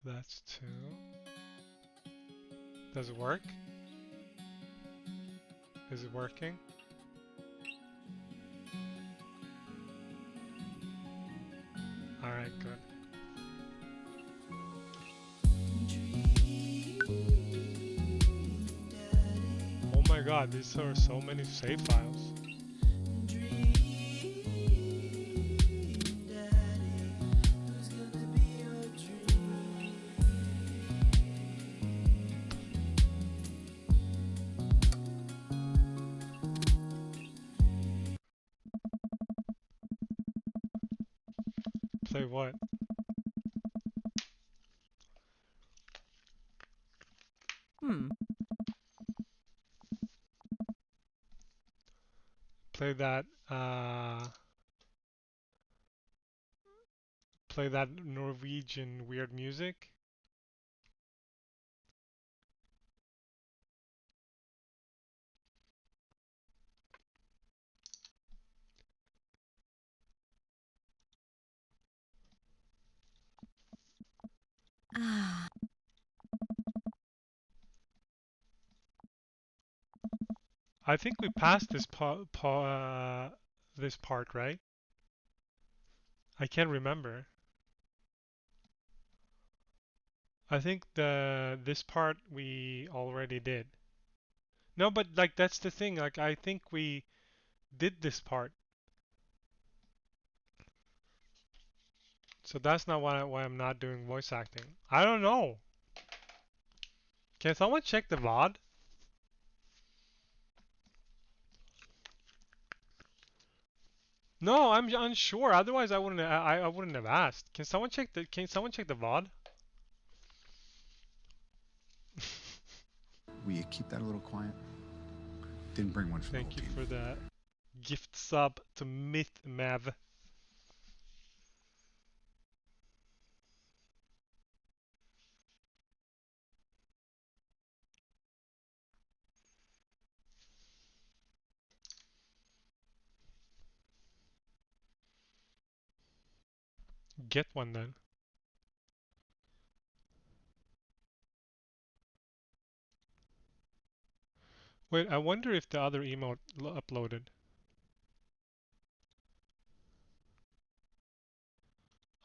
That's 2. Does it work? Is it working? Alright, good. Oh my god, these are so many save files. Play what? Hmm. Play that, play that Norwegian weird music? Ah. I think we passed this part, right? I can't remember. I think this part we already did. No, but like that's the thing. Like I think we did this part. So that's not why I'm not doing voice acting. I don't know. Can someone check the VOD? No, I'm unsure. Otherwise, I wouldn't have asked. Can someone check the VOD? Will you keep that a little quiet? Didn't bring one for the whole Thank you team. for the gift sub to MythMav. Get one then. Wait, I wonder if the other email uploaded.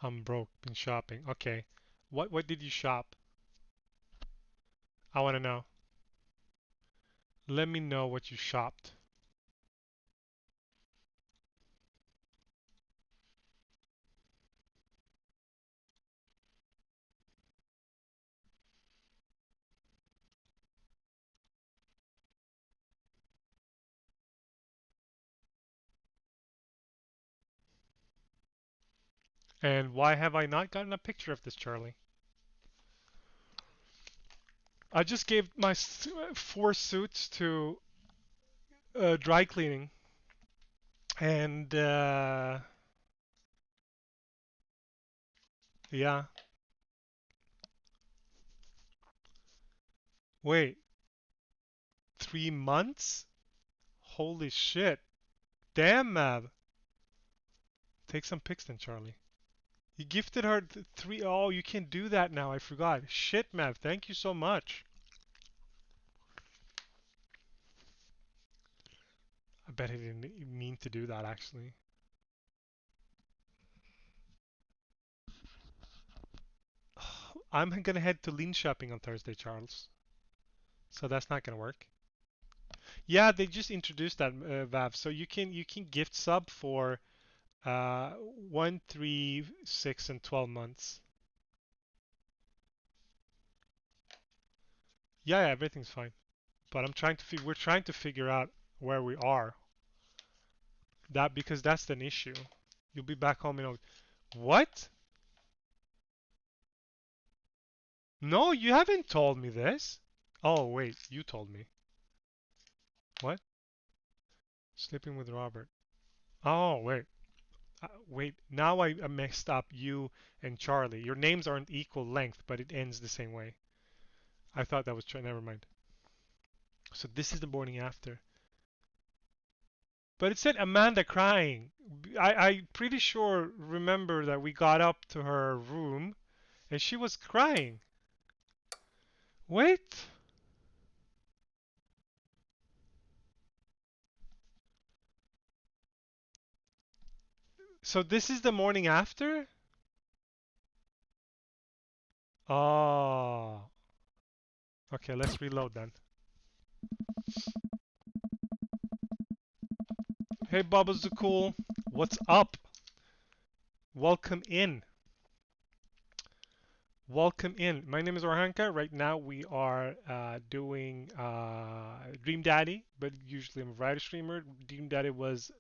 I'm broke, been shopping. Okay. What did you shop? I want to know. Let me know what you shopped. And why have I not gotten a picture of this, Charlie? I just gave my 4 suits to dry cleaning. And yeah. Wait, 3 months? Holy shit. Damn, Mav. Take some pics then, Charlie. You gifted her three. Oh, you can't do that now. I forgot. Shit, Mav. Thank you so much. I bet he didn't mean to do that, actually. I'm gonna head to Linköping on Thursday, Charles. So that's not gonna work. Yeah, they just introduced that Vav. So you can gift sub for 1, 3, 6, and 12 months. Yeah, yeah, everything's fine. But we're trying to figure out where we are. That because that's an issue. You'll be back home in August. What? No, you haven't told me this. Oh, wait, you told me. What? Sleeping with Robert. Oh, wait. Wait, now I messed up you and Charlie. Your names aren't equal length, but it ends the same way. I thought that was never mind. So this is the morning after. But it said Amanda crying. I pretty sure remember that we got up to her room And she was crying. Wait. So this is the morning after? Oh. Okay, let's reload then. Hey, Bubba's the cool. What's up? Welcome in. Welcome in. My name is Orhanka. Right now we are doing Dream Daddy, but usually I'm a writer streamer. Dream Daddy was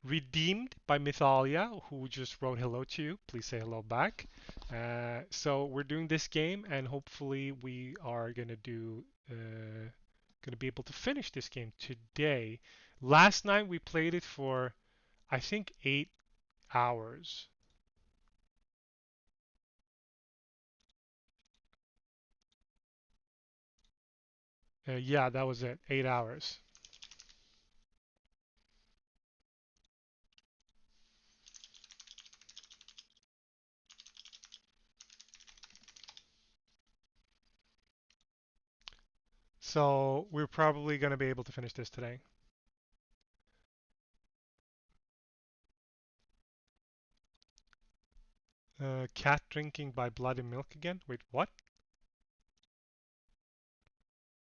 redeemed by Mythalia, who just wrote hello to you. Please say hello back. So we're doing this game, and hopefully we are gonna be able to finish this game today. Last night we played it for I think 8 hours. Yeah, that was it. 8 hours. So we're probably gonna be able to finish this today. Cat drinking by bloody milk again? Wait, what?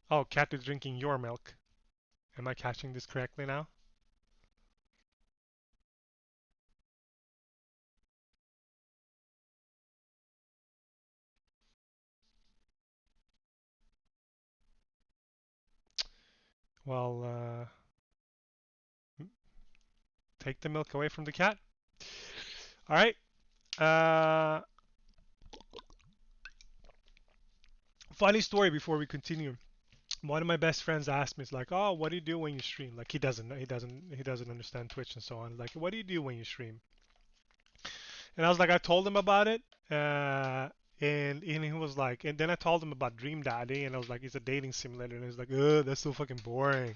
Oh, cat is drinking your milk. Am I catching this correctly now? Well, take the milk away from the cat. All right. Uh, Funny story before we continue. One of my best friends asked me, "It's like, oh, what do you do when you stream?" Like he doesn't understand Twitch and so on. Like, what do you do when you stream? And I was like, I told him about it, and he was like, and then I told him about Dream Daddy, and I was like, it's a dating simulator, and he was like, that's so fucking boring.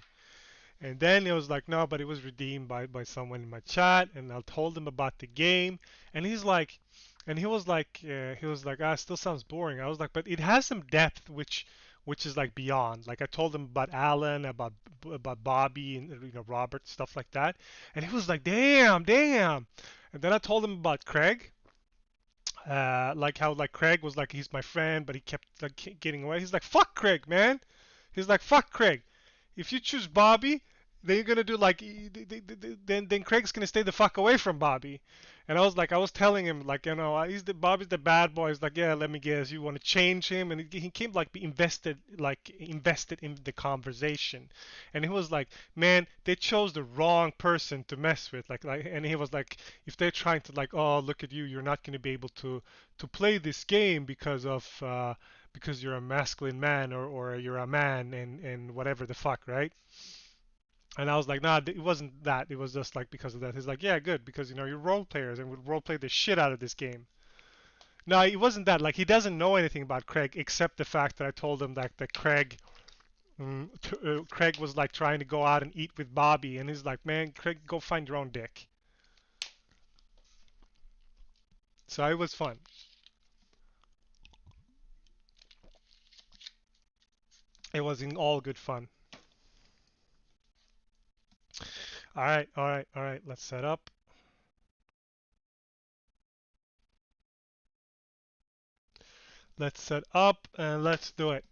And then it was like, no, but it was redeemed by someone in my chat, and I told him about the game, and he's like, and he was like, ah, it still sounds boring. I was like, but it has some depth, which is like beyond. Like I told him about Alan, about Bobby, and Robert, stuff like that, and he was like, damn, damn. And then I told him about Craig, like how like Craig was like he's my friend, but he kept like getting away. He's like, fuck Craig, man. He's like, fuck Craig. If you choose Bobby, then you're gonna do like then Craig's gonna stay the fuck away from Bobby. And I was telling him like Bobby's the bad boy. He's like, yeah, let me guess, you want to change him, and he came like be invested in the conversation, and he was like, man, they chose the wrong person to mess with, and he was like, if they're trying to like, oh, look at you, you're not gonna be able to play this game because you're a masculine man or you're a man and whatever the fuck, right? And I was like, nah, it wasn't that. It was just like because of that. He's like, yeah, good, because you're role players and would role play the shit out of this game. No, it wasn't that. Like he doesn't know anything about Craig except the fact that I told him that Craig was like trying to go out and eat with Bobby, and he's like, man, Craig, go find your own dick. So it was fun. It was in all good fun. All right, all right, all right. Let's set up. Let's set up and let's do it.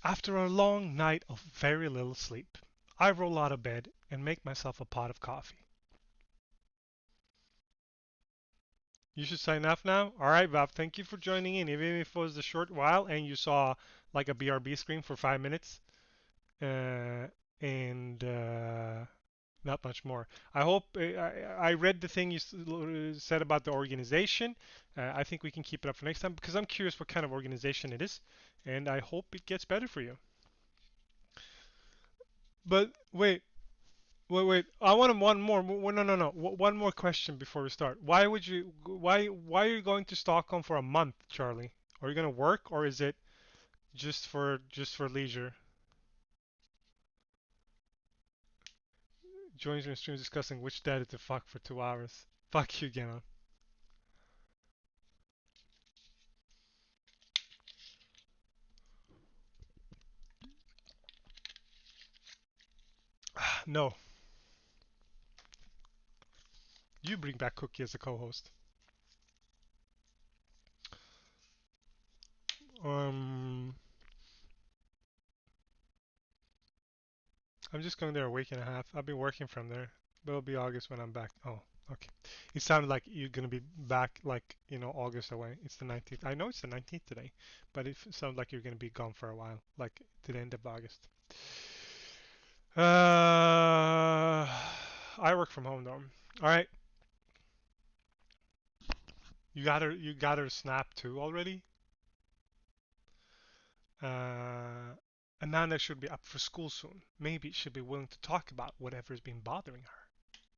After a long night of very little sleep, I roll out of bed and make myself a pot of coffee. You should sign off now. All right, Vav, thank you for joining in, even if it was a short while and you saw like a BRB screen for 5 minutes and not much more. I hope I read the thing you said about the organization. I think we can keep it up for next time because I'm curious what kind of organization it is, and I hope it gets better for you. But wait. I want one more. No, no, no. One more question before we start. Why are you going to Stockholm for a month, Charlie? Are you gonna work or is it just for leisure? Joins your stream discussing which daddy to fuck for 2 hours. Fuck you, Genon. No. You bring back Cookie as a co-host. Um, I'm just going there a week and a half. I've been working from there, but it'll be August when I'm back. Oh, okay. It sounded like you're gonna be back like, August away. It's the 19th. I know it's the 19th today, but it sounds like you're gonna be gone for a while, like to the end of August. I work from home though. All right, you got her snap too already. Uh, Amanda should be up for school soon. Maybe she'll be willing to talk about whatever's been bothering her.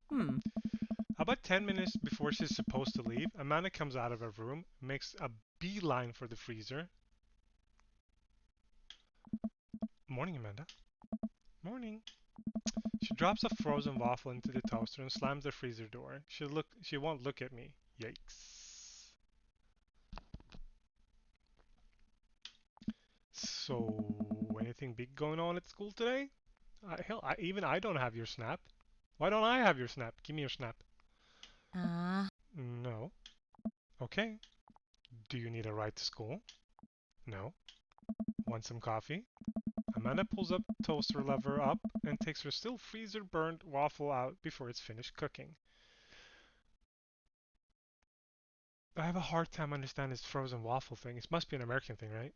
Hmm. About 10 minutes before she's supposed to leave, Amanda comes out of her room, makes a beeline for the freezer. Morning, Amanda. Morning. She drops a frozen waffle into the toaster and slams the freezer door. She won't look at me. Yikes. So, anything big going on at school today? Hell, even I don't have your snap. Why don't I have your snap? Give me your snap. No. Okay. Do you need a ride to school? No. Want some coffee? Amanda pulls up toaster lever up and takes her still freezer burned waffle out before it's finished cooking. I have a hard time understanding this frozen waffle thing. It must be an American thing, right?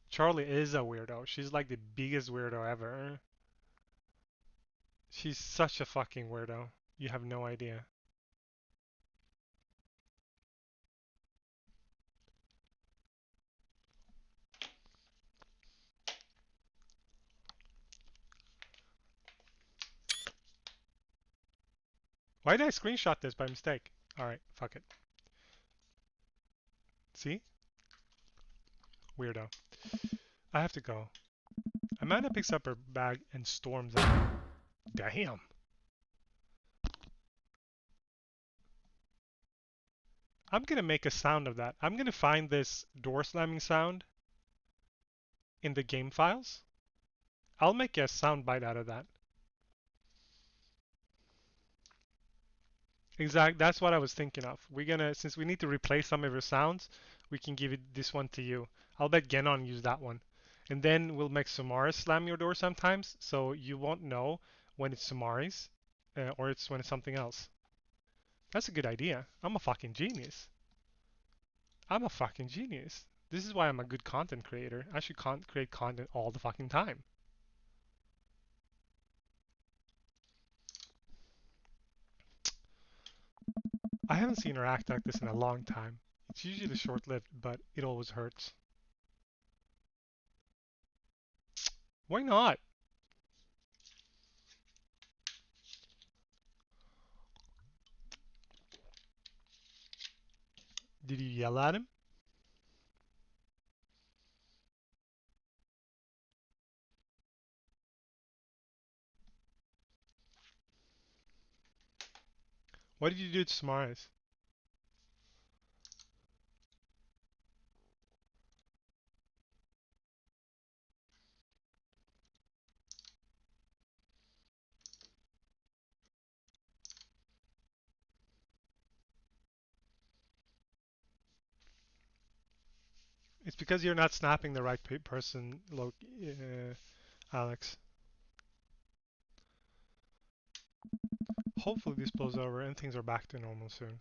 Charlie is a weirdo. She's like the biggest weirdo ever. She's such a fucking weirdo. You have no idea. Why did I screenshot this by mistake? Alright, fuck it. See? Weirdo. I have to go. Amanda picks up her bag and storms out. Damn. I'm gonna make a sound of that. I'm gonna find this door slamming sound in the game files. I'll make a sound bite out of that. Exactly. That's what I was thinking of. Since we need to replace some of your sounds, we can give this one to you. I'll bet Genon use that one. And then we'll make Samaris slam your door sometimes, so you won't know when it's Samaris, or it's when it's something else. That's a good idea. I'm a fucking genius. I'm a fucking genius. This is why I'm a good content creator. I should create content all the fucking time. I haven't seen her act like this in a long time. It's usually short-lived, but it always hurts. Why not? Did you yell at him? What did you do to Samaris? It's because you're not snapping the right person, Alex. Hopefully this blows over and things are back to normal soon.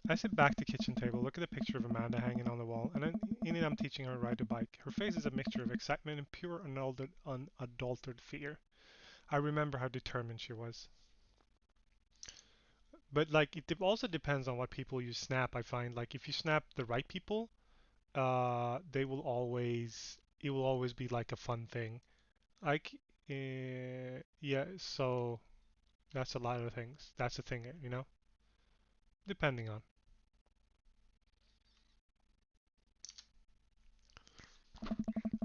I sit back to the kitchen table, look at the picture of Amanda hanging on the wall, and in it I'm teaching her to ride a bike. Her face is a mixture of excitement and pure unadulterated fear. I remember how determined she was. But like it also depends on what people you snap. I find like if you snap the right people, they will always it will always be like a fun thing. Like yeah, so that's a lot of things. That's the thing, depending on.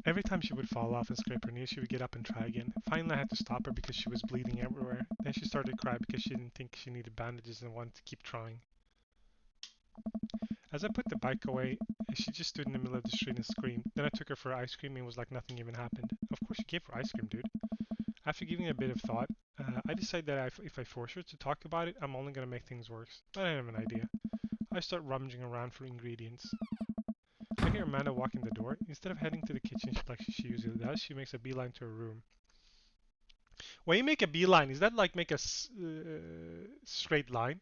Every time she would fall off and scrape her knee, she would get up and try again. Finally, I had to stop her because she was bleeding everywhere. Then she started to cry because she didn't think she needed bandages and wanted to keep trying. As I put the bike away, she just stood in the middle of the street and screamed. Then I took her for ice cream and it was like nothing even happened. Of course, you gave her ice cream, dude. After giving it a bit of thought, I decided that if I force her to talk about it, I'm only gonna make things worse. But I have an idea. I start rummaging around for ingredients. I hear Amanda walk in the door. Instead of heading to the kitchen like she usually does, she makes a beeline to her room. When you make a beeline, is that like make a straight line?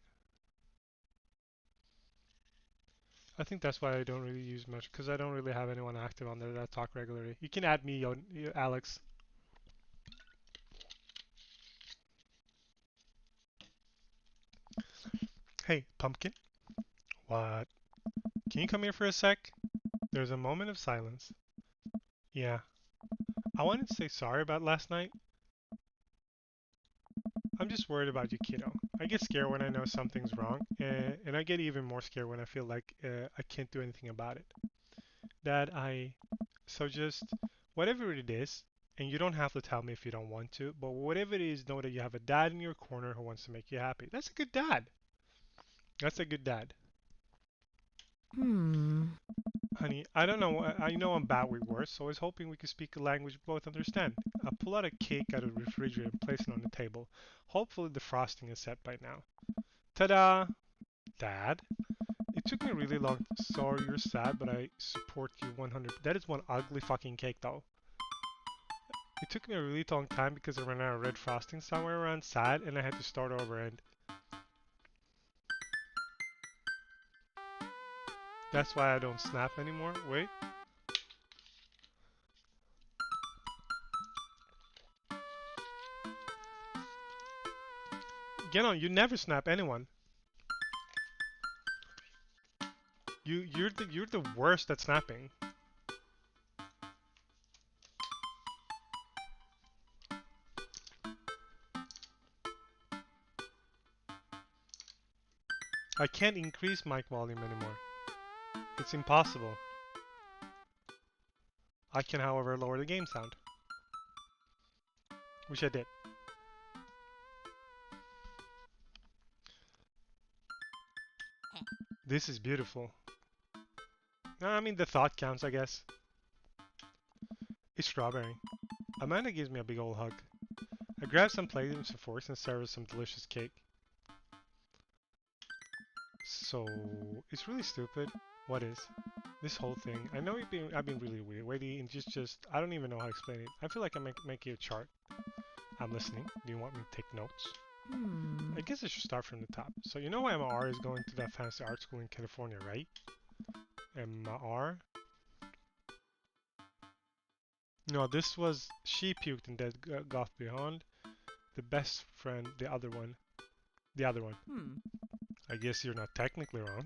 I think that's why I don't really use much, because I don't really have anyone active on there that I talk regularly. You can add me, Alex. Hey, Pumpkin. What? Can you come here for a sec? There's a moment of silence. Yeah. I wanted to say sorry about last night. I'm just worried about you, kiddo. I get scared when I know something's wrong, and I get even more scared when I feel like I can't do anything about it. So just, whatever it is, and you don't have to tell me if you don't want to, but whatever it is, know that you have a dad in your corner who wants to make you happy. That's a good dad. That's a good dad. Honey, I don't know. I know I'm bad with words, so I was hoping we could speak a language we both understand. I pull out a cake out of the refrigerator and place it on the table. Hopefully the frosting is set by now. Ta-da! Dad? It took me really long. Sorry you're sad, but I support you 100. That is one ugly fucking cake, though. It took me a really long time because I ran out of red frosting somewhere around sad, and I had to start over, and that's why I don't snap anymore. Wait. Get on, you never snap anyone. You're the worst at snapping. I can't increase mic volume anymore. It's impossible. I can, however, lower the game sound. Which I did. This is beautiful. I mean, the thought counts, I guess. It's strawberry. Amanda gives me a big old hug. I grab some plates and some forks and serve her some delicious cake. So, it's really stupid. What is? This whole thing. I know I've been really weird. Wait, and just, I don't even know how to explain it. I feel like I'm making a chart. I'm listening. Do you want me to take notes? I guess I should start from the top. So you know MR is going to that fancy art school in California, right? MR? No, this was She Puked and Dead Goth Beyond. The best friend, the other one. The other one. I guess you're not technically wrong.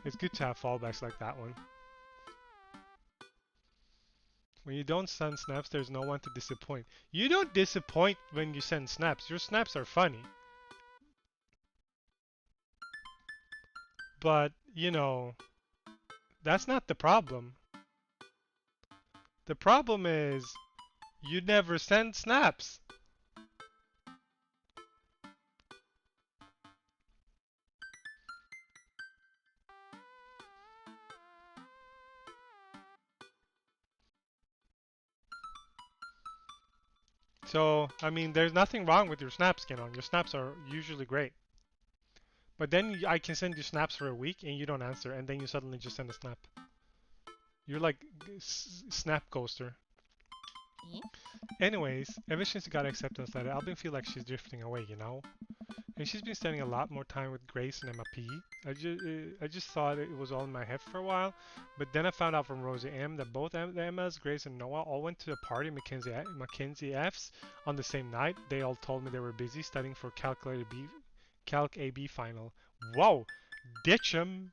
It's good to have fallbacks like that one. When you don't send snaps, there's no one to disappoint. You don't disappoint when you send snaps. Your snaps are funny. But, you know, that's not the problem. The problem is you never send snaps. So, I mean, there's nothing wrong with your snaps, Kenon. Your snaps are usually great. But then I can send you snaps for a week and you don't answer, and then you suddenly just send a snap. You're like snap ghoster. Anyways, ever since you got acceptance letter, I've been feeling like she's drifting away, you know? And she's been spending a lot more time with Grace and Emma P. I just thought it was all in my head for a while, but then I found out from Rosie M that both the Emmas, Grace, and Noah all went to a party in Mackenzie F's on the same night. They all told me they were busy studying for Calc AB final. Whoa! Ditch 'em!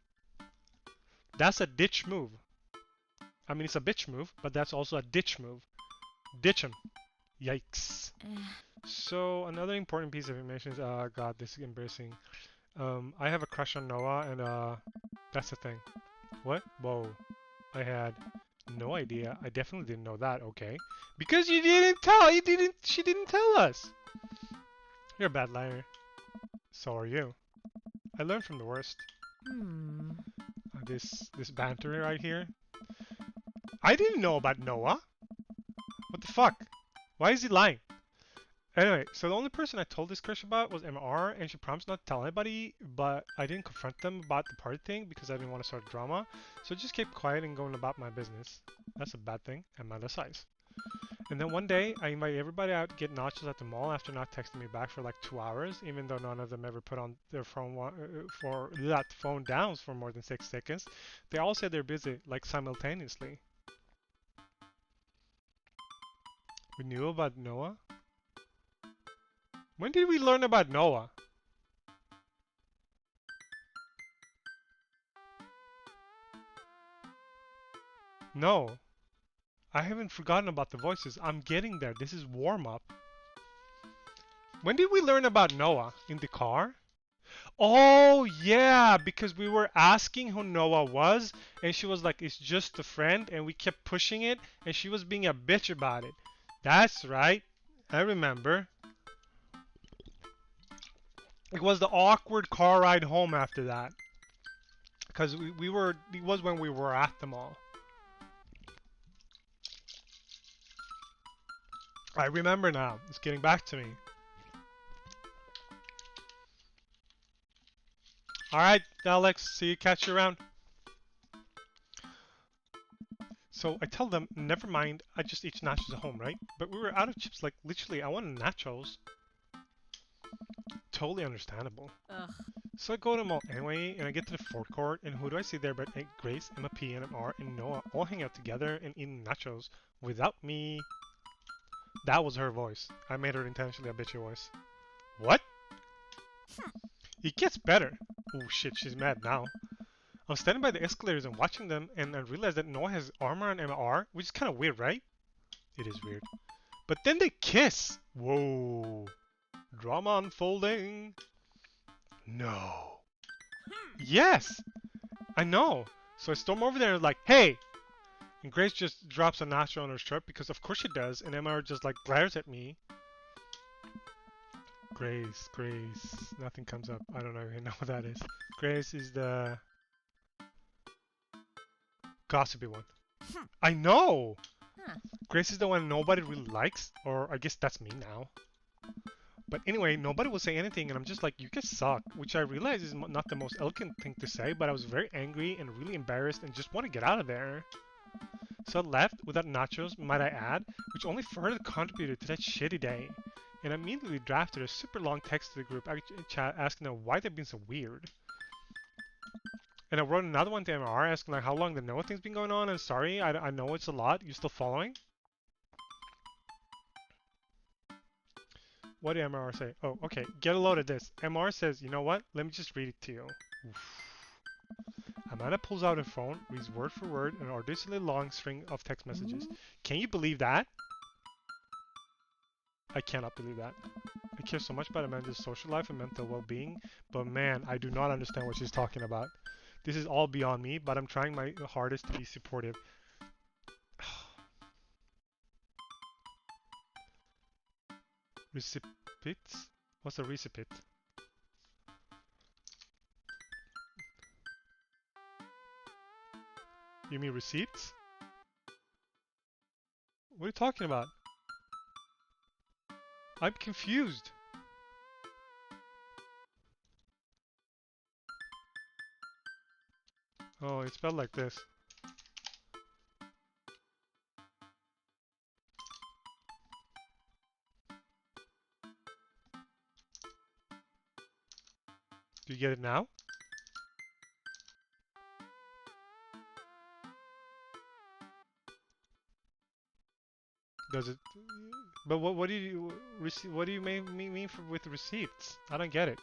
That's a ditch move. I mean, it's a bitch move, but that's also a ditch move. Ditch 'em. Yikes. So another important piece of information is, God, this is embarrassing. I have a crush on Noah, and that's the thing. What? Whoa. I had no idea. I definitely didn't know that. Okay. Because you didn't tell. She didn't tell us. You're a bad liar. So are you. I learned from the worst. this banter right here. I didn't know about Noah. What the fuck? Why is he lying? Anyway, so the only person I told this crush about was MR, and she promised not to tell anybody, but I didn't confront them about the party thing because I didn't want to start drama. So I just kept quiet and going about my business. That's a bad thing, and my size. And then one day, I invited everybody out to get nachos at the mall after not texting me back for like 2 hours, even though none of them ever put on their phone for that phone down for more than 6 seconds. They all said they're busy, like simultaneously. We knew about Noah? When did we learn about Noah? No. I haven't forgotten about the voices. I'm getting there. This is warm-up. When did we learn about Noah? In the car? Oh, yeah, because we were asking who Noah was, and she was like, it's just a friend, and we kept pushing it, and she was being a bitch about it. That's right. I remember. It was the awkward car ride home after that. Because it was when we were at the mall. I remember now. It's getting back to me. Alright, Alex. See you, catch you around. So I tell them, never mind, I just eat nachos at home, right? But we were out of chips, like literally, I wanted nachos. Totally understandable. Ugh. So I go to the mall anyway, and I get to the food court, and who do I see there but Grace, Emma P, and MR, and Noah all hang out together and eating nachos without me. That was her voice. I made her intentionally a bitchy voice. What? It gets better. Oh shit, she's mad now. I'm standing by the escalators and watching them, and I realize that Noah has armor on MR, which is kind of weird, right? It is weird. But then they kiss! Whoa. Drama unfolding. No. Yes! I know. So I storm over there and like, hey! And Grace just drops a nacho on her shirt because of course she does, and MR just like glares at me. Grace. Nothing comes up. I don't even know what that is. Grace is the gossipy one. I know! Huh. Grace is the one nobody really likes, or I guess that's me now. But anyway, nobody will say anything, and I'm just like, you guys suck, which I realize is not the most elegant thing to say, but I was very angry and really embarrassed and just want to get out of there. So I left without nachos, might I add, which only further contributed to that shitty day. And I immediately drafted a super long text to the group chat asking them why they've been so weird. And I wrote another one to MR asking like how long the Noah thing's been going on, and sorry, I know it's a lot. You still following? What did MR say? Oh, okay. Get a load of this. MR says, you know what? Let me just read it to you. Oof. Amanda pulls out her phone, reads word for word an artificially long string of text messages. Can you believe that? I cannot believe that. I care so much about Amanda's social life and mental well-being, but man, I do not understand what she's talking about. This is all beyond me, but I'm trying my hardest to be supportive. Recipients? What's a recipient? You mean receipts? What are you talking about? I'm confused. Oh, it's spelled like this. Do you get it now? Does it? But what do you what do you mean with receipts? I don't get it.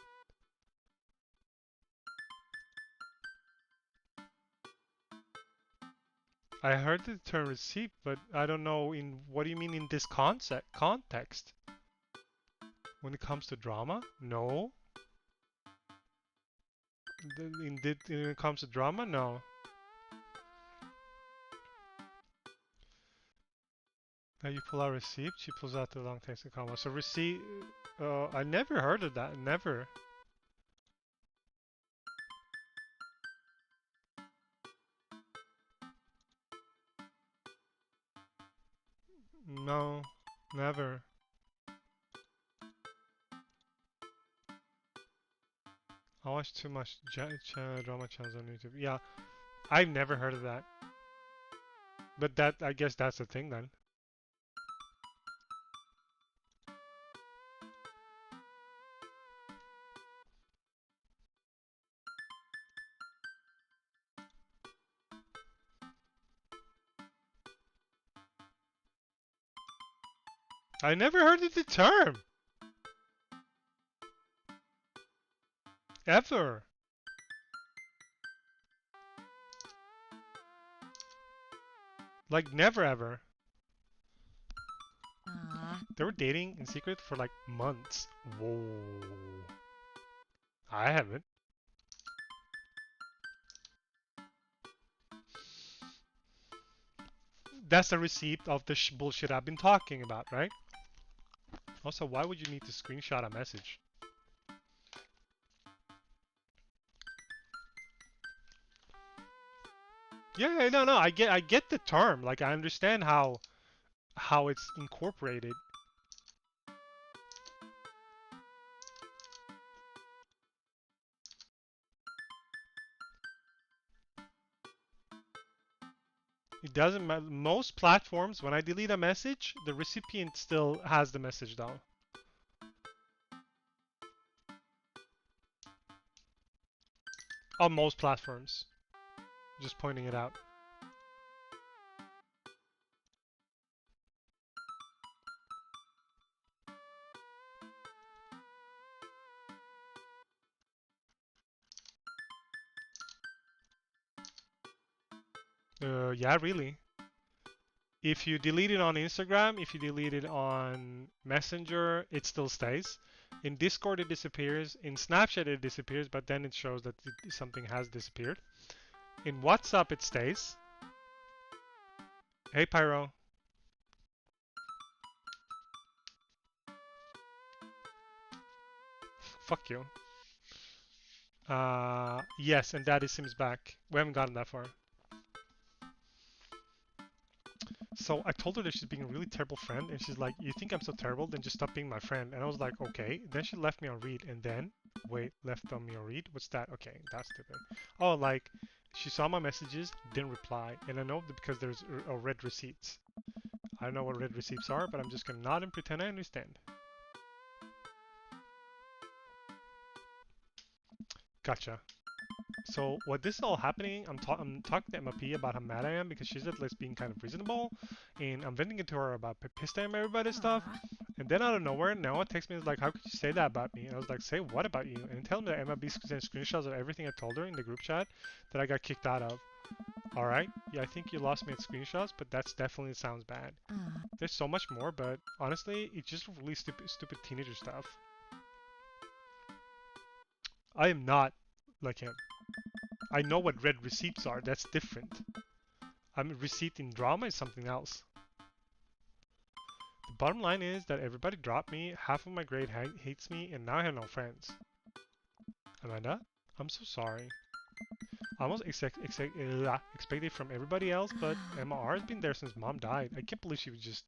I heard the term receipt, but I don't know in what do you mean in this context? When it comes to drama? No. When it comes to drama? No. Now you pull out receipt, she pulls out the long text and comma. So receipt, I never heard of that, never. No, never. I watch too much drama channels on YouTube. Yeah, I've never heard of that. But that, I guess that's the thing then. I never heard of the term. Ever. Like, never ever. They were dating in secret for like months. Whoa. I haven't. That's a receipt of the bullshit I've been talking about, right? Also, why would you need to screenshot a message? Yeah, no, I get the term. Like, I understand how it's incorporated. It doesn't matter. Most platforms, when I delete a message, the recipient still has the message though. On most platforms. Just pointing it out. Yeah, really. If you delete it on Instagram, if you delete it on Messenger, it still stays. In Discord, it disappears. In Snapchat, it disappears, but then it shows that something has disappeared. In WhatsApp, it stays. Hey, Pyro. Fuck you. Yes, and Daddy Sims back. We haven't gotten that far. So I told her that she's being a really terrible friend, and she's like, "You think I'm so terrible? Then just stop being my friend." And I was like, "Okay." Then she left me on read, and then wait, left on me on read. What's that? Okay, that's stupid. Oh, like she saw my messages, didn't reply, and I know that because there's red receipts. I don't know what red receipts are, but I'm just gonna nod and pretend I understand. Gotcha. So what this is all happening, I'm talking to MLP about how mad I am because she's at least being kind of reasonable, and I'm venting it to her about pissed at everybody stuff. And then out of nowhere, Noah texts me and is like, "How could you say that about me?" And I was like, "Say what about you?" And tell him that MLB sent screenshots of everything I told her in the group chat that I got kicked out of. All right, yeah, I think you lost me at screenshots, but that's definitely sounds bad. There's so much more, but honestly, it's just really stupid teenager stuff. I am not like him. I know what red receipts are. That's different. Receipt in drama is something else. The bottom line is that everybody dropped me, half of my grade hates me, and now I have no friends. Amanda, I'm so sorry. I almost expected from everybody else, but MR has been there since mom died. I can't believe she would just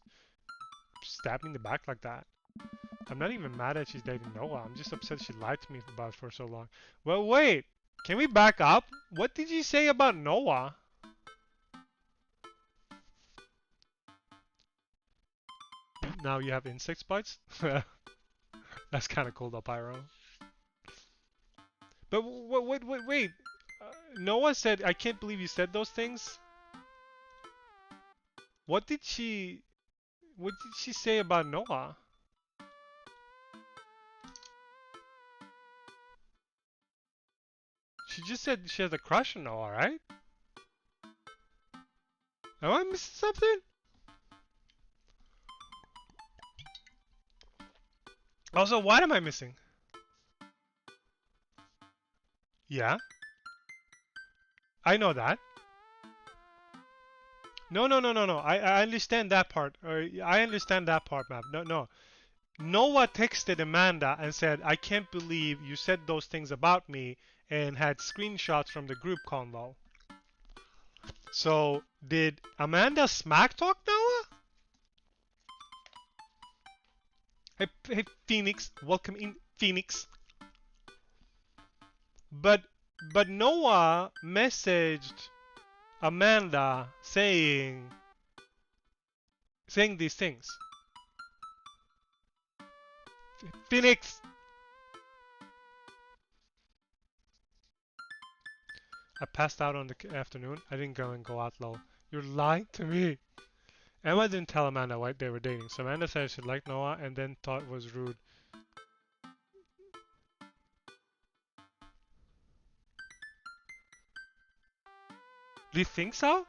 stab me in the back like that. I'm not even mad that she's dating Noah. I'm just upset she lied to me about for so long. Well, wait. Can we back up? What did you say about Noah? Now you have insect bites? That's kind of cool though, Pyro. But wait. Noah said, I can't believe you said those things. What did she say about Noah? She just said she has a crush on Noah, right? Am I missing something? Also, what am I missing? Yeah, I know that. No. I understand that part. I understand that part, ma'am. No. Noah texted Amanda and said, "I can't believe you said those things about me," and had screenshots from the group convo. So, did Amanda smack talk Noah? Hey, Phoenix, welcome in, Phoenix. But Noah messaged Amanda saying these things. Phoenix. I passed out on the afternoon. I didn't go out low. You're lying to me. Emma didn't tell Amanda why they were dating. So Amanda said she liked Noah and then thought it was rude. Do you think so?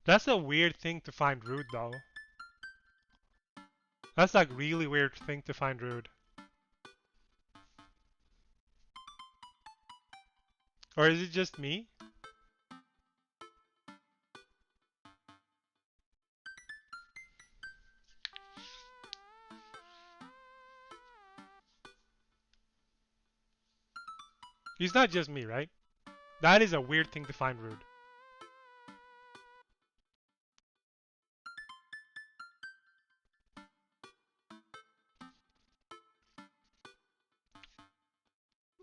That's a weird thing to find rude though. That's like really weird thing to find rude. Or is it just me? It's not just me, right? That is a weird thing to find rude.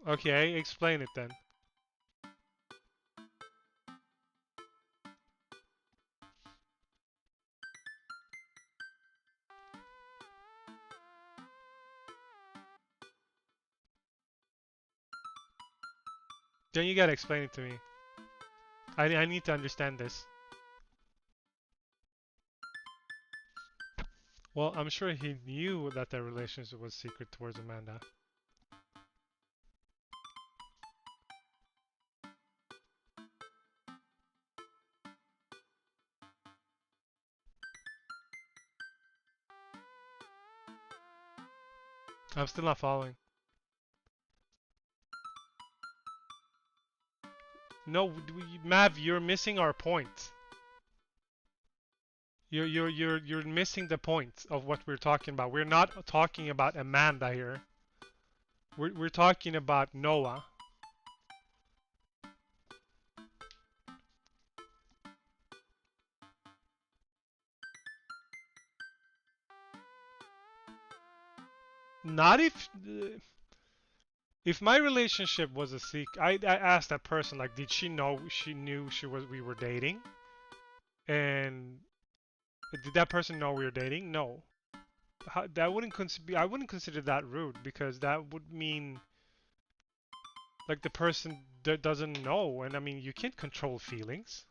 Okay, explain it then. Then you gotta explain it to me. I need to understand this. Well, I'm sure he knew that their relationship was secret towards Amanda. I'm still not following. No, Mav, you're missing our point. You're missing the point of what we're talking about. We're not talking about Amanda here. We're talking about Noah. Not if my relationship was a secret. I asked that person like, did she know she knew we were dating? And did that person know we were dating? No. I wouldn't consider that rude because that would mean like the person doesn't know, and I mean you can't control feelings.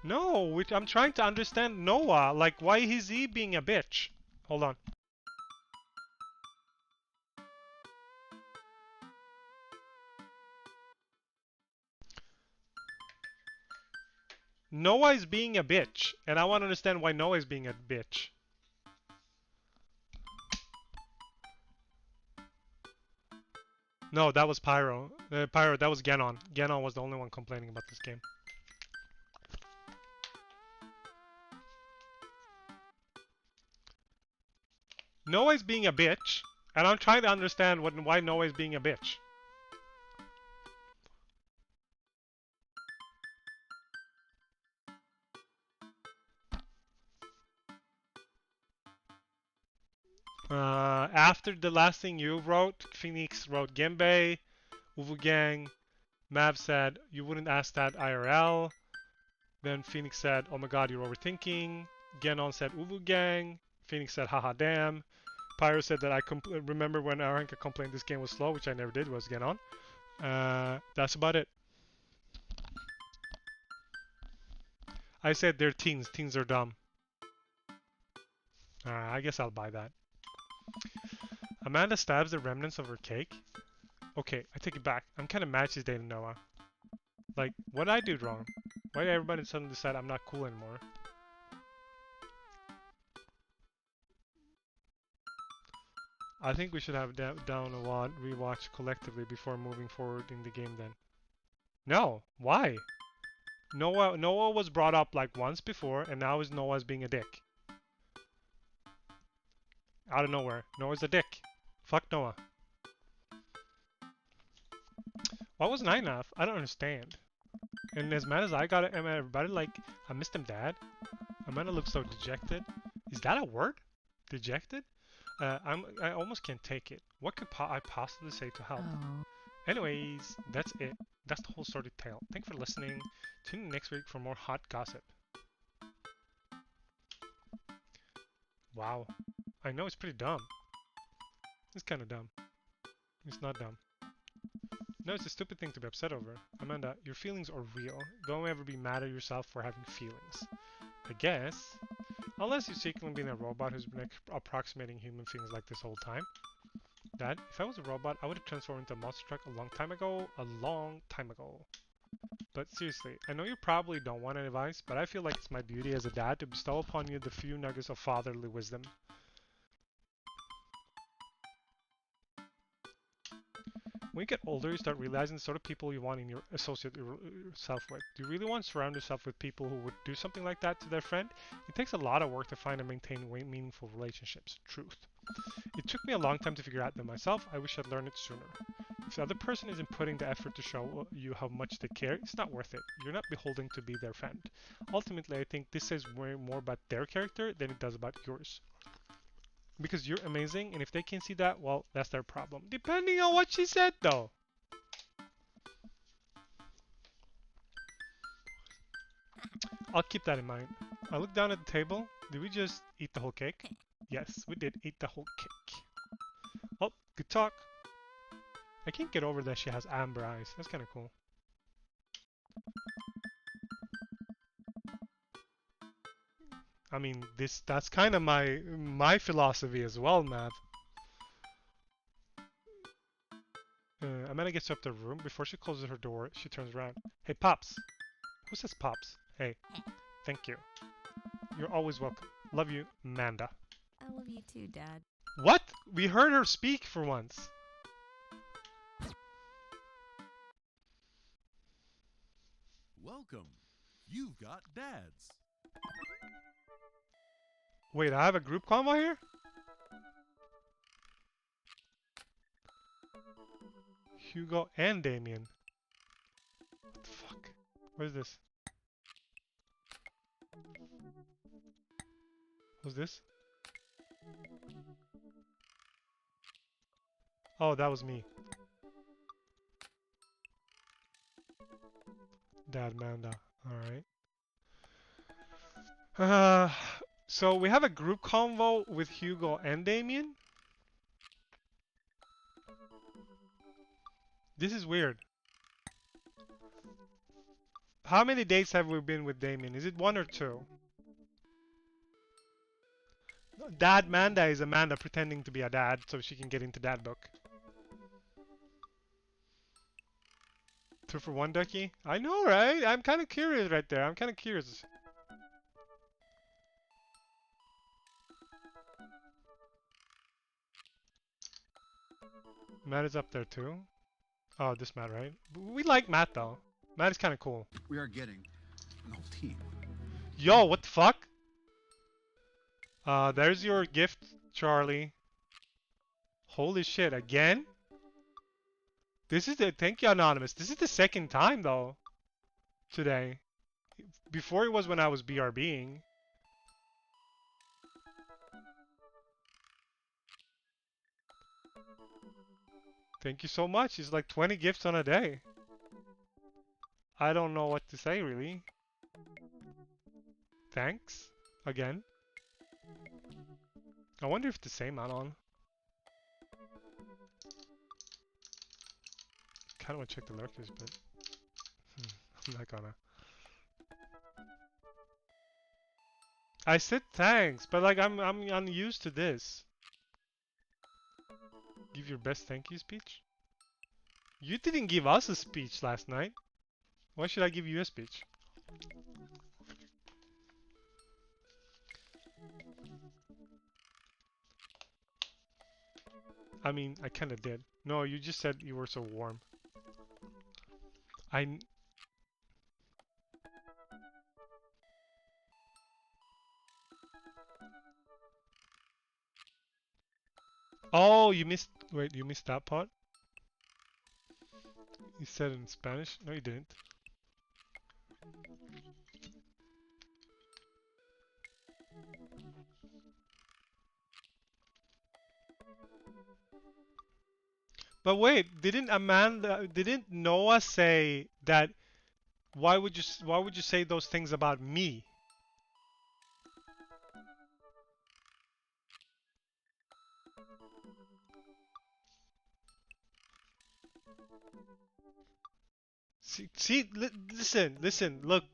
No, I'm trying to understand Noah. Like, why is he being a bitch? Hold on. Noah is being a bitch, and I want to understand why Noah is being a bitch. No, that was Pyro. Pyro, that was Genon. Genon was the only one complaining about this game. Noah is being a bitch, and I'm trying to understand why Noah is being a bitch. After the last thing you wrote, Phoenix wrote Genbei, Uvugang, Mav said, you wouldn't ask that IRL. Then Phoenix said, oh my god, you're overthinking. Genon said, Uvugang. Phoenix said, haha, damn. Pyro said that I remember when Aranka complained this game was slow, which I never did, was Genon. That's about it. I said they're teens. Teens are dumb. I guess I'll buy that. Amanda stabs the remnants of her cake. Okay, I take it back. I'm kind of mad she's dating Noah. Like, what did I do wrong? Why did everybody suddenly decide I'm not cool anymore? I think we should have down a lot rewatch collectively before moving forward in the game then. No, why? Noah was brought up like once before, and now Noah's being a dick. Out of nowhere, Noah's a dick. Fuck Noah. Why wasn't I enough? I don't understand. And as mad as I got at everybody, like, I missed him, Dad. Amanda looks so dejected. Is that a word? Dejected? I almost can't take it. What could I possibly say to help? Oh. Anyways, that's it. That's the whole sordid tale. Thanks for listening. Tune in next week for more hot gossip. Wow. I know it's pretty dumb. It's kind of dumb. It's not dumb. No, it's a stupid thing to be upset over. Amanda, your feelings are real. Don't ever be mad at yourself for having feelings. I guess. Unless you've secretly been a robot who's been approximating human feelings like this whole time. Dad, if I was a robot, I would have transformed into a monster truck a long time ago. A long time ago. But seriously, I know you probably don't want any advice, but I feel like it's my duty as a dad to bestow upon you the few nuggets of fatherly wisdom. When you get older, you start realizing the sort of people you want in your associate yourself with. Do you really want to surround yourself with people who would do something like that to their friend? It takes a lot of work to find and maintain meaningful relationships. Truth. It took me a long time to figure out that myself. I wish I'd learned it sooner. If the other person isn't putting the effort to show you how much they care, it's not worth it. You're not beholden to be their friend. Ultimately, I think this says way more about their character than it does about yours. Because you're amazing, and if they can't see that, well, that's their problem. Depending on what she said, though. I'll keep that in mind. I look down at the table. Did we just eat the whole cake? Yes, we did eat the whole cake. Oh, good talk. I can't get over that she has amber eyes. That's kind of cool. I mean, that's kind of my philosophy as well, Mav. Amanda gets up to the room. Before she closes her door, she turns around. Hey, Pops. Who says Pops? Hey. Thank you. You're always welcome. Love you, Amanda. I love you too, Dad. What? We heard her speak for once. Welcome. You've got dads. Wait, I have a group convo here? Hugo and Damien. What the fuck? What is this? What's this? Oh, that was me. Dad Manda. Alright. So we have a group convo with Hugo and Damien? This is weird. How many dates have we been with Damien? Is it 1 or 2? Dad Manda is Amanda pretending to be a dad so she can get into dad book. 2 for 1, Ducky? I know, right? I'm kind of curious right there. I'm kind of curious. Matt is up there too. Oh, this Matt, right? We like Matt though. Matt is kind of cool. We are getting an whole team. Yo, what the fuck? There's your gift, Charlie. Holy shit, again? This is the, thank you, Anonymous. This is the second time though, today. Before it was when I was BRBing. Thank you so much. It's like 20 gifts on a day. I don't know what to say really. Thanks. Again. I wonder if the same add-on. Kinda wanna check the lurkers, but I'm not gonna. I said thanks, but like I'm unused to this. Give your best thank you speech? You didn't give us a speech last night. Why should I give you a speech? I mean, I kinda did. No, you just said you were so warm. Oh, you missed Wait, you missed that part? You said it in Spanish? No, you didn't. But wait, didn't Noah say that? Why would you say those things about me? Listen, look.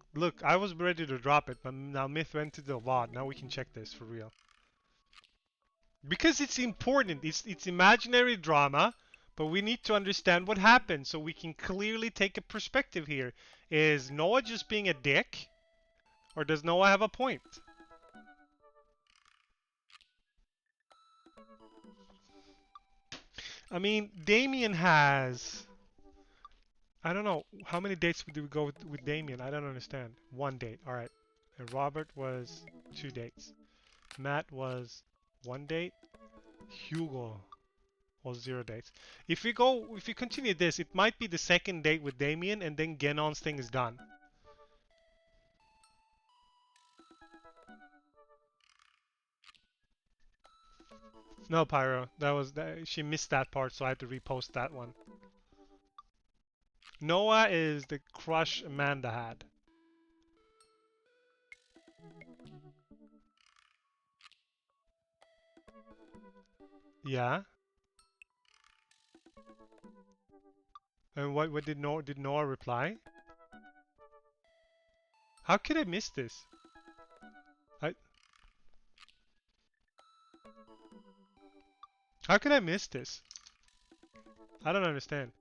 I was ready to drop it, but now Myth went to the VOD. Now we can check this for real. Because it's important. It's imaginary drama, but we need to understand what happened so we can clearly take a perspective here. Is Noah just being a dick, or does Noah have a point? I mean, Damien has. I don't know how many dates did we go with Damien. I don't understand. One date, all right. And Robert was 2 dates. Matt was 1 date. Hugo was 0 dates. If we continue this, it might be the second date with Damien, and then Genon's thing is done. No, Pyro, she missed that part, so I had to repost that one. Noah is the crush Amanda had. Yeah. And what did Noah reply? How could I miss this? I How could I miss this? I don't understand.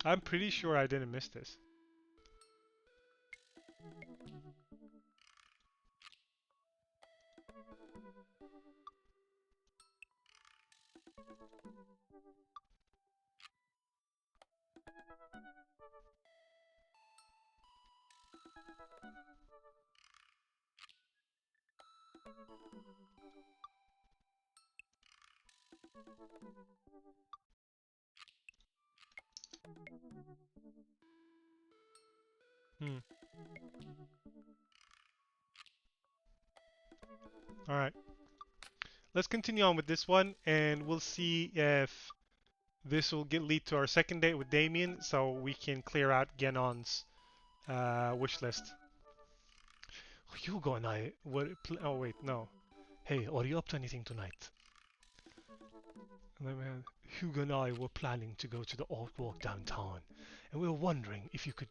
I'm pretty sure I didn't miss this. Hmm. Alright. Let's continue on with this one, and we'll see if this will lead to our second date with Damien, so we can clear out Genon's wish list. Hugo and I were. Oh wait, no. Hey, are you up to anything tonight? Hugo and I were planning to go to the Orc Walk downtown, and we were wondering if you could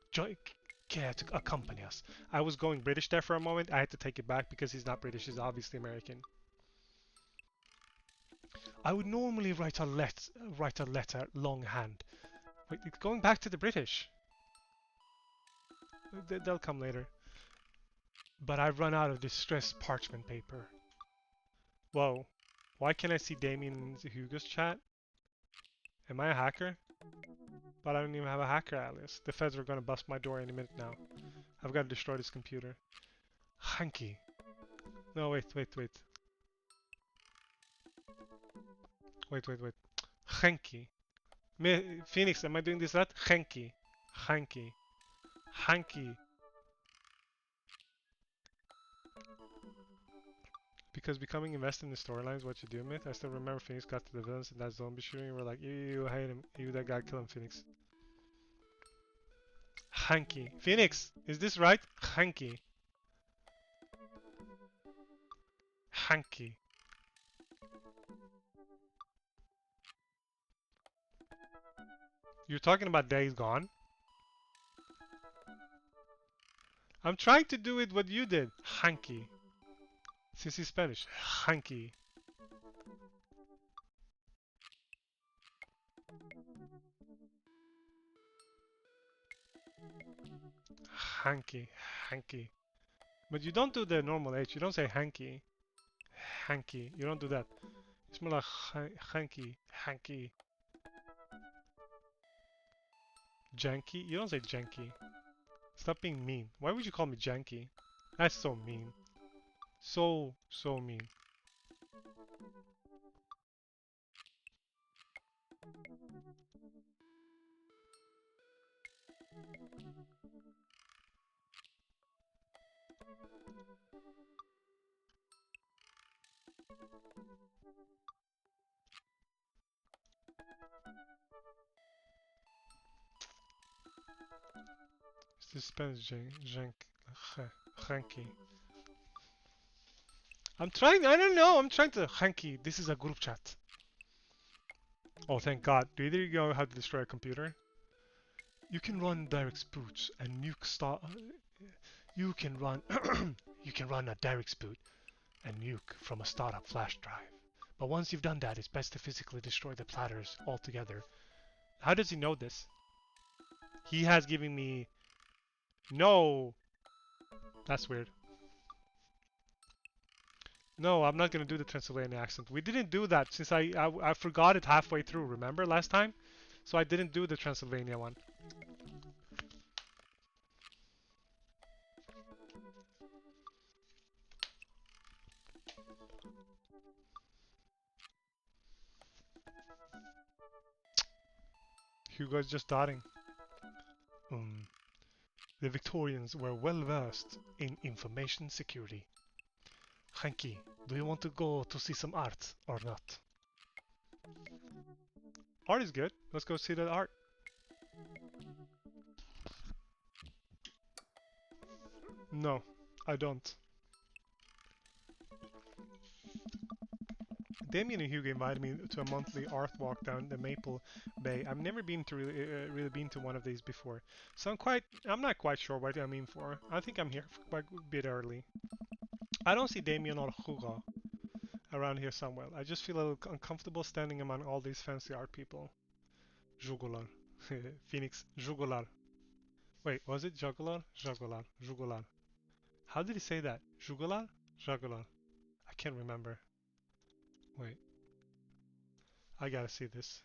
care to accompany us. I was going British there for a moment. I had to take it back because he's not British. He's obviously American. I would normally write a letter longhand. Wait, it's going back to the British. They'll come later. But I've run out of distressed parchment paper. Whoa. Why can't I see Damien and Hugo's chat? Am I a hacker? But I don't even have a hacker alias. The feds are gonna bust my door any minute now. I've got to destroy this computer. Hanky. No, wait. Wait. Hanky. Phoenix, am I doing this right? Hanky. Because becoming invested in the storyline is what you do, Myth. I still remember Phoenix got to the villains in that zombie shooting. We're like, you hate him. You that guy, kill him, Phoenix. Hanky. Phoenix, is this right? Hanky. You're talking about Days Gone? I'm trying to do it what you did. Hanky. Sissy Spanish. Hanky. Hanky. But you don't do the normal H. You don't say hanky. You don't do that. It's more like hanky. Janky? You don't say janky. Stop being mean. Why would you call me janky? That's so mean. So mean. This spells Genki. I'm trying, I don't know, I'm trying to Genki. This is a group chat. Oh, thank God. Do either of you know how to destroy a computer? You can run direct boots and nuke star. You can run. You can run a direct boot and nuke from a startup flash drive. But once you've done that, it's best to physically destroy the platters altogether. How does he know this? He has given me. No. That's weird. No, I'm not gonna do the Transylvania accent. We didn't do that since I forgot it halfway through. Remember last time? So I didn't do the Transylvania one. Hugo's just dotting. The Victorians were well versed in information security. Hanky, do you want to go to see some art or not? Art is good. Let's go see that art. No, I don't. Damien and Hugo invited me to a monthly art walk down the Maple Bay. I've never been to really been to one of these before, so I'm not quite sure what I'm in for. I think I'm here quite a bit early. I don't see Damien or Hugo around here somewhere. I just feel a little uncomfortable standing among all these fancy art people. Jugular. Phoenix. Jugular. Wait, was it Jugular? Jugular. Jugular. How did he say that? Jugular? Jugular. I can't remember. Wait. I gotta see this.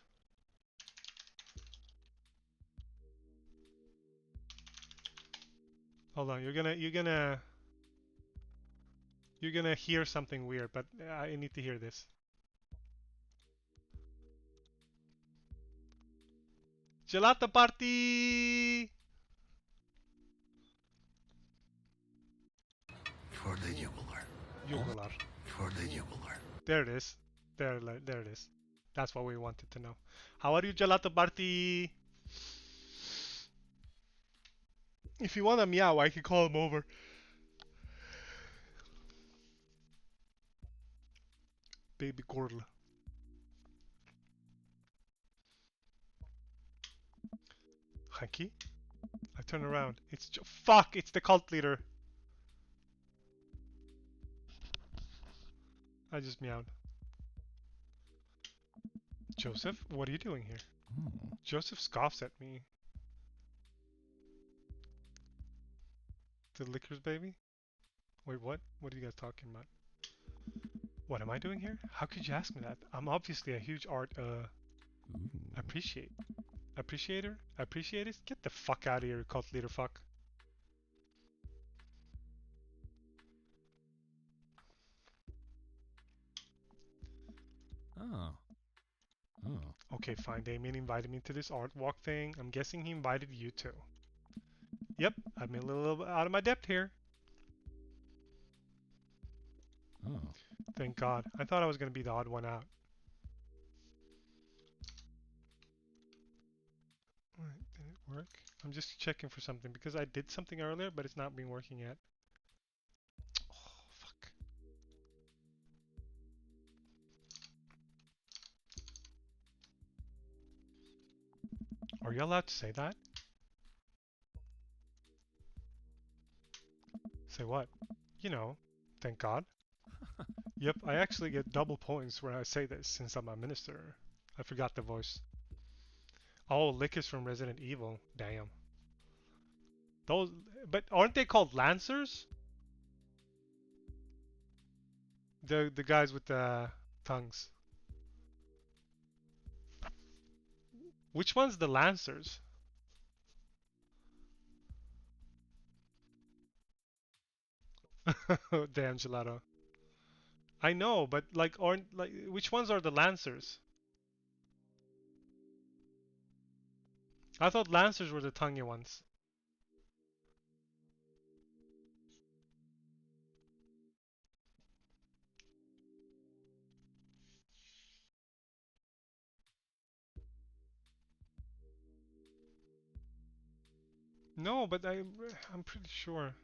Hold on, you're gonna hear something weird, but I need to hear this. Gelato party! For the jugular. Jugular. For the jugular. There it is. There it is. That's what we wanted to know. How are you, Gelato party? If you want a meow, I can call him over. Baby girl. Hanky? I turn around. Fuck! It's the cult leader. I just meowed. Joseph, what are you doing here? Joseph scoffs at me. The liquors, baby? Wait, what? What are you guys talking about? What am I doing here? How could you ask me that? I'm obviously a huge art, appreciator? Appreciatist? Get the fuck out of here, cult leader fuck. Oh. Oh. Okay, fine. Damien invited me to this art walk thing. I'm guessing he invited you too. Yep, I'm a little bit out of my depth here. Oh. Thank God. I thought I was going to be the odd one out. Alright, did it work? I'm just checking for something because I did something earlier, but it's not been working yet. Oh, fuck. Are you allowed to say that? Say what? You know, thank God. Yep, I actually get double points when I say this since I'm a minister. I forgot the voice. Oh, Lick is from Resident Evil. Damn. Those, but aren't they called Lancers? The guys with the tongues. Which one's the Lancers? Damn, Gelato. I know, but like, aren't like which ones are the Lancers? I thought Lancers were the tonguey ones. No, but I'm pretty sure.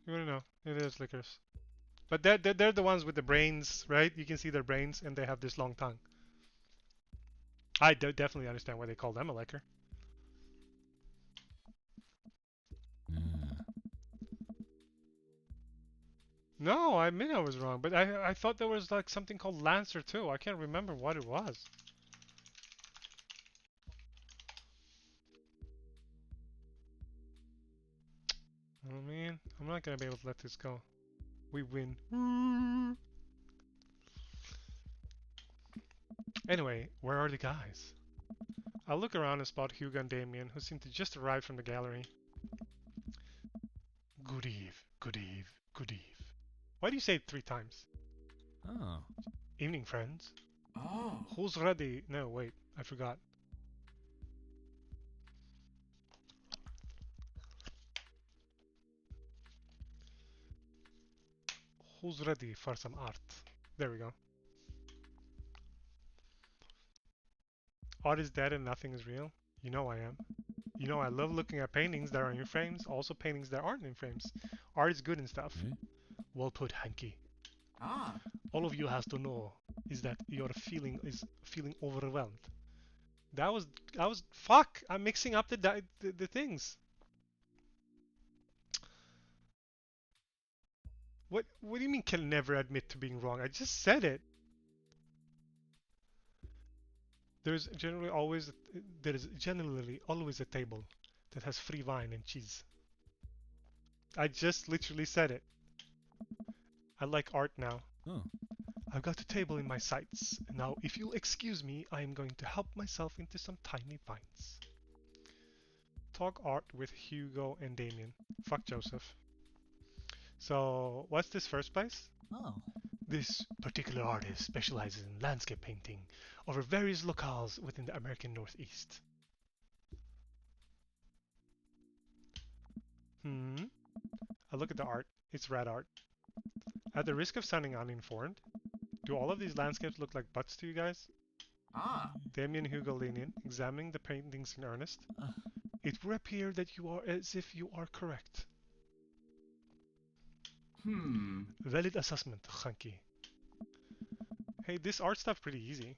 You wanna know? It is liquors. But they're the ones with the brains, right? You can see their brains, and they have this long tongue. I definitely understand why they call them a liquor. Yeah. No, I admit I was wrong, but I thought there was like something called Lancer too. I can't remember what it was. Oh man, I'm not gonna be able to let this go. We win. Anyway, where are the guys? I look around and spot Hugo and Damien, who seem to just arrive from the gallery. Good eve, good eve, good eve. Why do you say it 3 times? Oh. Evening, friends. Oh. Who's ready? No, wait, I forgot. Who's ready for some art? There we go. Art is dead and nothing is real. You know I am. You know I love looking at paintings that are in frames, also paintings that aren't in frames. Art is good and stuff. Okay. Well put, Hanky. Ah. All of you has to know is that your feeling is feeling overwhelmed. That was fuck. I'm mixing up the things. What do you mean can never admit to being wrong? I just said it. There's generally always a table that has free wine and cheese. I just literally said it. I like art now. Oh. I've got a table in my sights. Now, if you'll excuse me, I am going to help myself into some tiny bites. Talk art with Hugo and Damien. Fuck Joseph. So, what's this first place? Oh. This particular artist specializes in landscape painting over various locales within the American Northeast. I look at the art. It's rad art. At the risk of sounding uninformed, do all of these landscapes look like butts to you guys? Ah. Damien Hugo lean in, examining the paintings in earnest. It would appear that you are as if you are correct. Valid assessment, Hanky. Hey, this art stuff pretty easy.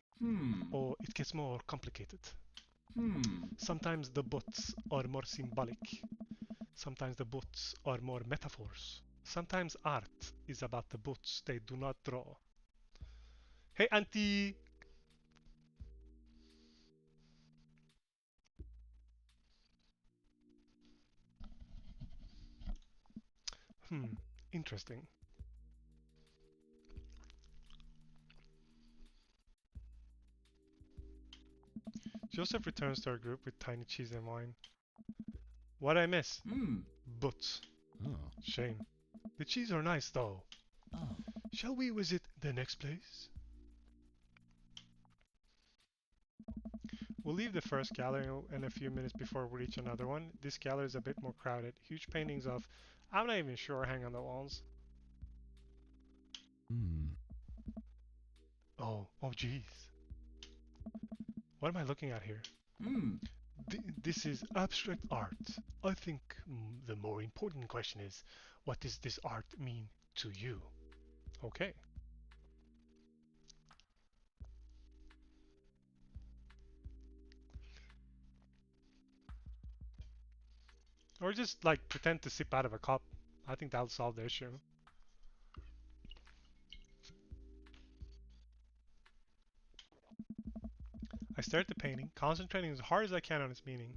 Or it gets more complicated. Sometimes the butts are more symbolic. Sometimes the butts are more metaphors. Sometimes art is about the butts they do not draw. Hey, Auntie! Interesting. Joseph returns to our group with tiny cheese and wine. What I miss? Butts. Oh. Shame. The cheese are nice though. Oh. Shall we visit the next place? We'll leave the first gallery in a few minutes before we reach another one. This gallery is a bit more crowded. Huge paintings of, I'm not even sure, hang on the walls. Oh geez. What am I looking at here? This is abstract art. I think the more important question is, what does this art mean to you? Okay. Or just like pretend to sip out of a cup. I think that'll solve the issue. I stare at the painting, concentrating as hard as I can on its meaning.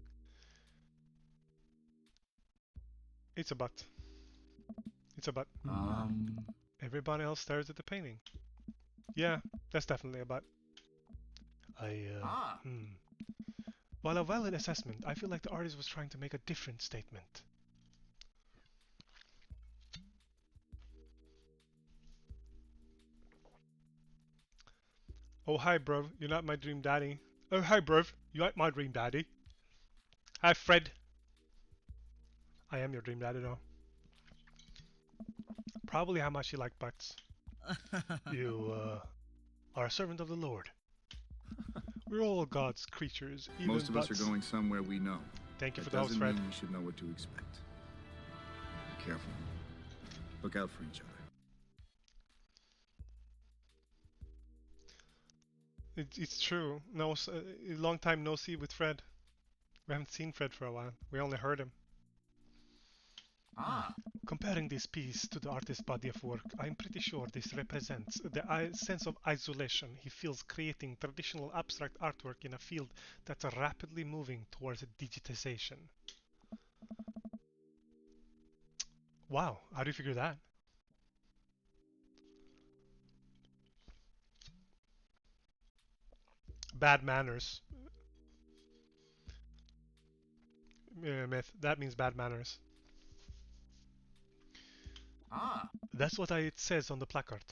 It's a butt. It's a butt. Everybody else stares at the painting. Yeah, that's definitely a butt. While a valid assessment, I feel like the artist was trying to make a different statement. Oh hi bruv, you're not my dream daddy. Oh hi bruv, you ain't my dream daddy. Hi Fred. I am your dream daddy though. Probably how much you like butts. You are a servant of the Lord. We're all God's creatures, even Most of us butts. are going somewhere we know. Thank you That for the host, doesn't Fred. mean we should know what to expect. Be careful. Look out for each other. It's true. No, long time no see with Fred. We haven't seen Fred for a while. We only heard him. Ah. Comparing this piece to the artist's body of work, I'm pretty sure this represents the sense of isolation he feels creating traditional abstract artwork in a field that's rapidly moving towards digitization. Wow, how do you figure that? Bad manners. Myth. That means bad manners. Ah. That's what it says on the placard.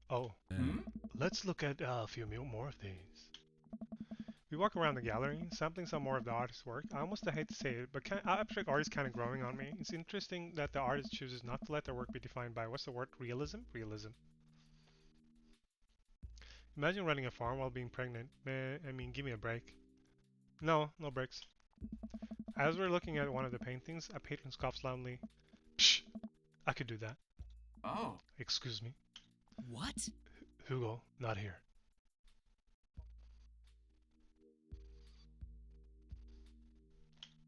Oh, Hmm? let's look at a few more of these. We walk around the gallery, sampling some more of the artist's work. I almost hate to say it, but abstract art is kind of growing on me. It's interesting that the artist chooses not to let their work be defined by, what's the word, realism? Realism. Imagine running a farm while being pregnant. I mean, give me a break. No, no breaks. As we're looking at one of the paintings, a patron scoffs loudly. Psh! I could do that. Oh. Excuse me. What? Hugo, not here.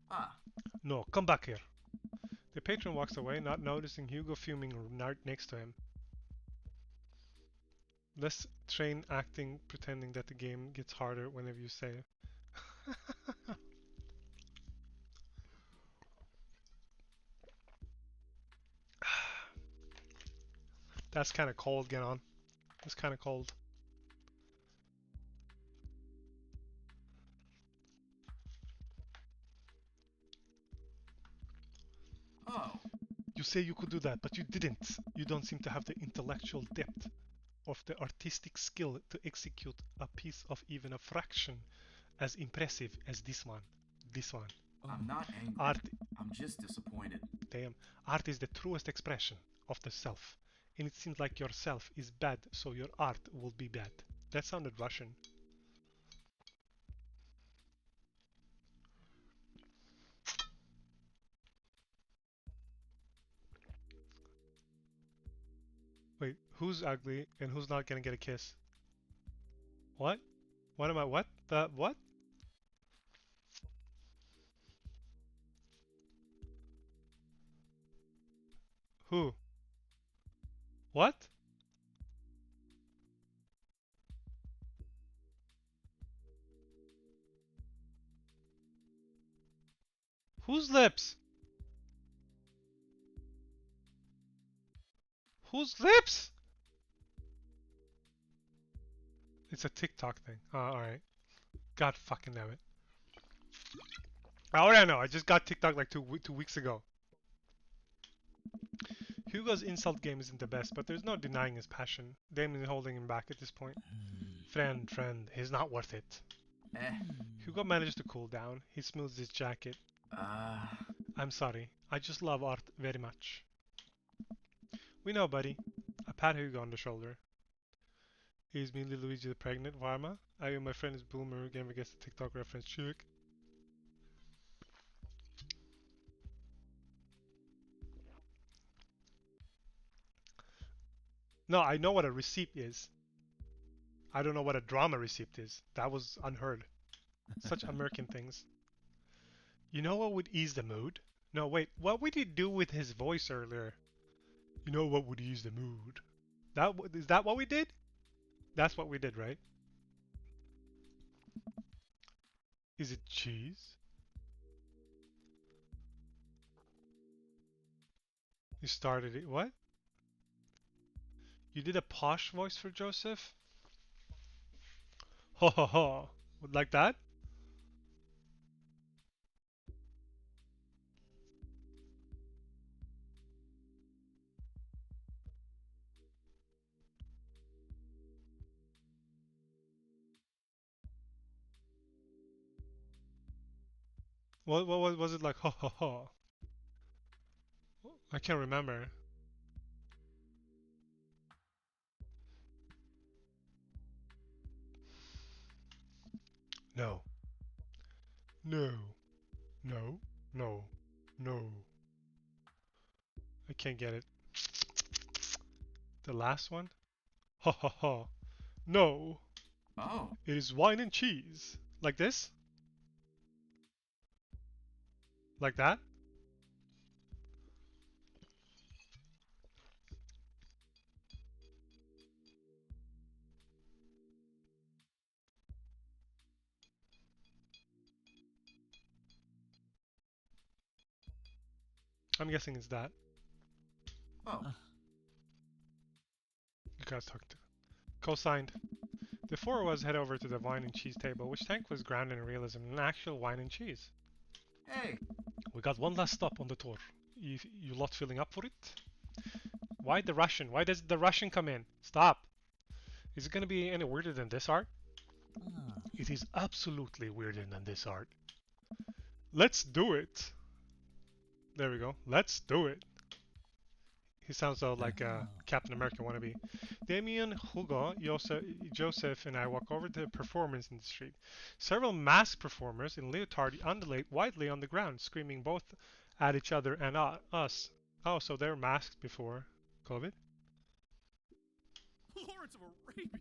Ah. No, come back here. The patron walks away, not noticing Hugo fuming right next to him. Let's train acting, pretending that the game gets harder whenever you say it. That's kind of cold, get on. It's kind of cold. Oh. You say you could do that, but you didn't. You don't seem to have the intellectual depth of the artistic skill to execute a piece of even a fraction as impressive as this one. This one. I'm not angry. Art, I'm just disappointed. damn. Art is the truest expression of the self. And it seems like yourself is bad, so your art will be bad. That sounded Russian. Wait, who's ugly and who's not gonna get a kiss? What? What am I? What? What? Who? What? Whose lips? Whose lips? It's a TikTok thing. Oh, alright. God fucking damn it. I already know. I just got TikTok like 2 weeks ago. Hugo's insult game isn't the best, but there's no denying his passion. Damon is holding him back at this point. Friend, he's not worth it. Eh. Hugo manages to cool down. He smooths his jacket. I'm sorry. I just love art very much. We know, buddy. I pat Hugo on the shoulder. Is me Luigi the pregnant, Varma? I and my friend is Boomer, again gets the TikTok reference check. No, I know what a receipt is. I don't know what a drama receipt is. That was unheard. Such American things. You know what would ease the mood? No, wait, what would he do with his voice earlier? You know what would ease the mood? Is that what we did? That's what we did, right? Is it cheese? You started it. What? You did a posh voice for Joseph? Ho ho ho. Like that? What was it like? Ho ho ho. I can't remember. No. No. No. No. No. I can't get it. The last one? Ha ha ha. No. Oh. It is wine and cheese. Like this? Like that? I'm guessing it's that. Oh. You guys talked to. Co-signed. The four of us head over to the wine and cheese table, which Tank was grounded in realism in actual wine and cheese. Hey. We got one last stop on the tour. You lot feeling up for it? Why the Russian? Why does the Russian come in? Stop. Is it gonna be any weirder than this art? Ah. It is absolutely weirder than this art. Let's do it. There we go. Let's do it. He sounds like a Captain America wannabe. Damien, Hugo, Joseph, and I walk over to the performance in the street. Several masked performers in leotard undulate widely on the ground, screaming both at each other and us. Oh, so they're masked before COVID? Lawrence of Arabia.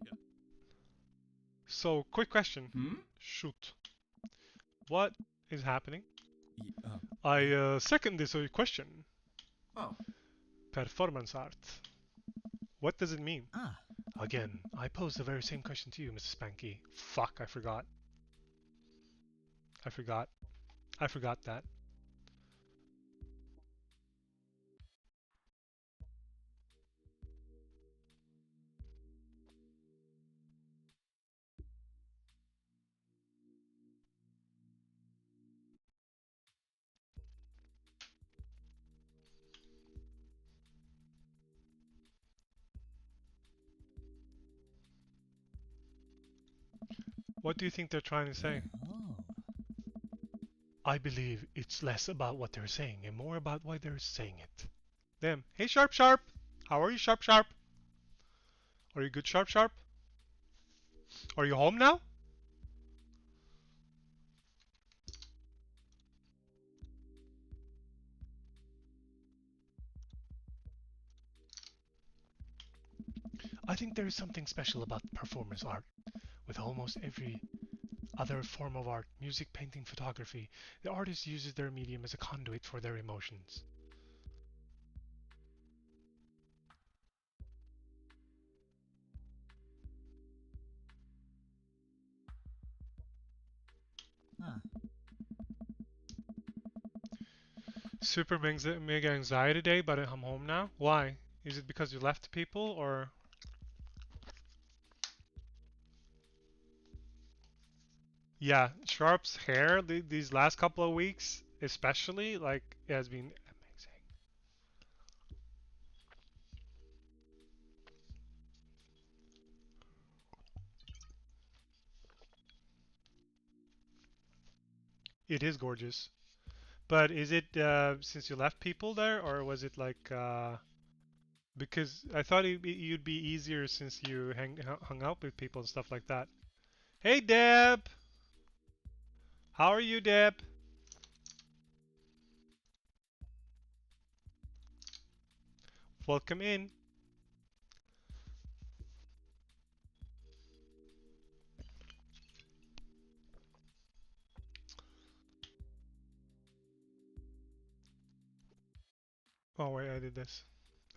So, quick question. Hmm? Shoot. What is happening? Yeah, I second this question. Oh. Performance art. What does it mean? ah. Again, I posed the very same question to you, Mrs. Spanky. Fuck, I forgot. I forgot that. What do you think they're trying to say? Oh. I believe it's less about what they're saying and more about why they're saying it. Them. Hey, Sharp Sharp! How are you, Sharp Sharp? Are you good, Sharp Sharp? Are you home now? I think there is something special about performance art. With almost every other form of art, music, painting, photography, the artist uses their medium as a conduit for their emotions. Ah. Super mega anxiety day, but I'm home now. Why? Is it because you left people or? Yeah, Sharp's hair these last couple of weeks, especially, like, it has been amazing. It is gorgeous. But is it since you left people there, or was it like because I thought you'd be easier since you hung out with people and stuff like that. Hey, Deb! How are you, Deb? Welcome in. Oh wait, I did this.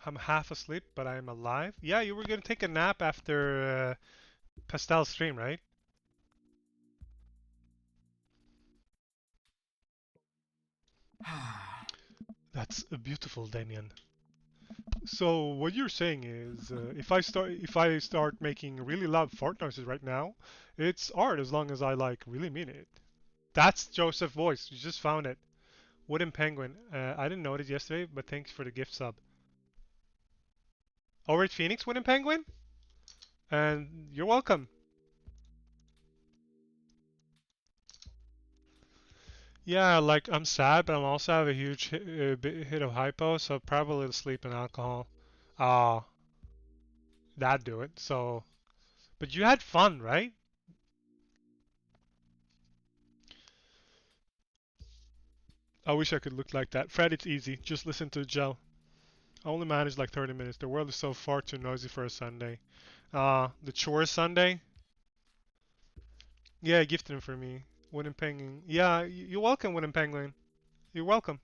I'm half asleep, but I'm alive. Yeah, you were gonna take a nap after Pastel stream, right? That's beautiful, Damien. So what you're saying is, if I start making really loud fart noises right now, it's art as long as I like really mean it. That's Joseph's voice. You just found it. Wooden Penguin. I didn't notice yesterday, but thanks for the gift sub. Over at Phoenix, Wooden Penguin, and you're welcome. Yeah, like I'm sad, but I'm also have a huge hit of hypo, so probably sleep and alcohol. Ah, that'd do it. So, but you had fun, right? I wish I could look like that. Fred, it's easy. Just listen to Gel. I only managed like 30 minutes. The world is so far too noisy for a Sunday. The chore Sunday? Yeah, gifted him for me. Wooden Penguin. Yeah, you're welcome, Wooden Penguin. You're welcome.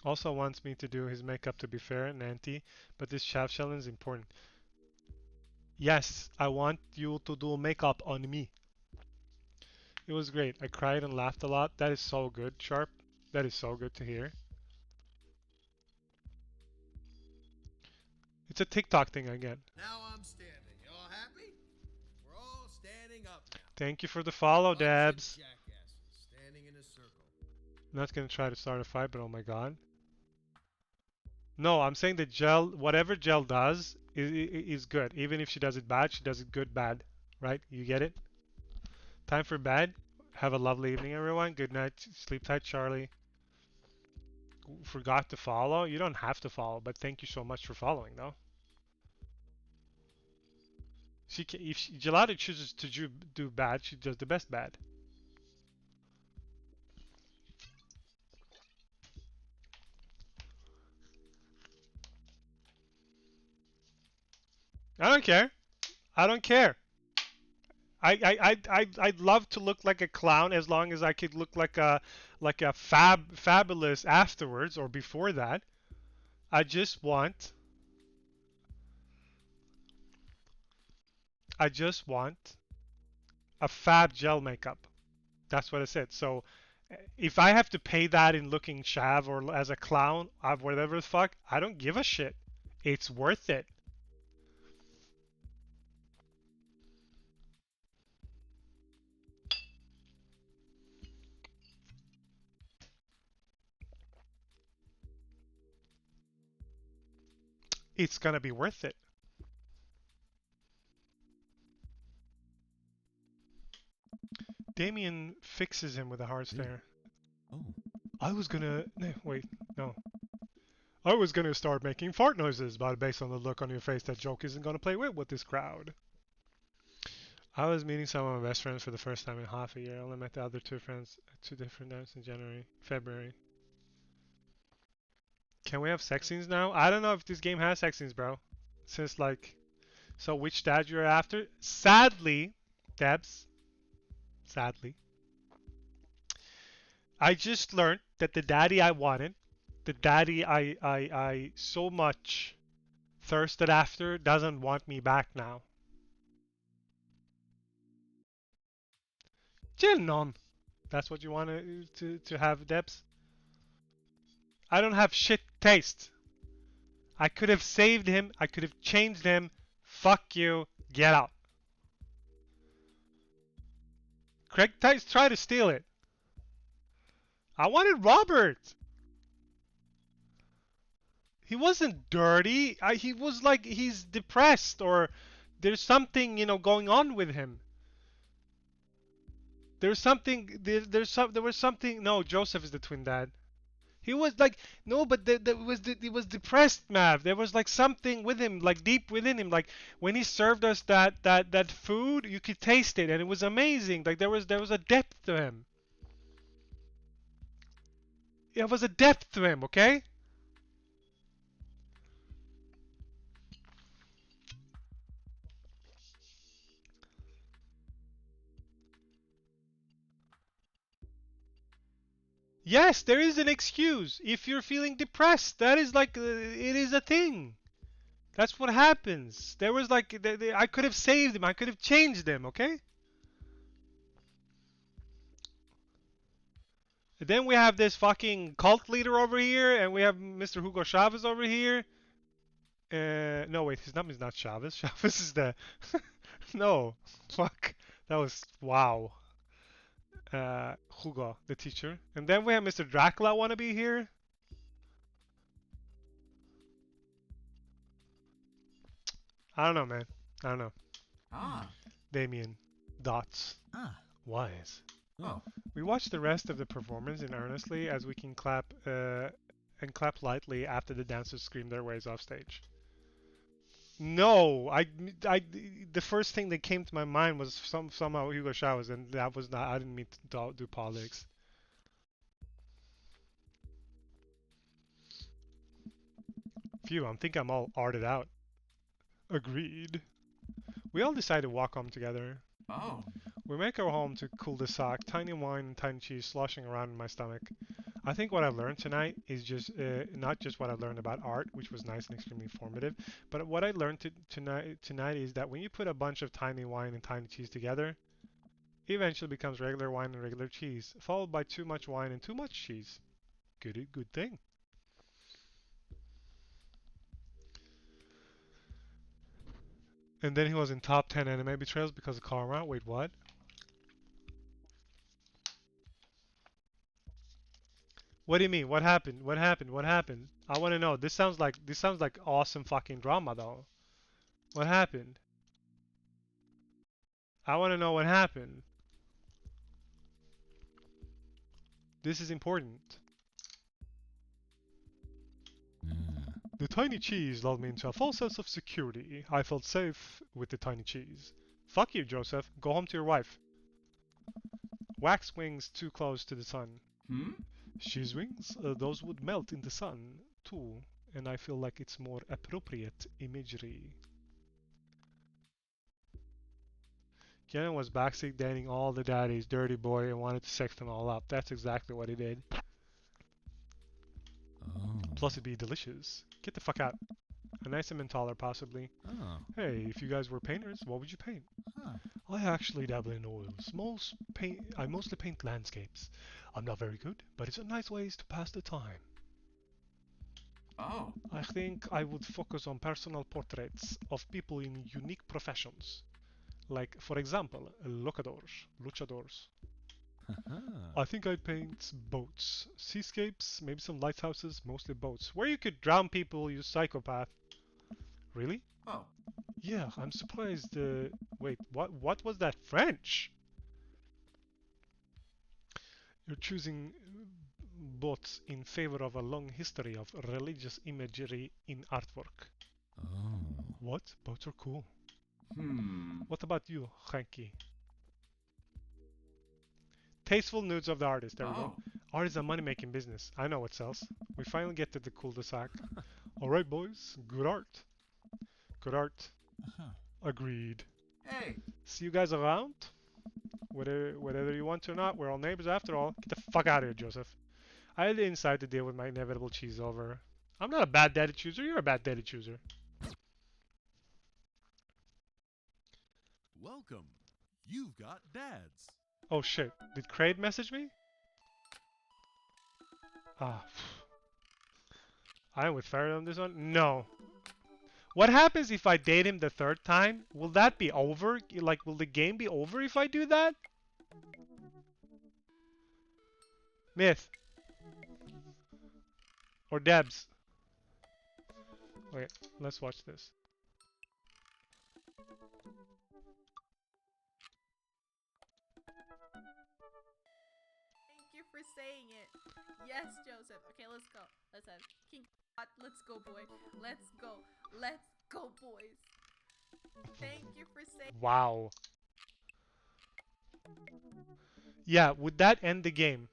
Also wants me to do his makeup to be fair and anti, but this shaft challenge is important. Yes, I want you to do makeup on me. It was great. I cried and laughed a lot. That is so good, Sharp. That is so good to hear. It's a TikTok thing again. Now I'm standing. You all happy? We're all standing up now. Thank you for the follow, Bunch of Dabs. jackasses standing in a circle. I'm not gonna try to start a fight, but oh my god. No, I'm saying that Gel, whatever Gel does, is good. Even if she does it bad, she does it good, bad. Right? You get it? Time for bed. Have a lovely evening, everyone. Good night. Sleep tight, Charlie. Forgot to follow? You don't have to follow, but thank you so much for following, though. If Gelato chooses to do bad, she does the best bad. I don't care. I don't care. I'd love to look like a clown as long as I could look like a fabulous afterwards or before that. I just want I just want a fab gel makeup. That's what I said. So if I have to pay that in looking chav or as a clown, whatever the fuck, I don't give a shit. It's worth it. It's gonna be worth it. Damien fixes him with a hard stare. Oh. I was gonna... Wait, no. I was gonna start making fart noises, but based on the look on your face, that joke isn't gonna play with this crowd. I was meeting some of my best friends for the first time in half a year. I only met the other two friends at two different times in February. Can we have sex scenes now? I don't know if this game has sex scenes, bro. Since like... So which dad you're after? Sadly, Debs, sadly, I just learned that the daddy I wanted, the daddy I so much thirsted after, doesn't want me back now. Jinnon. That's what you want to have, Debs? I don't have shit taste. I could have saved him. I could have changed him. Fuck you. Get out. Craig Tice tried to steal it. I wanted Robert. He wasn't dirty. He was like he's depressed or there's something, going on with him. There's something there was something. No, Joseph is the twin dad. He was like no, but he was depressed, Mav. There was like something with him, like deep within him. Like when he served us that food, you could taste it, and it was amazing. Like there was a depth to him. There was a depth to him. Okay. Yes, there is an excuse. If you're feeling depressed, that is like it is a thing. That's what happens. There was like I could have saved him. I could have changed him. Okay. And then we have this fucking cult leader over here, and we have Mr. Hugo Chavez over here. No, wait, his name is not Chavez. Chavez is the no. Fuck. That was wow. Hugo, the teacher. And then we have Mr. Dracula wannabe here. I don't know, man. I don't know. Ah. Damien. Dots. Ah. Wise. Oh. We watch the rest of the performance in earnestly as we can clap and clap lightly after the dancers scream their ways off stage. No, the first thing that came to my mind was somehow Hugo Chavez, and that was not. I didn't mean to do politics. Phew, I think I'm all arted out. Agreed. We all decide to walk home together. Oh. We make our home to cul-de-sac, tiny wine and tiny cheese sloshing around in my stomach. I think what I learned tonight is just not just what I learned about art, which was nice and extremely informative, but what I learned tonight is that when you put a bunch of tiny wine and tiny cheese together, it eventually becomes regular wine and regular cheese, followed by too much wine and too much cheese. Good thing. And then he was in top 10 anime betrayals because of karma. Wait, what? What do you mean? What happened? What happened? What happened? I want to know. This sounds like awesome fucking drama though. What happened? I want to know what happened. This is important. The tiny cheese lulled me into a false sense of security. I felt safe with the tiny cheese. Fuck you, Joseph. Go home to your wife. Wax wings too close to the sun. Hmm? Cheese wings? Those would melt in the sun, too. And I feel like it's more appropriate imagery. Kenan was backseat dating all the daddies, dirty boy, and wanted to sex them all up. That's exactly what he did. Oh. Plus it'd be delicious. Get the fuck out. A nice Emmentaler, possibly. Oh. Hey, if you guys were painters, what would you paint? Huh. I actually dabble in oils. I mostly paint landscapes. I'm not very good, but it's a nice ways to pass the time. Oh. I think I would focus on personal portraits of people in unique professions. Like, for example, luchadors. I think I'd paint boats, seascapes, maybe some lighthouses, mostly boats. Where you could drown people, you psychopath. Really? Oh. Yeah, I'm surprised. Wait, what was that French? You're choosing boats in favor of a long history of religious imagery in artwork. Oh. What? Boats are cool. Hmm. What about you, Hanky? Tasteful nudes of the artist. There we go. Oh. Art is a money-making business. I know what sells. We finally get to the cul-de-sac. Alright, boys. Good art. Good art. Uh-huh. Agreed. Hey. See you guys around? Whether you want to or not, we're all neighbors after all. Get the fuck out of here, Joseph. I had the insight to deal with my inevitable cheese over. I'm not a bad daddy chooser. You're a bad daddy chooser. Welcome. You've got dads. Oh shit. Did Kraid message me? Ah. I am with Farrell on this one? No. What happens if I date him the third time? Will that be over? Like, will the game be over if I do that? Myth. Or Debs. Wait, let's watch this. Thank you for saying it. Yes, Joseph. Okay, let's go. Let's have King. Let's go, boy. Let's go. Let's go, boys. Thank you for saying. Wow. Yeah, would that end the game?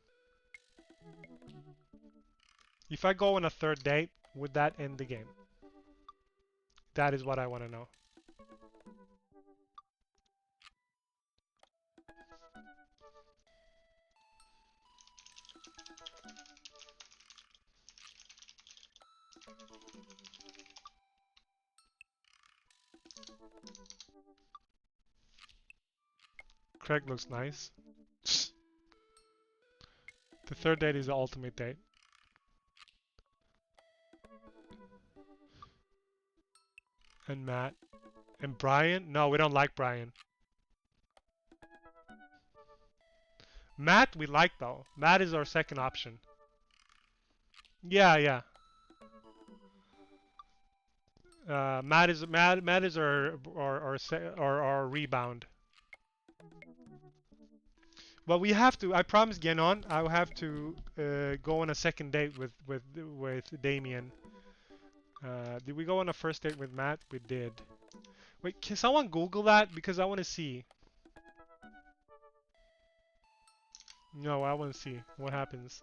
If I go on a third date, would that end the game? That is what I want to know. Craig looks nice. The third date is the ultimate date. And Matt. And Brian? No, we don't like Brian. Matt we like though. Matt is our second option. Yeah. Matt is our rebound. But we have to. I promise, Genon, I'll have to go on a second date with Damien. Did we go on a first date with Matt? We did. Wait, can someone Google that because I want to see. No, I want to see what happens.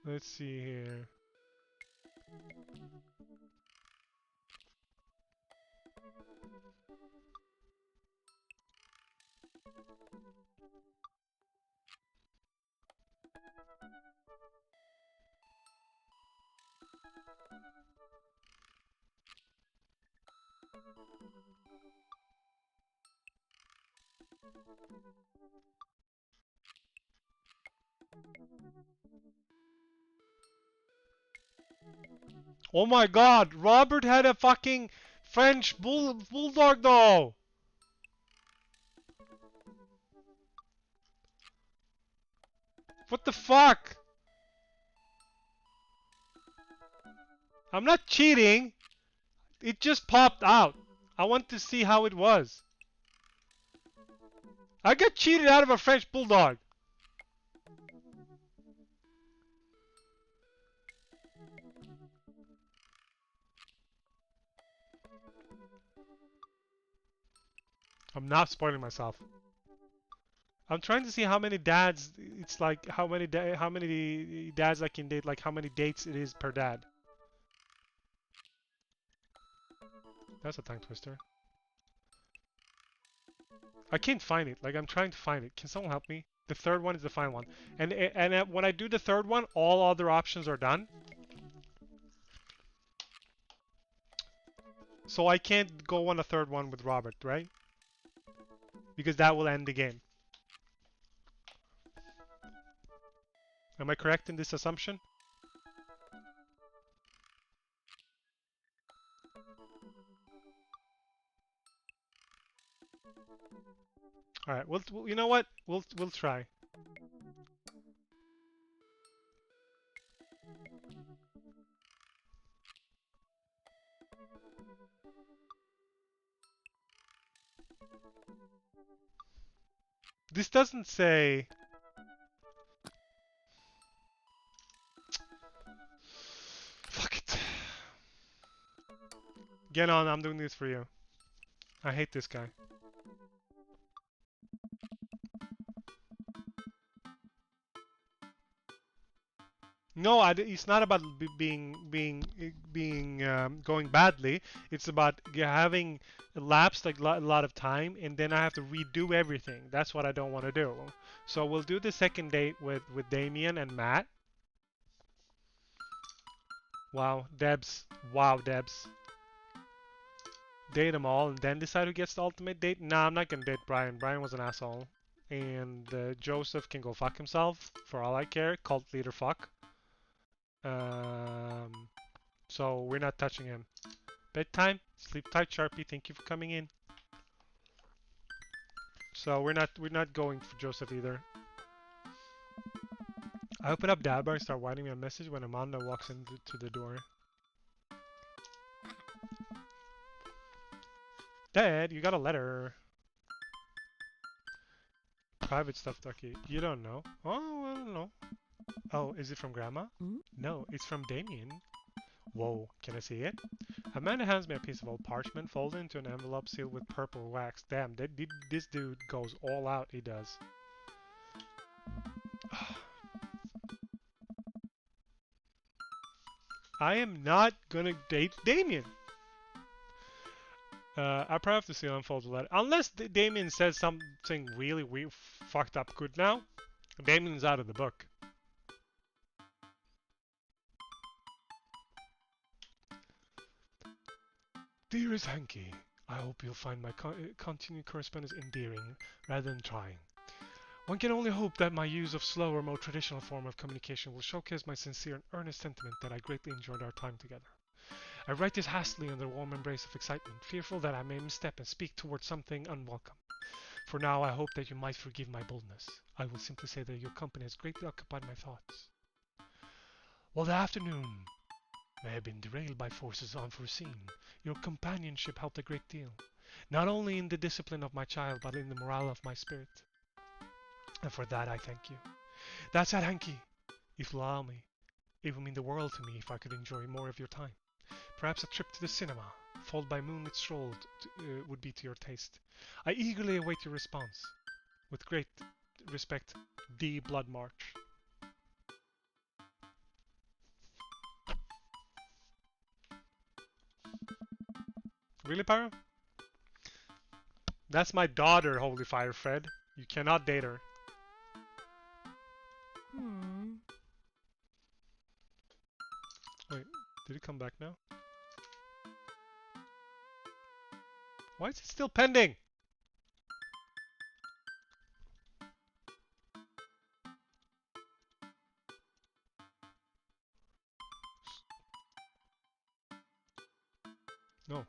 Let's see here. Oh my god, Robert had a fucking French bulldog though. What the fuck? I'm not cheating. It just popped out. I want to see how it was. I got cheated out of a French bulldog. I'm not spoiling myself. I'm trying to see how many dads. It's like how many dads I can date. Like how many dates it is per dad. That's a tongue twister. I can't find it. Like I'm trying to find it. Can someone help me? The third one is the final one. And when I do the third one, all other options are done. So I can't go on a third one with Robert, right? Because that will end the game. Am I correct in this assumption? All right. You know what? We'll try. This doesn't say. Fuck it. Get on. I'm doing this for you. I hate this guy. No, it's not about going badly. It's about having lapsed like a lot of time, and then I have to redo everything. That's what I don't want to do. So we'll do the second date with Damien and Matt. Wow, Debs. Wow, Debs. Date them all, and then decide who gets the ultimate date. Nah, I'm not gonna date Brian. Brian was an asshole, and Joseph can go fuck himself for all I care. Cult leader fuck. So we're not touching him. Bedtime. Sleep tight, Sharpie. Thank you for coming in. So we're not going for Joseph either. I open up Dabber and start writing me a message when Amanda walks into the door. Dad, you got a letter. Private stuff, Ducky. You don't know? Oh, I don't know. Oh, is it from Grandma? No, it's from Damien. Whoa, can I see it? Amanda hands me a piece of old parchment folded into an envelope sealed with purple wax. Damn, this dude goes all out, he does. I am not gonna date Damien. I probably have to see unfold the letter. Unless Damien says something really weird, fucked up good now. Damien's out of the book. Dearest Hanky, I hope you'll find my continued correspondence endearing rather than trying. One can only hope that my use of slower, more traditional form of communication will showcase my sincere and earnest sentiment that I greatly enjoyed our time together. I write this hastily under a warm embrace of excitement, fearful that I may misstep and speak towards something unwelcome. For now, I hope that you might forgive my boldness. I will simply say that your company has greatly occupied my thoughts. While the afternoon may have been derailed by forces unforeseen, your companionship helped a great deal. Not only in the discipline of my child, but in the morale of my spirit. And for that I thank you. That said, Hanky, if you'll allow me, it would mean the world to me if I could enjoy more of your time. Perhaps a trip to the cinema, followed by moonlit stroll, would be to your taste. I eagerly await your response. With great respect, D. Blood March. Really, Pyro? That's my daughter, Holy Fire Fred. You cannot date her. Wait, did it come back now? Why is it still pending? No.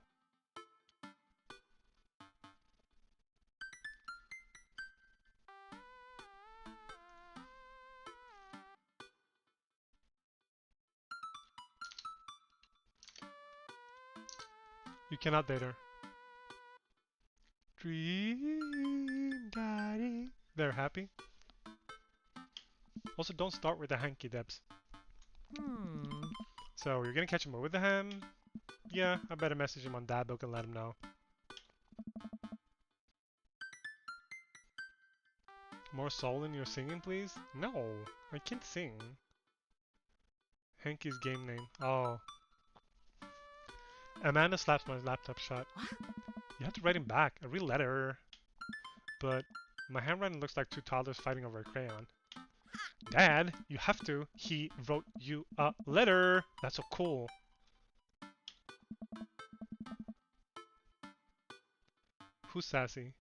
You cannot date her. Dream Daddy. They're happy. Also, don't start with the hanky debs. So, you're gonna catch him up with him? Yeah, I better message him on Dadbook and let him know. More soul in your singing, please? No, I can't sing. Hanky's game name. Oh. Amanda slaps my laptop shut. You have to write him back, a real letter. But my handwriting looks like two toddlers fighting over a crayon. Dad, you have to. He wrote you a letter. That's so cool. Who's sassy?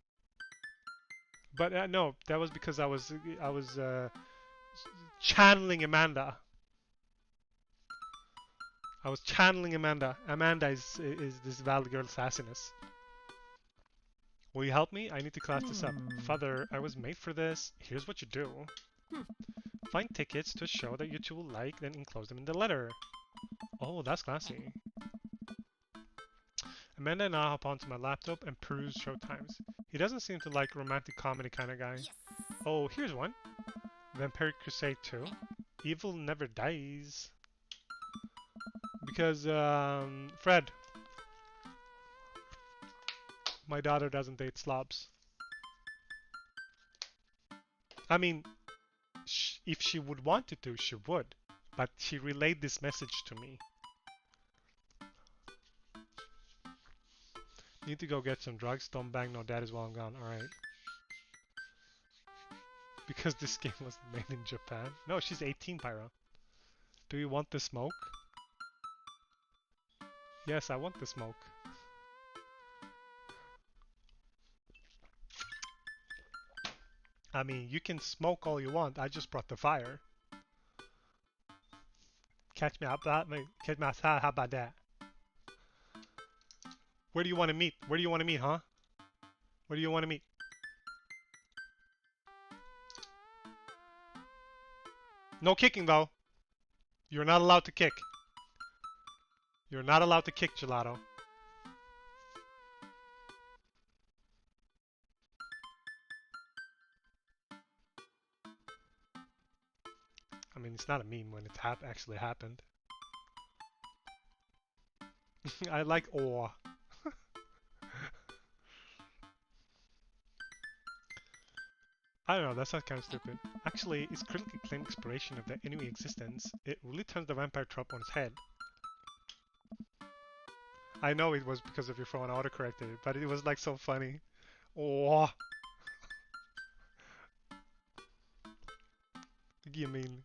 But no, that was because I was channeling Amanda. I was channeling Amanda. Amanda is this Valley Girl sassiness. Will you help me? I need to class this up. Father, I was made for this. Here's what you do. Find tickets to a show that you two will like, then enclose them in the letter. Oh, that's classy. Amanda and I hop onto my laptop and peruse show times. He doesn't seem to like romantic comedy kind of guy. Oh, here's one. Vampire Crusade 2. Evil Never Dies. Because, Fred. My daughter doesn't date slobs. I mean, if she would wanted to, she would. But she relayed this message to me. Need to go get some drugs. Don't bang no daddies while I'm gone. Alright. Because this game was made in Japan. No, she's 18, Pyro. Do you want the smoke? Yes, I want the smoke. I mean, you can smoke all you want. I just brought the fire. Catch me outside. Catch me outside. How about that? Where do you want to meet? Where do you want to meet, huh? Where do you want to meet? No kicking, though. You're not allowed to kick. You're not allowed to kick, Gelato. I mean, it's not a meme when it actually happened. I like awe. I don't know, that sounds kind of stupid. Actually, it's critically acclaimed exploration of the enemy existence. It really turns the vampire trope on its head. I know it was because of your phone autocorrected, but it was like so funny. Oh, what do you mean?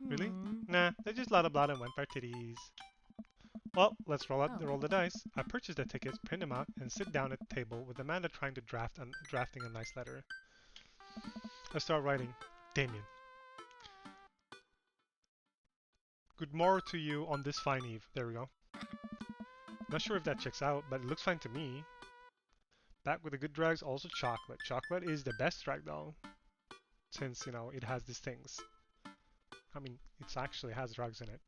Really? Nah, they're just blah blah and vampire titties. Well, let's roll the dice. I purchased the tickets, print them out, and sit down at the table with Amanda trying to drafting a nice letter. I start writing. Damien. Good morrow to you on this fine eve. There we go. Not sure if that checks out, but it looks fine to me. Back with the good drugs, also chocolate. Chocolate is the best drug though. Since, you know, it has these things. I mean, it actually has drugs in it.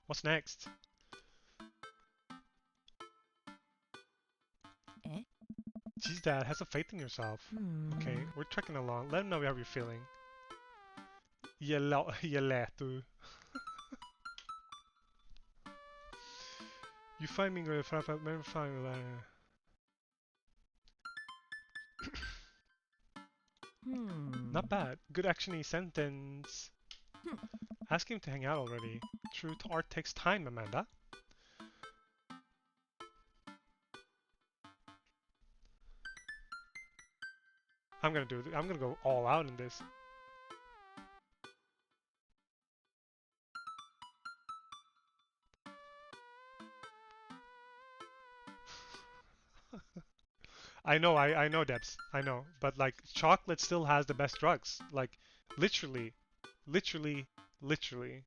What's next? Eh? Jeez, Dad, have some faith in yourself. Okay, we're trekking along. Let him know how you're feeling. You lät du. You find me good framför men fan Not bad. Good actiony sentence. Ask him to hang out already. True to art takes time, Amanda. I'm gonna go all out in this. I know, Debs. I know. But, like, chocolate still has the best drugs. Like, literally. Literally. Literally.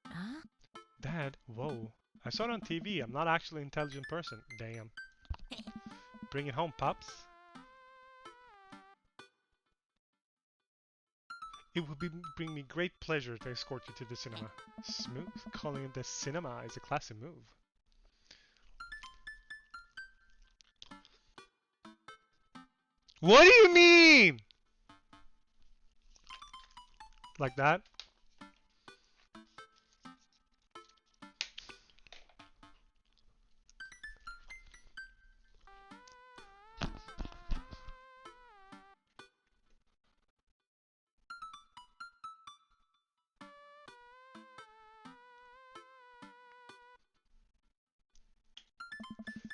Huh? Dad, whoa. I saw it on TV. I'm not actually an intelligent person. Damn. Bring it home, Pops. It would bring me great pleasure to escort you to the cinema. Smooth. Calling it the cinema is a classy move. What do you mean? Like that?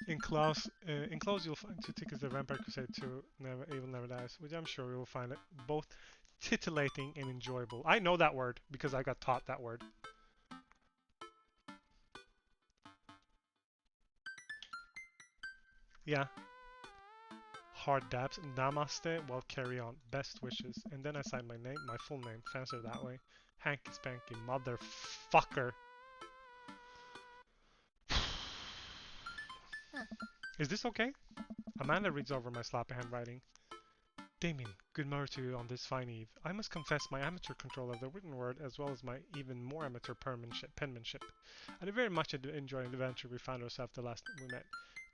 Enclosed, you'll find 2 tickets to Vampire Crusade 2, Evil Never Dies, which I'm sure you'll find it both titillating and enjoyable. I know that word because I got taught that word. Yeah. Hard dabs. Namaste. Well, carry on. Best wishes. And then I sign my name, my full name. Fancier that way. Hanky Spanky. Motherfucker. Is this okay? Amanda reads over my sloppy handwriting. Damien, good morrow to you on this fine eve. I must confess my amateur control of the written word as well as my even more amateur penmanship. I did very much enjoy the adventure we found ourselves the last we met.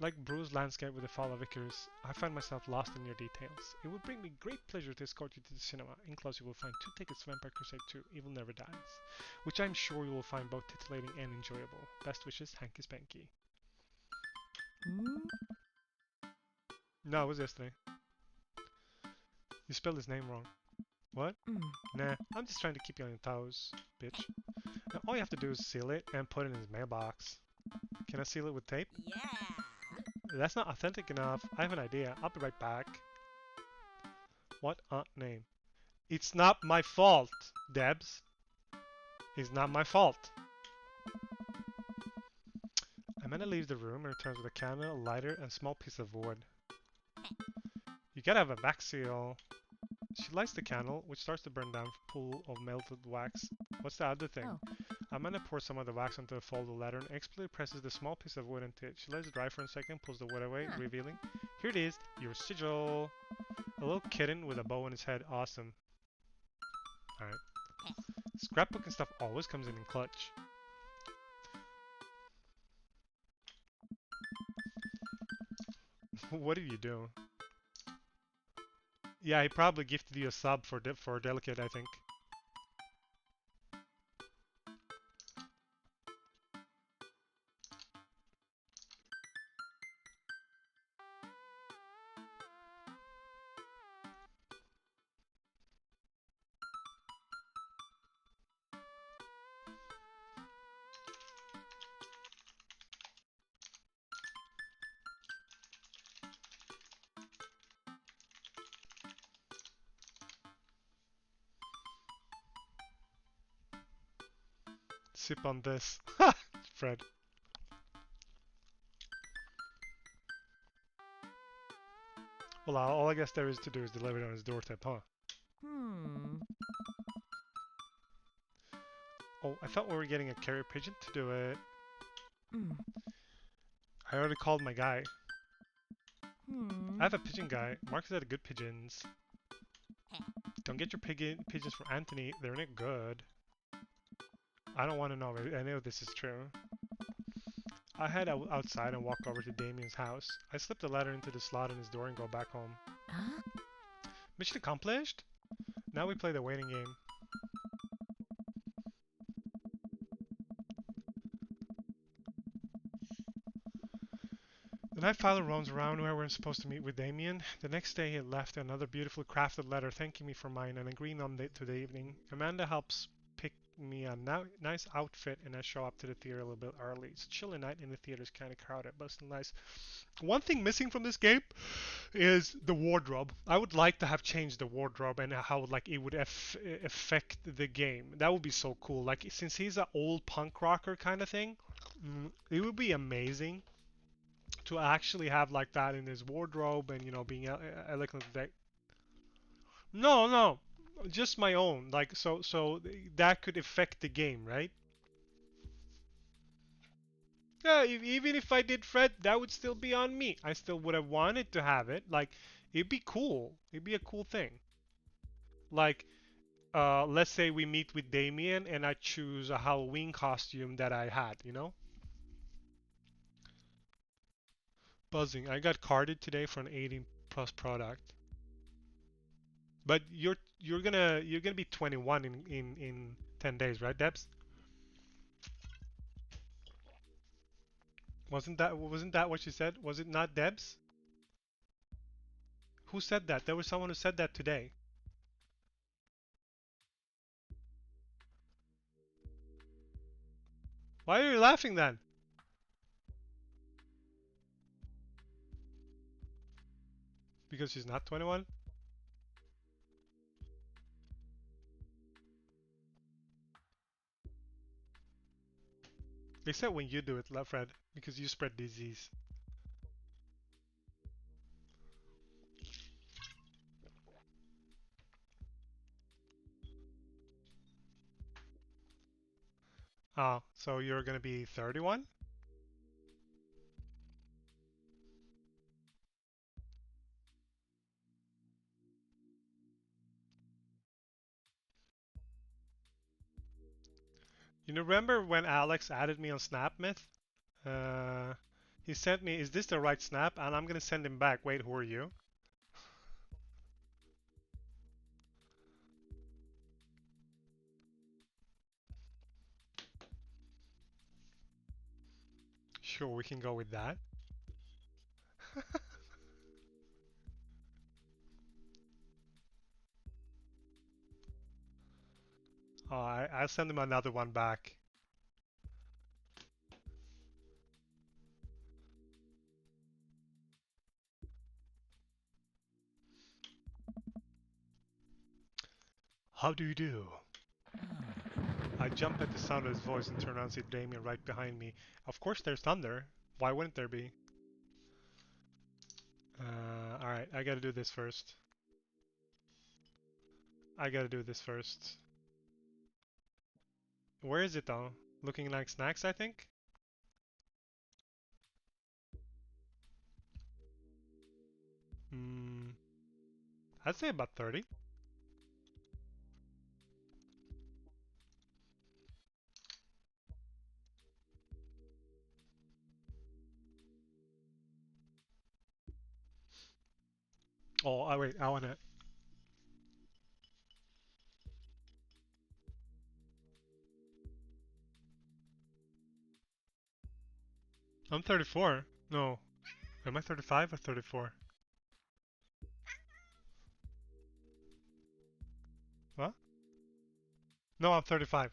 Like Bruce's landscape with the fall of Icarus, I find myself lost in your details. It would bring me great pleasure to escort you to the cinema. Enclosed you will find 2 tickets to Vampire Crusade 2, Evil Never Dies, which I'm sure you will find both titillating and enjoyable. Best wishes, Hanky Spanky. No, it was yesterday. You spelled his name wrong. What? Nah, I'm just trying to keep you on your toes, bitch. Now, all you have to do is seal it and put it in his mailbox. Can I seal it with tape? Yeah. That's not authentic enough. I have an idea. I'll be right back. What a name. It's not my fault, Debs. It's not my fault. Amanda leaves the room and returns with a candle, a lighter, and a small piece of wood. You gotta have a back seal. She lights the candle, which starts to burn down a pool of melted wax. What's the other thing? Oh. Amanda pours some of the wax onto a folded letter and expertly presses the small piece of wood into it. She lets it dry for a second, pulls the wood away, revealing, here it is, your sigil. A little kitten with a bow on his head. Awesome. Alright. Scrapbooking stuff always comes in clutch. What did you do? Yeah, he probably gifted you a sub for Delicate, I think. Sip on this. Ha! Fred. Well, all I guess there is to do is deliver it on his doorstep, huh? Oh, I thought we were getting a carrier pigeon to do it. I already called my guy. I have a pigeon guy. Mark said good pigeons. Don't get your pigeons from Anthony. They're not good. I don't want to know. I know this is true. I head outside and walk over to Damien's house. I slip the letter into the slot in his door and go back home. Mission accomplished? Now we play the waiting game. The night Father roams around where we're supposed to meet with Damien. The next day he left another beautifully crafted letter thanking me for mine and agreeing on to the evening. Amanda helps pick me a nice outfit and I show up to the theater a little bit early. It's a chilly night and the theater's kind of crowded, but still nice. One thing missing from this game is the wardrobe. I would like to have changed the wardrobe and how like it would affect the game. That would be so cool. Like since he's an old punk rocker kind of thing, it would be amazing to actually have like that in his wardrobe and being elegant. No, just my own. Like so that could affect the game, right? Yeah, even if I did Fred, that would still be on me. I still would have wanted to have it. Like, it'd be cool. It'd be a cool thing. Like, let's say we meet with Damien and I choose a Halloween costume that I had, Buzzing. I got carded today for an 18 plus product. But you're gonna be 21 in 10 days, right, Debs? Wasn't that what you said? Was it not Debs? Who said that? There was someone who said that today. Why are you laughing then? Because she's not 21? Except when you do it, Fred, because you spread disease. Oh, so you're gonna be 31? You remember when Alex added me on SnapMyth? He sent me, is this the right snap? And I'm gonna send him back. Wait, who are you? Sure, we can go with that. Oh, I'll send him another one back. How do you do? I jump at the sound of his voice and turn around and see Damien right behind me. Of course there's thunder. Why wouldn't there be? Alright, I gotta do this first. Where is it though? Looking like snacks, I think? I'd say about 30. Oh, wait, I wanna... I'm 34. No. Am I 35 or 34? What? No, I'm 35.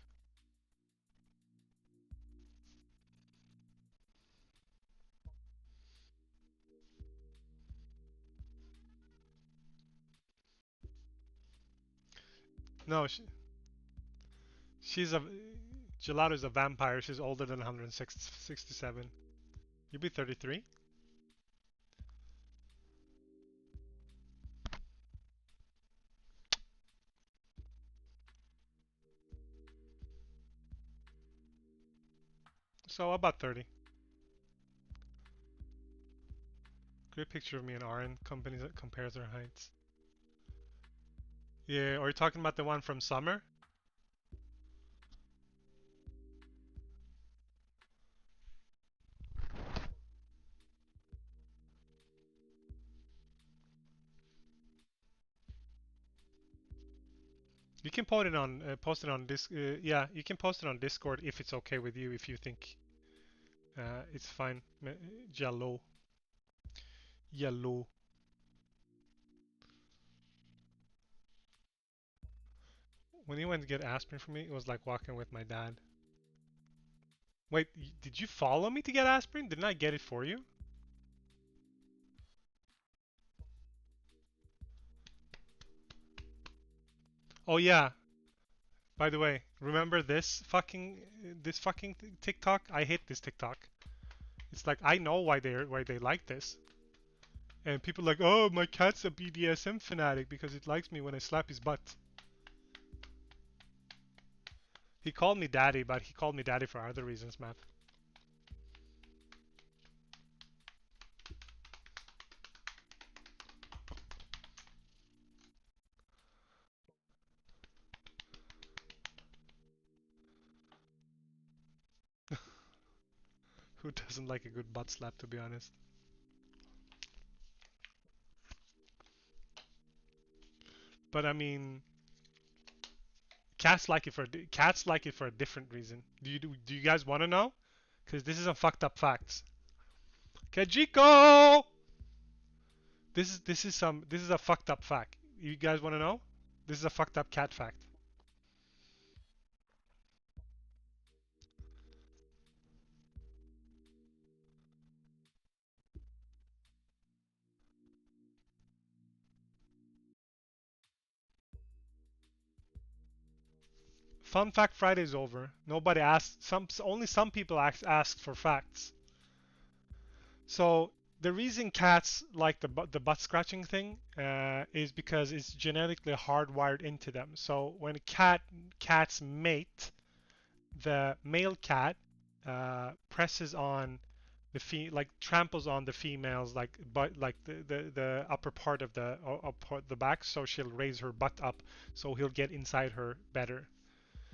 No, she's a... Gelato's a vampire. She's older than 167. You'd be 33? So about 30. Great picture of me and Aaron. Companies that compares our heights. Yeah, are you talking about the one from summer? You can post it on this. Yeah, you can post it on Discord if it's okay with you. If you think it's fine. Yellow, yellow. When you went to get aspirin for me, it was like walking with my dad. Wait, did you follow me to get aspirin? Didn't I get it for you? Oh yeah. By the way, remember this fucking TikTok? I hate this TikTok. It's like I know why they like this. And people are like, "Oh, my cat's a BDSM fanatic because it likes me when I slap his butt." He called me daddy, but he called me daddy for other reasons, man. Who doesn't like a good butt slap, to be honest? But I mean, cats like it for a different reason. Do you guys want to know? Because this is some fucked up facts. Kajiko! This is a fucked up fact. You guys want to know? This is a fucked up cat fact. Fun fact Friday is over. Nobody asked. Only some people ask for facts. So the reason cats like the butt scratching thing is because it's genetically hardwired into them. So when cats mate, the male cat presses on like tramples on the females like the upper part of the back, so she'll raise her butt up, so he'll get inside her better.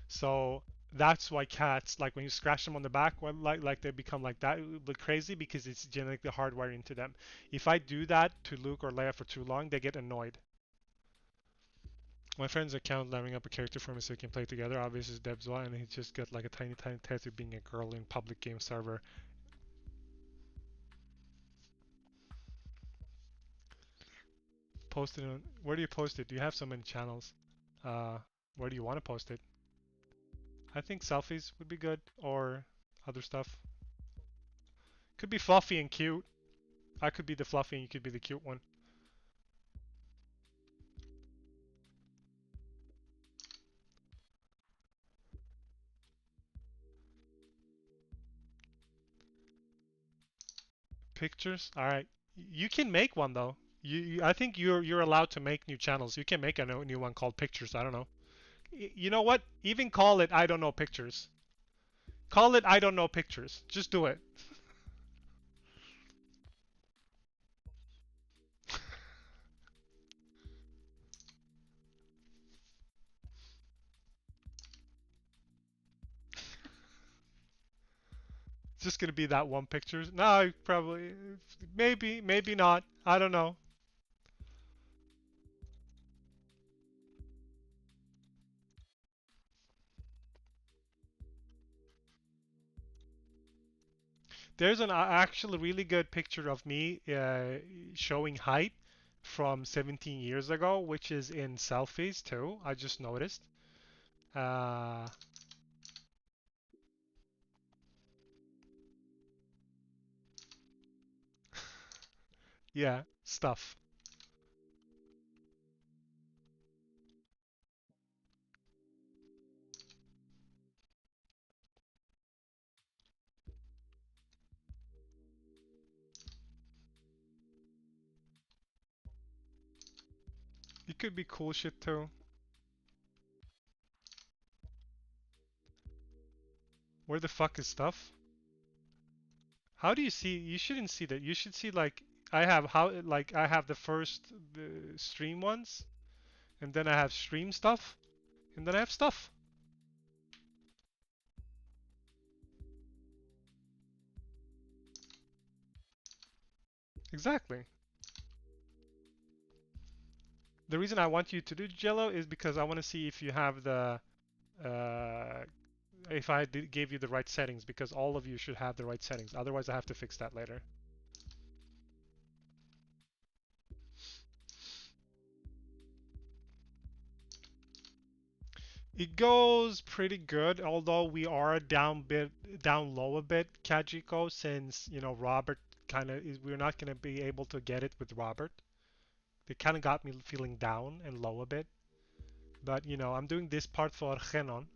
So that's why cats, like when you scratch them on the back, well, like they become like that, look crazy because it's genetically hardwired into them. If I do that to Luke or Leia for too long, they get annoyed. My friend's account leveling up a character for me so we can play together. Obviously, it's Debswa, and he just got like a tiny tattoo being a girl in public game server. Post it on. Where do you post it? Do you have so many channels? Where do you want to post it? I think selfies would be good, or other stuff. Could be fluffy and cute. I could be the fluffy and you could be the cute one. Pictures? Alright. You can make one though. I think you're allowed to make new channels. You can make a new one called Pictures. I don't know. You know what? Even call it I don't know pictures. Call it I don't know pictures. Just do it. It's just gonna be that one picture. No, probably, maybe not. I don't know. There's an actually really good picture of me showing height from 17 years ago, which is in selfies too. I just noticed. Uh, yeah, stuff. It could be cool shit too. Where the fuck is stuff? How do you see? You shouldn't see that. You should see like I have the first stream ones, and then I have stream stuff, and then I have stuff. Exactly. The reason I want you to do Jello is because I want to see if you have the if I gave you the right settings, because all of you should have the right settings. Otherwise, I have to fix that later. It goes pretty good, although we are down low a bit, Kajiko, since Robert kind of is. We're not gonna be able to get it with Robert. It kind of got me feeling down and low a bit. But I'm doing this part for Genon.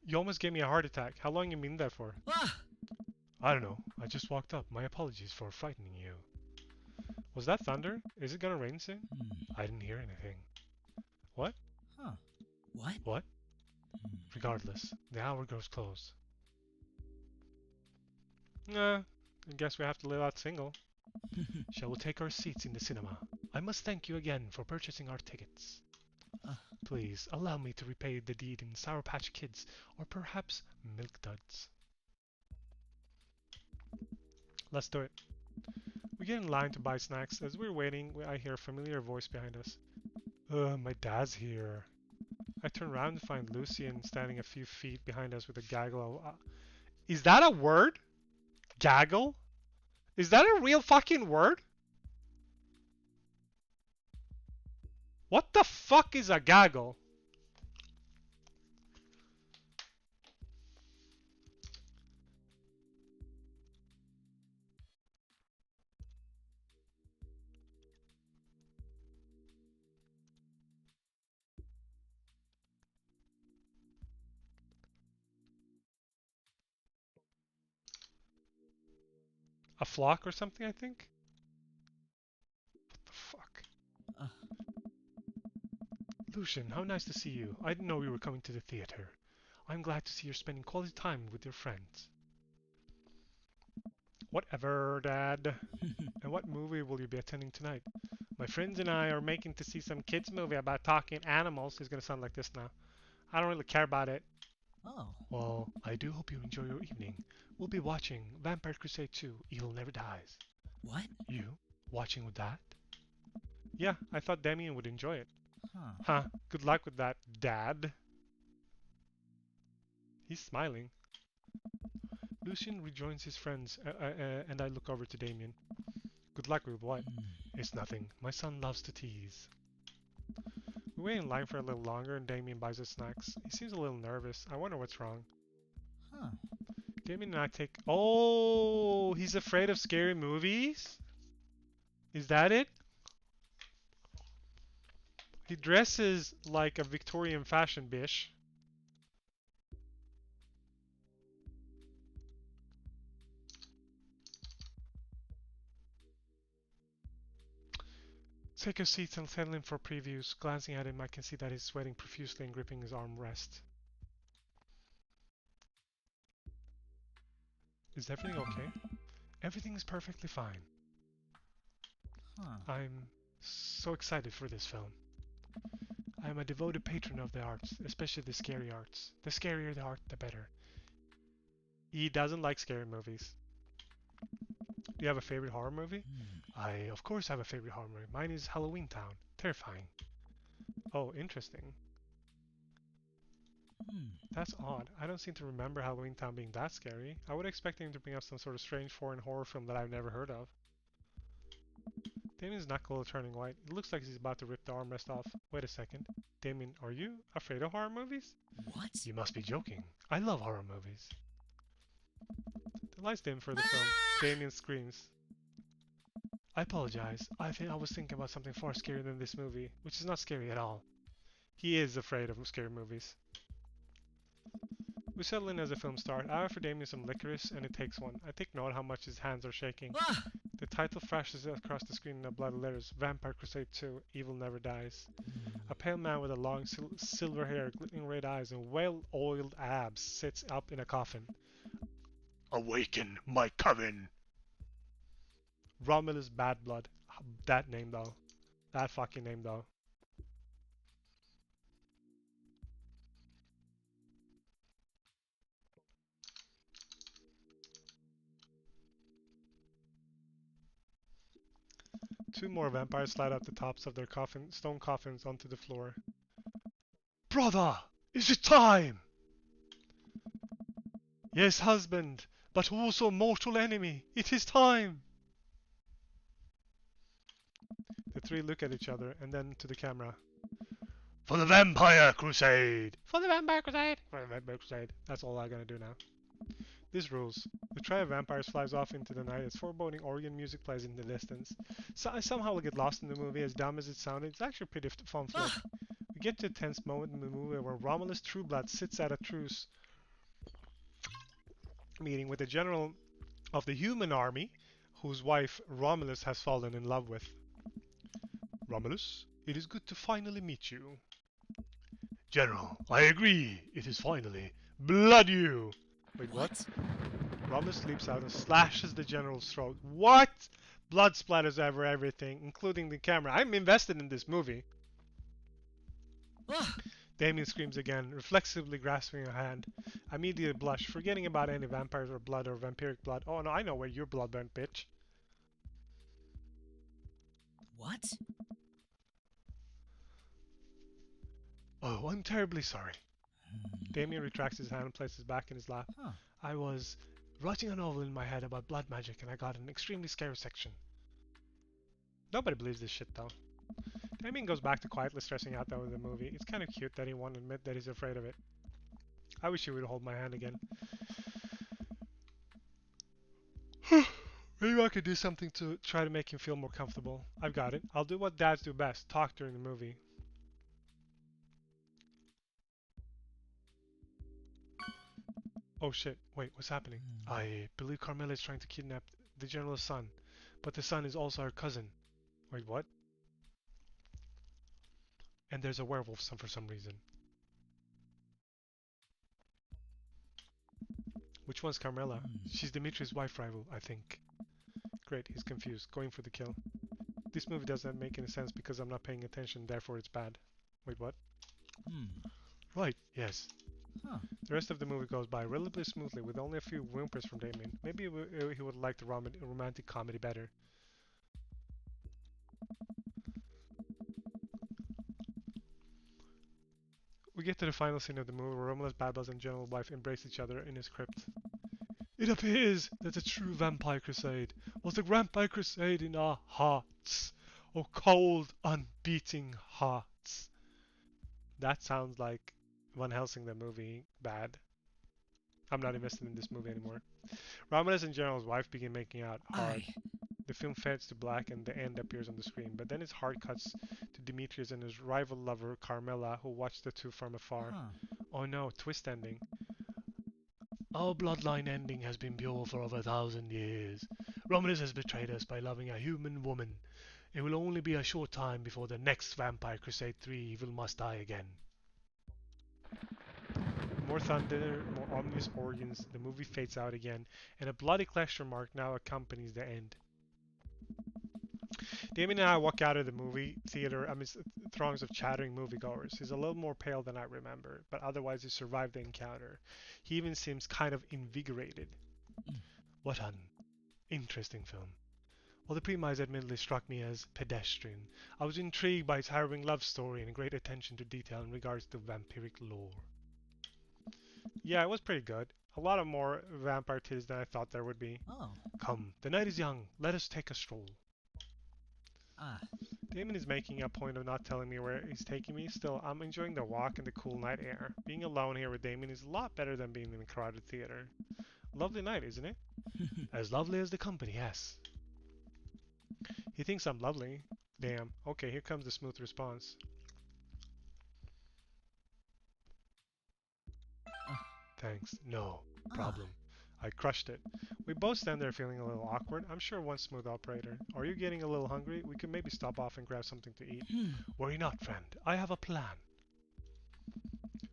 You almost gave me a heart attack. How long you mean that for? Ah! I don't know. I just walked up. My apologies for frightening you. Was that thunder? Is it gonna rain soon? I didn't hear anything. What? Huh. What? What? Regardless, the hour grows close. Nah, I guess we have to live out single. Shall we take our seats in the cinema? I must thank you again for purchasing our tickets. Please allow me to repay the deed in Sour Patch Kids, or perhaps Milk Duds. Let's do it. We get in line to buy snacks. As we're waiting, I hear a familiar voice behind us. My dad's here. I turn around and find Lucien standing a few feet behind us with a gaggle of... Is that a word? Gaggle? Is that a real fucking word? What the fuck is a gaggle? A flock or something, I think? What the fuck? Lucien, how nice to see you. I didn't know you were coming to the theater. I'm glad to see you're spending quality time with your friends. Whatever, Dad. And what movie will you be attending tonight? My friends and I are making to see some kids movie about talking animals. It's gonna sound like this now. I don't really care about it. Oh. Well, I do hope you enjoy your evening. We'll be watching Vampire Crusade 2, Evil Never Dies. What? You? Watching with that? Yeah, I thought Damien would enjoy it. Huh. Good luck with that, Dad. He's smiling. Lucien rejoins his friends, and I look over to Damien. Good luck with what? It's nothing. My son loves to tease. We wait in line for a little longer, and Damien buys us snacks. He seems a little nervous. I wonder what's wrong. Huh. Damien and I take... Oh, he's afraid of scary movies? Is that it? He dresses like a Victorian fashion bish. Take your seats and settle in for previews. Glancing at him, I can see that he's sweating profusely and gripping his armrest. Is everything okay? Everything is perfectly fine. Huh. I'm so excited for this film. I am a devoted patron of the arts, especially the scary arts. The scarier the art, the better. He doesn't like scary movies. Do you have a favorite horror movie? I, of course, have a favorite horror movie. Mine is Halloween Town. Terrifying. Oh, interesting. That's odd. I don't seem to remember Halloween Town being that scary. I would expect him to bring up some sort of strange foreign horror film that I've never heard of. Damien's knuckle is turning white. It looks like he's about to rip the armrest off. Wait a second. Damien, are you afraid of horror movies? What? You must be joking. I love horror movies. The lights dim for the film. Damien screams. I apologize. I think I was thinking about something far scarier than this movie, which is not scary at all. He is afraid of scary movies. We settle in as the film starts. I offer Damien some licorice, and it takes one. I take note how much his hands are shaking. The title flashes across the screen in bloody letters. Vampire Crusade 2, Evil Never Dies. A pale man with a long silver hair, glittering red eyes, and well-oiled abs sits up in a coffin. Awaken my coven. Romulus Bad Blood. That name though. That fucking name though. Two more vampires slide out the tops of their stone coffins onto the floor. Brother, is it time? Yes, husband, but also mortal enemy. It is time. The three look at each other and then to the camera. For the Vampire Crusade! For the Vampire Crusade! For the Vampire Crusade. That's all I'm gonna do now. This rules. The trio of vampires flies off into the night as foreboding organ music plays in the distance. So I somehow get lost in the movie, as dumb as it sounded. It's actually a pretty fun flick. We get to a tense moment in the movie where Romulus Trueblood sits at a truce meeting with the general of the human army, whose wife Romulus has fallen in love with. Romulus, it is good to finally meet you. General, I agree. It is finally. Blood you! Wait, what? Romulus leaps out and slashes the general's throat. What? Blood splatters over everything, including the camera. I'm invested in this movie. Damien screams again, reflexively grasping her hand. I immediately blush, forgetting about any vampires or blood or vampiric blood. Oh no, I know where your blood burnt, bitch. What? Oh, I'm terribly sorry. Damien retracts his hand and places it back in his lap. Huh. I was writing a novel in my head about blood magic and I got an extremely scary section. Nobody believes this shit though. Damien goes back to quietly stressing out over the movie. It's kind of cute that he won't admit that he's afraid of it. I wish he would hold my hand again. Maybe I could do something to try to make him feel more comfortable. I've got it. I'll do what dads do best, talk during the movie. Oh shit, wait, what's happening? I believe Carmilla is trying to kidnap the general's son, but the son is also her cousin. Wait, what? And there's a werewolf for some reason. Which one's Carmilla? She's Dimitri's wife rival, I think. Great, he's confused, going for the kill. This movie doesn't make any sense because I'm not paying attention, therefore it's bad. Wait, what? Right, yes. Huh. The rest of the movie goes by relatively smoothly with only a few whimpers from Damien. Maybe he would like the romantic comedy better. We get to the final scene of the movie where Romulus, Babas, and General Wife embrace each other in his crypt. It appears that the true Vampire Crusade was the Vampire Crusade in our hearts. Oh, cold, unbeating hearts. That sounds like Van Helsing, the movie, bad. I'm not invested in this movie anymore. Romulus and General's wife begin making out hard. The film fades to black and the end appears on the screen, but then his hard cuts to Demetrius and his rival lover, Carmilla, who watch the two from afar. Oh no, twist ending. Our bloodline ending has been pure for over 1,000 years. Romulus has betrayed us by loving a human woman. It will only be a short time before the next Vampire Crusade 3 evil must die again. More thunder, more ominous organs, the movie fades out again, and a bloody question mark now accompanies the end. Damien and I walk out of the movie theater amidst throngs of chattering moviegoers. He's a little more pale than I remember, but otherwise he survived the encounter. He even seems kind of invigorated. What an interesting film. While the premise admittedly struck me as pedestrian, I was intrigued by its harrowing love story and great attention to detail in regards to vampiric lore. Yeah, it was pretty good. A lot of more vampire titties than I thought there would be. Come, the night is young. Let us take a stroll. Damon is making a point of not telling me where he's taking me. Still, I'm enjoying the walk and the cool night air. Being alone here with Damon is a lot better than being in a crowded theater. Lovely night, isn't it? As lovely as the company, yes. He thinks I'm lovely. Damn. Okay, here comes the smooth response. Thanks. No problem. I crushed it. We both stand there feeling a little awkward. I'm sure one smooth operator. Are you getting a little hungry? We could maybe stop off and grab something to eat. Worry not, friend. I have a plan.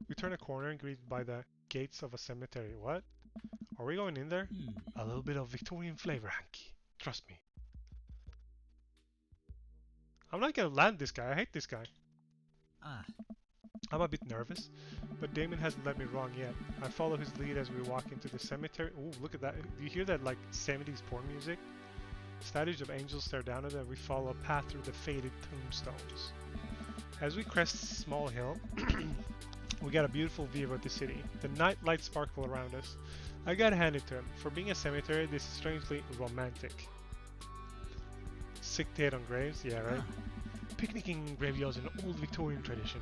We turn a corner and greeted by the gates of a cemetery. What? Are we going in there? Hmm. A little bit of Victorian flavor, Hanky. Trust me. I'm not gonna land this guy. I hate this guy. Ah. I'm a bit nervous, but Damon hasn't led me wrong yet. I follow his lead as we walk into the cemetery. Ooh, look at that. Do you hear that like 70s porn music? Statues of angels stare down at us. We follow a path through the faded tombstones. As we crest a small hill, we got a beautiful view of the city. The night lights sparkle around us. I gotta hand it to him. For being a cemetery, this is strangely romantic. Sick date on graves? Yeah, right? Picnicking in graveyards is an old Victorian tradition.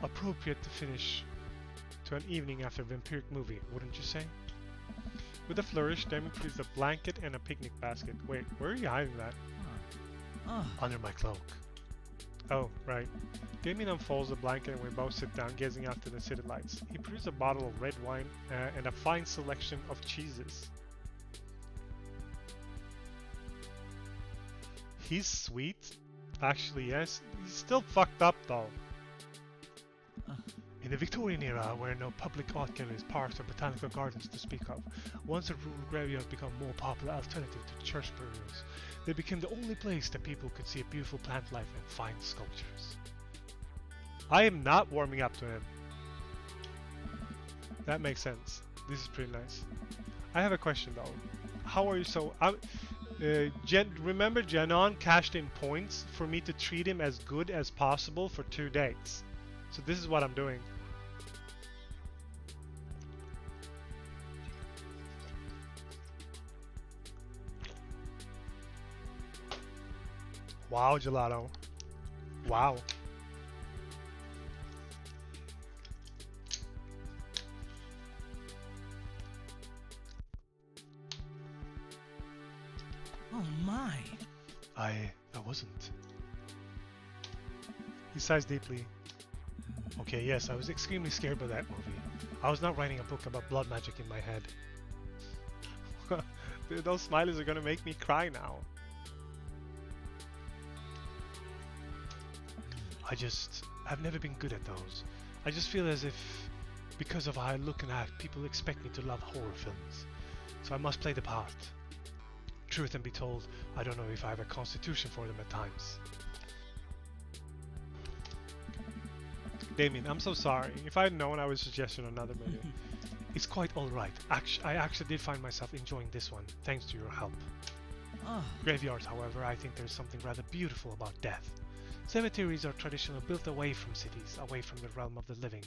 Appropriate to finish to an evening after a vampiric movie, wouldn't you say? With a flourish, Damon produces a blanket and a picnic basket. Wait, where are you hiding that? Under my cloak. Oh, right. Damien unfolds the blanket and we both sit down, gazing out to the city lights. He produces a bottle of red wine and a fine selection of cheeses. He's sweet. Actually, yes. He's still fucked up, though. In the Victorian era, where no public art galleries, parks, or botanical gardens to speak of, once a rural graveyard became a more popular alternative to church burials, they became the only place that people could see a beautiful plant life and fine sculptures. I am not warming up to him. That makes sense. This is pretty nice. I have a question though. How are you so... remember Janon cashed in points for me to treat him as good as possible for 2 dates. So this is what I'm doing. Wow, gelato. Wow. Oh my. I wasn't. He sighs deeply. Okay, yes, I was extremely scared by that movie. I was not writing a book about blood magic in my head. Dude, those smileys are gonna make me cry now. I've never been good at those. I just feel as if, because of how I look and act, people expect me to love horror films. So I must play the part. Truth and be told, I don't know if I have a constitution for them at times. Damien, I'm so sorry. If I had known, I would suggest you another movie. It's quite alright. I actually did find myself enjoying this one, thanks to your help. Graveyards, however, I think there's something rather beautiful about death. Cemeteries are traditionally built away from cities, away from the realm of the living,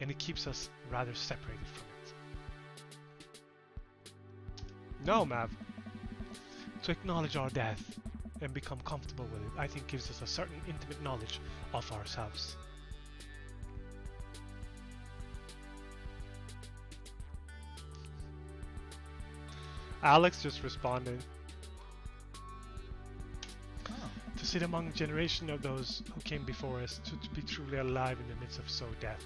and it keeps us rather separated from it. No, Mav. To acknowledge our death and become comfortable with it, I think gives us a certain intimate knowledge of ourselves. Alex just responded. To sit among a generation of those who came before us, to be truly alive in the midst of so death.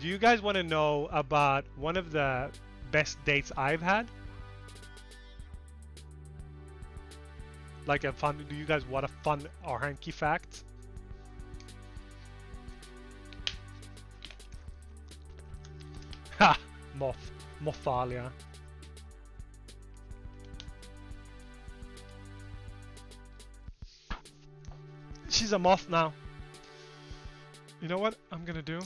Do you guys want to know about one of the best dates I've had? Like a fun, do you guys want a fun or hanky fact? Ha! Mothalia. She's a moth now. You know what I'm gonna do?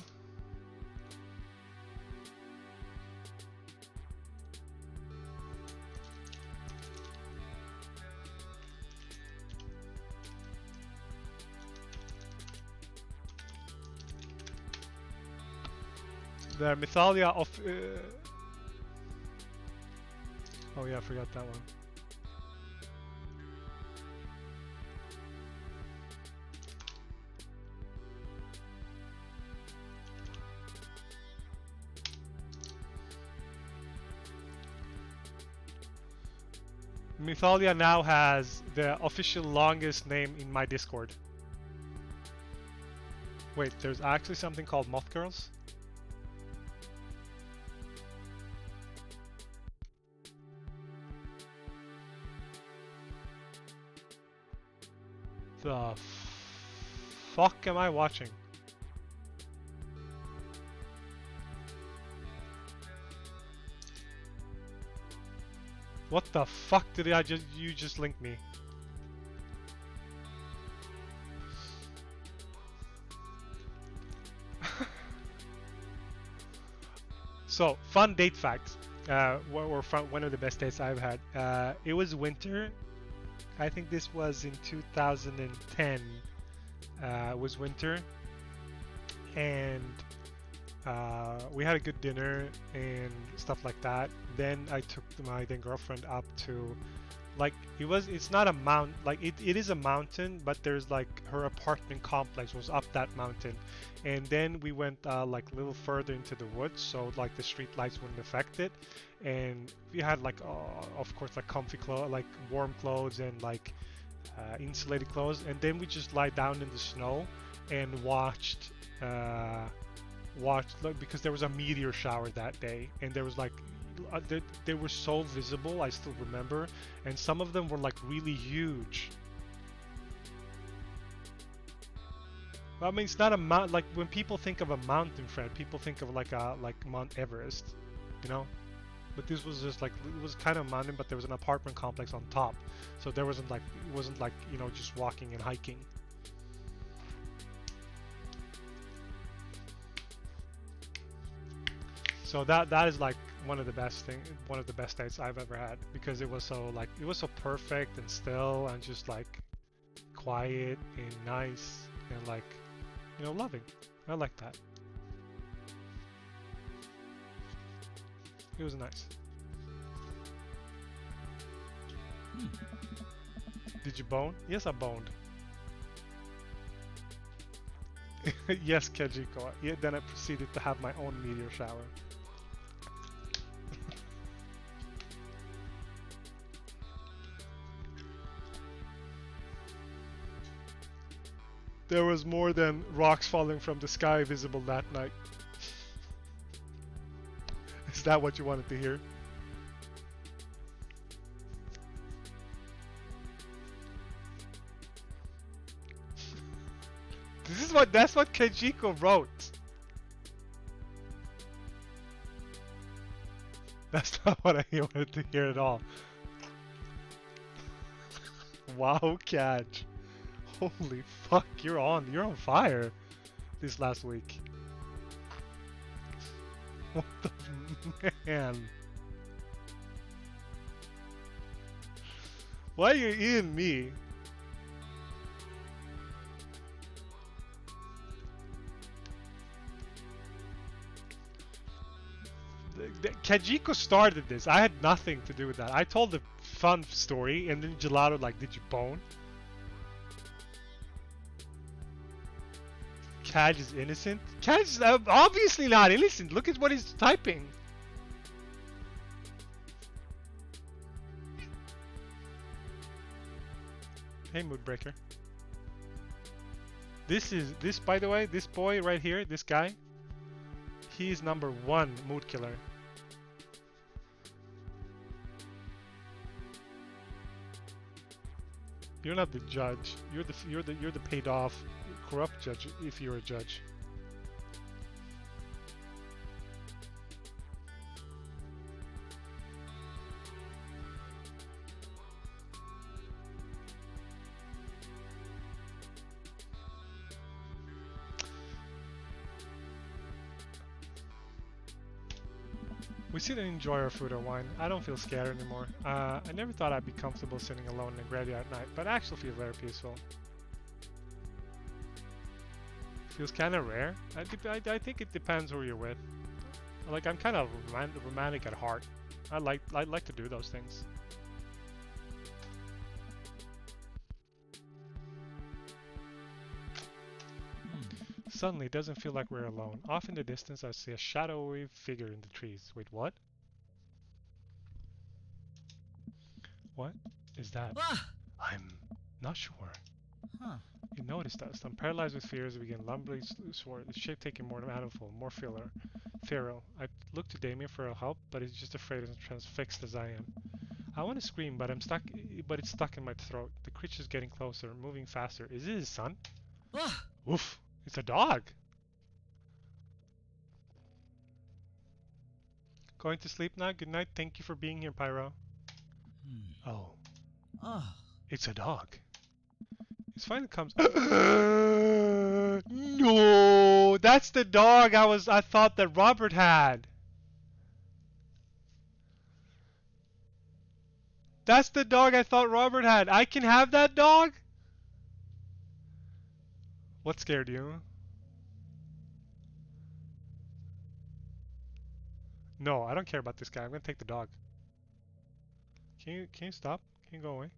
The Mythalia of... Oh yeah, I forgot that one. Mythalia now has the official longest name in my Discord. Wait, there's actually something called Moth Girls? The fuck am I watching? What the fuck did you just link me? So, fun date facts. What were one of the best dates I've had. It was winter. I think this was in 2010. It was winter, and we had a good dinner and stuff like that. Then I took my then girlfriend up to, like, it's not a mount, like it is a mountain, but there's like her apartment complex was up that mountain, and then we went like a little further into the woods, so like the street lights wouldn't affect it, and we had like of course like comfy clothes, like warm clothes and like insulated clothes, and then we just lie down in the snow and watched like, because there was a meteor shower that day, and there was like they were so visible, I still remember, and some of them were like really huge. I mean, it's not a mount, like when people think of a mountain, Fred, people think of like Mount Everest, you know? But this was just like, it was kind of a mountain, but there was an apartment complex on top, so there wasn't like, it wasn't like, you know, just walking and hiking. So that is like one of the best dates I've ever had, because it was so like, it was so perfect and still and just like quiet and nice and like, you know, loving. I like that. It was nice. Did you bone? Yes, I boned. Yes, Kajiko. Yeah, then I proceeded to have my own meteor shower. There was more than rocks falling from the sky visible that night. Is that what you wanted to hear? That's what Kajiko wrote. That's not what I wanted to hear at all. Wow, Kaj. Holy fuck, you're on fire this last week. What the man? Why are you eating me? Kajiko started this. I had nothing to do with that. I told a fun story, and then Gelato like, did you bone? Kaj is innocent? Kaj is obviously not innocent. Look at what he's typing. Hey, Moodbreaker. This by the way, this boy right here, this guy, he's #1 mood killer. You're not the judge. You're the paid off corrupt judge if you're a judge. We sit and enjoy our food or wine. I don't feel scared anymore. I never thought I'd be comfortable sitting alone in a graveyard at night, but I actually feel very peaceful. Feels kind of rare. I think it depends who you're with. Like, I'm kind of romantic at heart. I like to do those things. Suddenly, it doesn't feel like we're alone. Off in the distance, I see a shadowy figure in the trees. Wait, what? What is that? Ah! I'm not sure. Huh. You noticed us. I'm paralyzed with fear as we begin lumbering sword, the shape taking more animal, more feral. I look to Damien for help, but he's just afraid and transfixed as I am. I want to scream, but it's stuck in my throat. The creature's getting closer, moving faster. Is it his son? Ah! Oof! It's a dog! Going to sleep now? Good night. Thank you for being here, Pyro. Oh, Oh, it's a dog. It finally comes. No, that's the dog I thought that Robert had. That's the dog I thought Robert had. I can have that dog? What scared you? No, I don't care about this guy. I'm gonna take the dog. Can you stop? Can you go away?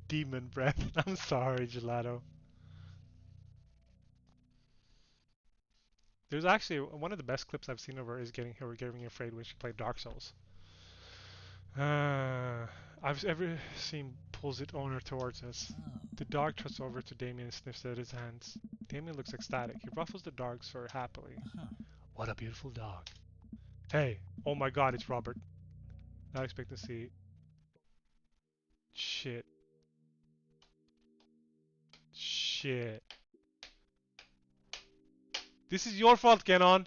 Demon breath. I'm sorry, Gelato. There's actually one of the best clips I've seen of her is getting afraid when she played Dark Souls. I've ever seen pulls its owner towards us. oh. The dog trusts over to Damien and sniffs at his hands. Damien looks ecstatic. He ruffles the dog's fur happily. Uh-huh. What a beautiful dog. Hey, oh my god, it's Robert. Not expecting to see. Shit. Shit. This is your fault, Ganon.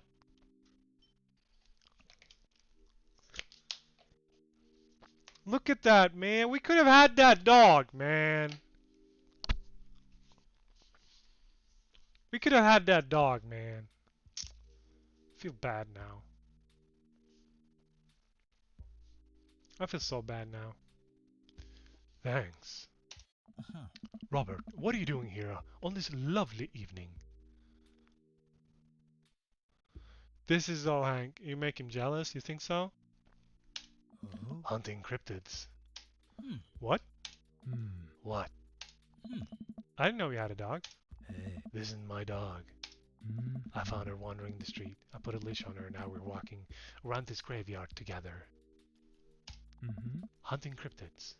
Look at that, man. We could have had that dog, man. We could have had that dog, man. I feel bad now. I feel so bad now. Thanks. Uh-huh. Robert, what are you doing here on this lovely evening? This is all Hank. You make him jealous? You think so? Oh? Hunting cryptids. Hmm. What? Hmm. What? Hmm. I didn't know you had a dog. Hey. This isn't my dog. Hmm. I found her wandering the street. I put a leash on her and now we're walking around this graveyard together. Mm-hmm. Hunting cryptids.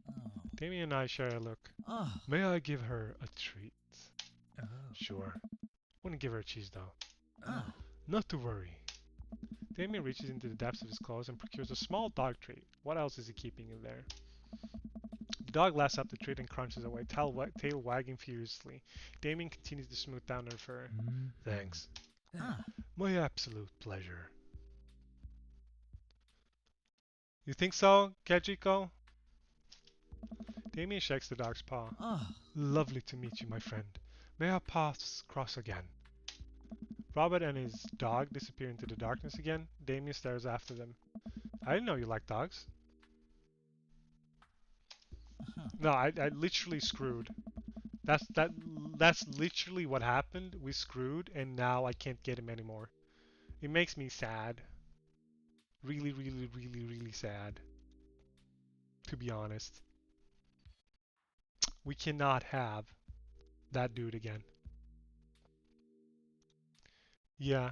Oh. Damien and I share a look. Oh. May I give her a treat? Oh. Sure. Wouldn't give her a cheese though. Oh. Not to worry. Damien reaches into the depths of his clothes and procures a small dog treat. What else is he keeping in there? The dog laps up the treat and crunches away, tail wagging furiously. Damien continues to smooth down her fur. Hmm. Thanks. Ah. My absolute pleasure. You think so, Kajiko? Damien shakes the dog's paw. Oh. Lovely to meet you, my friend. May our paths cross again. Robert and his dog disappear into the darkness again. Damien stares after them. I didn't know you liked dogs. Uh-huh. No, I literally screwed. That's literally what happened. We screwed, and now I can't get him anymore. It makes me sad. Really, really, really, really sad. To be honest. We cannot have that dude again. Yeah.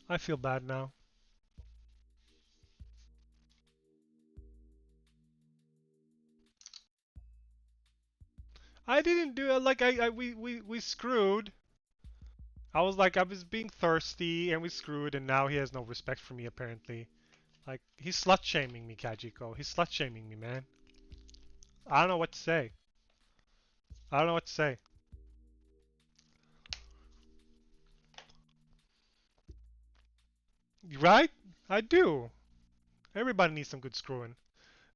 I feel bad now. I didn't do it like we screwed. I was being thirsty and we screwed and now he has no respect for me apparently. Like he's slut shaming me, Kajiko. He's slut shaming me, man. I don't know what to say. I don't know what to say. Right? I do. Everybody needs some good screwing.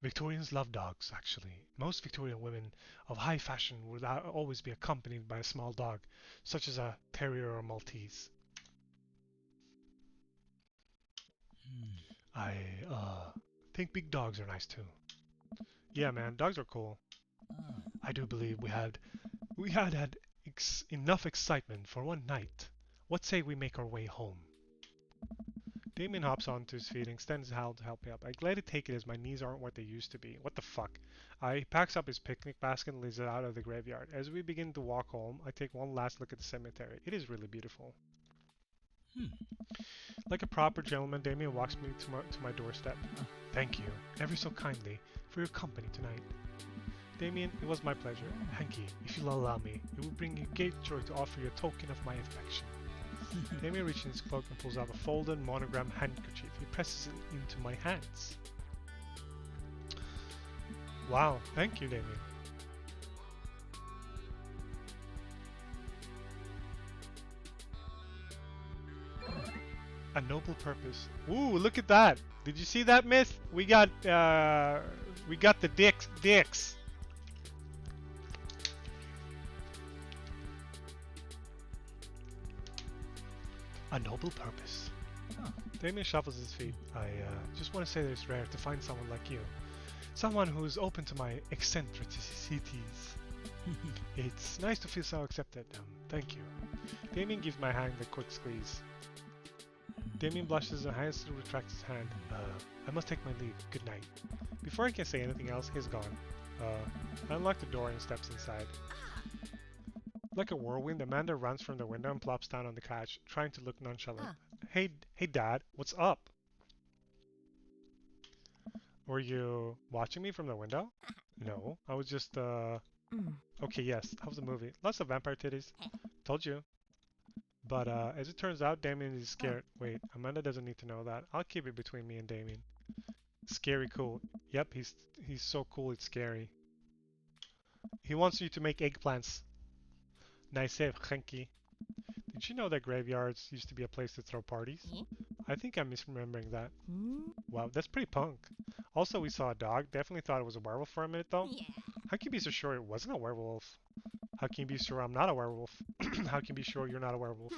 Victorians love dogs, actually. Most Victorian women of high fashion would always be accompanied by a small dog, such as a terrier or Maltese. Hmm. I think big dogs are nice too. Yeah, man, dogs are cool. Oh. I do believe we had enough excitement for one night. What say we make our way home? Damien hops onto his feet and extends his hand to help me up. I gladly take it as my knees aren't what they used to be. What the fuck? He packs up his picnic basket and leads it out of the graveyard. As we begin to walk home, I take one last look at the cemetery. It is really beautiful. Hmm. Like a proper gentleman, Damien walks me to my doorstep. Thank you, ever so kindly, for your company tonight. Damien, it was my pleasure. Hanky, if you'll allow me, it will bring me great joy to offer you a token of my affection. Damien reaches in his cloak and pulls out a folded monogram handkerchief. He presses it into my hands. Wow, thank you, Damien. A noble purpose. Ooh, look at that! Did you see that, Myth? We got the dicks. A noble purpose. Oh. Damien shuffles his feet. I just want to say that it's rare to find someone like you. Someone who's open to my eccentricities. It's nice to feel so accepted. Thank you. Damien gives my hand a quick squeeze. Damien blushes and hastily retracts his hand. I must take my leave. Good night. Before I can say anything else, he's gone. I unlock the door and steps inside. Like a whirlwind, Amanda runs from the window and plops down on the couch, trying to look nonchalant. Hey, Dad, what's up? Were you watching me from the window? No, I was just, Okay, yes, how was the movie? Lots of vampire titties. Told you. But, as it turns out, Damien is scared. Wait, Amanda doesn't need to know that. I'll keep it between me and Damien. Scary cool. Yep, he's so cool it's scary. He wants you to make eggplants. Nice save, Henky. Did you know that graveyards used to be a place to throw parties? I think I'm misremembering that. Wow, that's pretty punk. Also, we saw a dog. Definitely thought it was a werewolf for a minute, though. How can you be so sure it wasn't a werewolf? How can you be sure I'm not a werewolf? How can you be sure you're not a werewolf?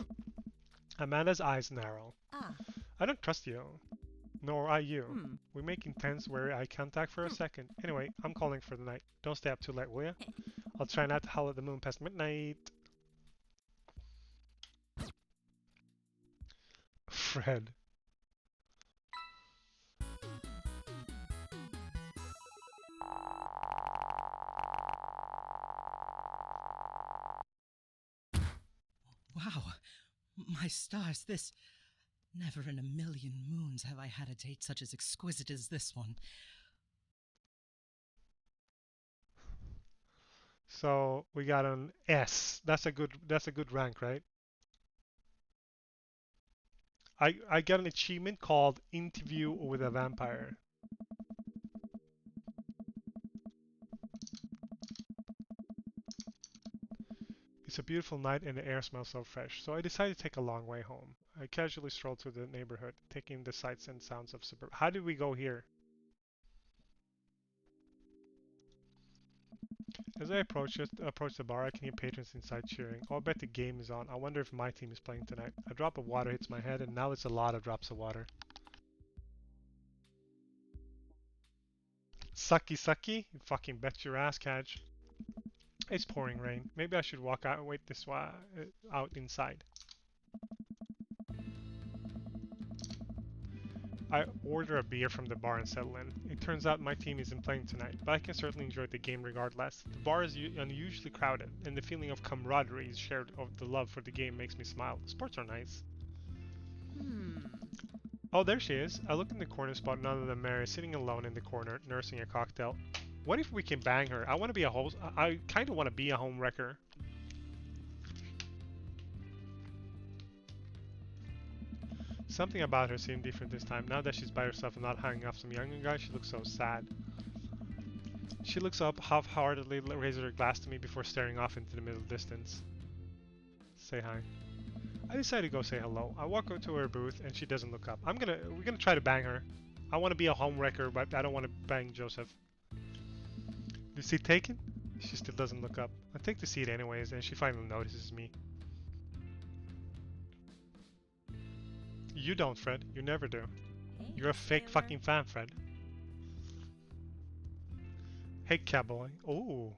Amanda's eyes narrow. I don't trust you. Nor I you. We make intense, wary eye contact for a second. Anyway, I'm calling for the night. Don't stay up too late, will ya? I'll try not to howl at the moon past midnight. Fred. Wow, my stars, this... Never in a million moons have I had a date such as exquisite as this one. So we got an S. That's a good rank, right? I got an achievement called Interview with a Vampire. It's a beautiful night and the air smells so fresh, so I decided to take a long way home. I casually strolled through the neighborhood, taking the sights and sounds of suburb. How did we go here? As I approach the bar, I can hear patrons inside cheering. Oh, I bet the game is on. I wonder if my team is playing tonight. A drop of water hits my head, and now it's a lot of drops of water. Sucky sucky? You fucking bet your ass, Cadge. It's pouring rain. Maybe I should walk out and wait this out inside. I order a beer from the bar and settle in. It turns out my team isn't playing tonight, but I can certainly enjoy the game regardless. The bar is unusually crowded, and the feeling of camaraderie is shared of the love for the game makes me smile. The sports are nice. Oh, there she is. I look in the corner spot, none of them Mary, sitting alone in the corner, nursing a cocktail. What if we can bang her? I want to be a host. I kind of want to be a home wrecker. Something about her seemed different this time. Now that she's by herself and not hanging off some younger guy, she looks so sad. She looks up, half-heartedly raises her glass to me before staring off into the middle distance. Say hi. I decide to go say hello. I walk over to her booth and she doesn't look up. We're gonna try to bang her. I want to be a home wrecker, but I don't want to bang Joseph. The seat taken? She still doesn't look up. I take the seat anyways, and she finally notices me. You don't, Fred. You never do. Hey, You're a fake Taylor. fucking fan, Fred. Hey, cowboy. Oh,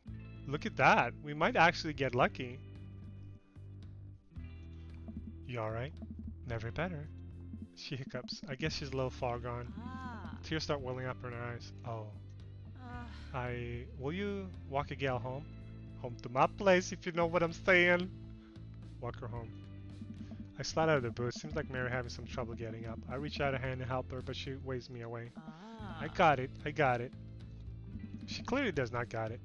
look at that. We might actually get lucky. You alright? Never better. She hiccups. I guess she's a little far gone. Tears start welling up in her eyes. Oh. Will you walk a gal home? Home to my place, if you know what I'm saying. Walk her home. I slide out of the booth. Seems like Mary having some trouble getting up. I reach out a hand to help her, but she waves me away. I got it. I got it. She clearly does not got it.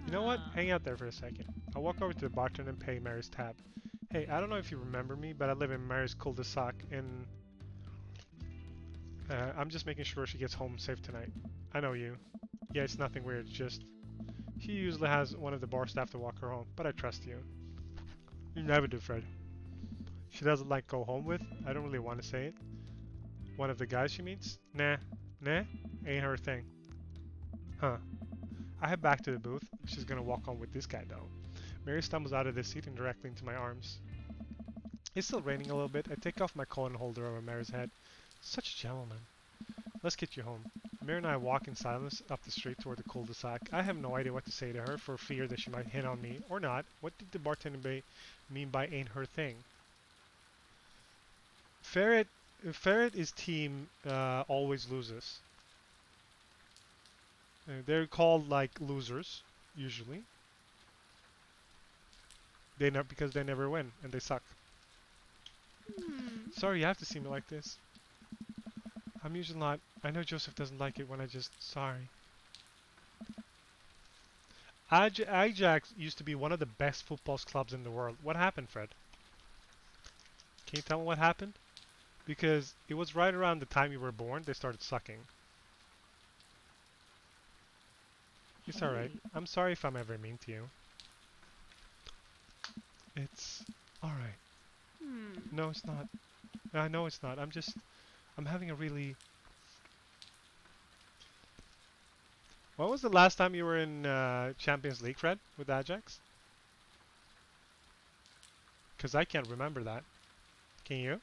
You know what? Hang out there for a second. I walk over to the bartender and pay Mary's tab. Hey, I don't know if you remember me, but I live in Mary's cul-de-sac, and I'm just making sure she gets home safe tonight. I know you. Yeah, it's nothing weird, it's just she usually has one of the bar staff to walk her home, but I trust you. You never do, Fred. She doesn't like go home with. I don't really want to say it. One of the guys she meets? Nah. Nah? Ain't her thing. Huh. I head back to the booth. She's gonna walk home with this guy though. Mary stumbles out of the seat and directly into my arms. It's still raining a little bit. I take off my coat and holder over Mary's head. Such a gentleman. Let's get you home. Mary and I walk in silence up the street toward the cul-de-sac. I have no idea what to say to her for fear that she might hit on me or not. What did the bartender mean by ain't her thing? Ferret is team always loses. They're called like losers usually. They know because they never win and they suck. Sorry, you have to see me like this. I'm usually not. I know Joseph doesn't like it when I just. Sorry. Ajax used to be one of the best football clubs in the world. What happened, Fred? Can you tell me what happened? Because it was right around the time you were born they started sucking. It's alright. I'm sorry if I'm ever mean to you. It's alright. No, it's not. I know it's not. I'm having a really... When was the last time you were in Champions League, Fred, with Ajax? Because I can't remember that. Can you?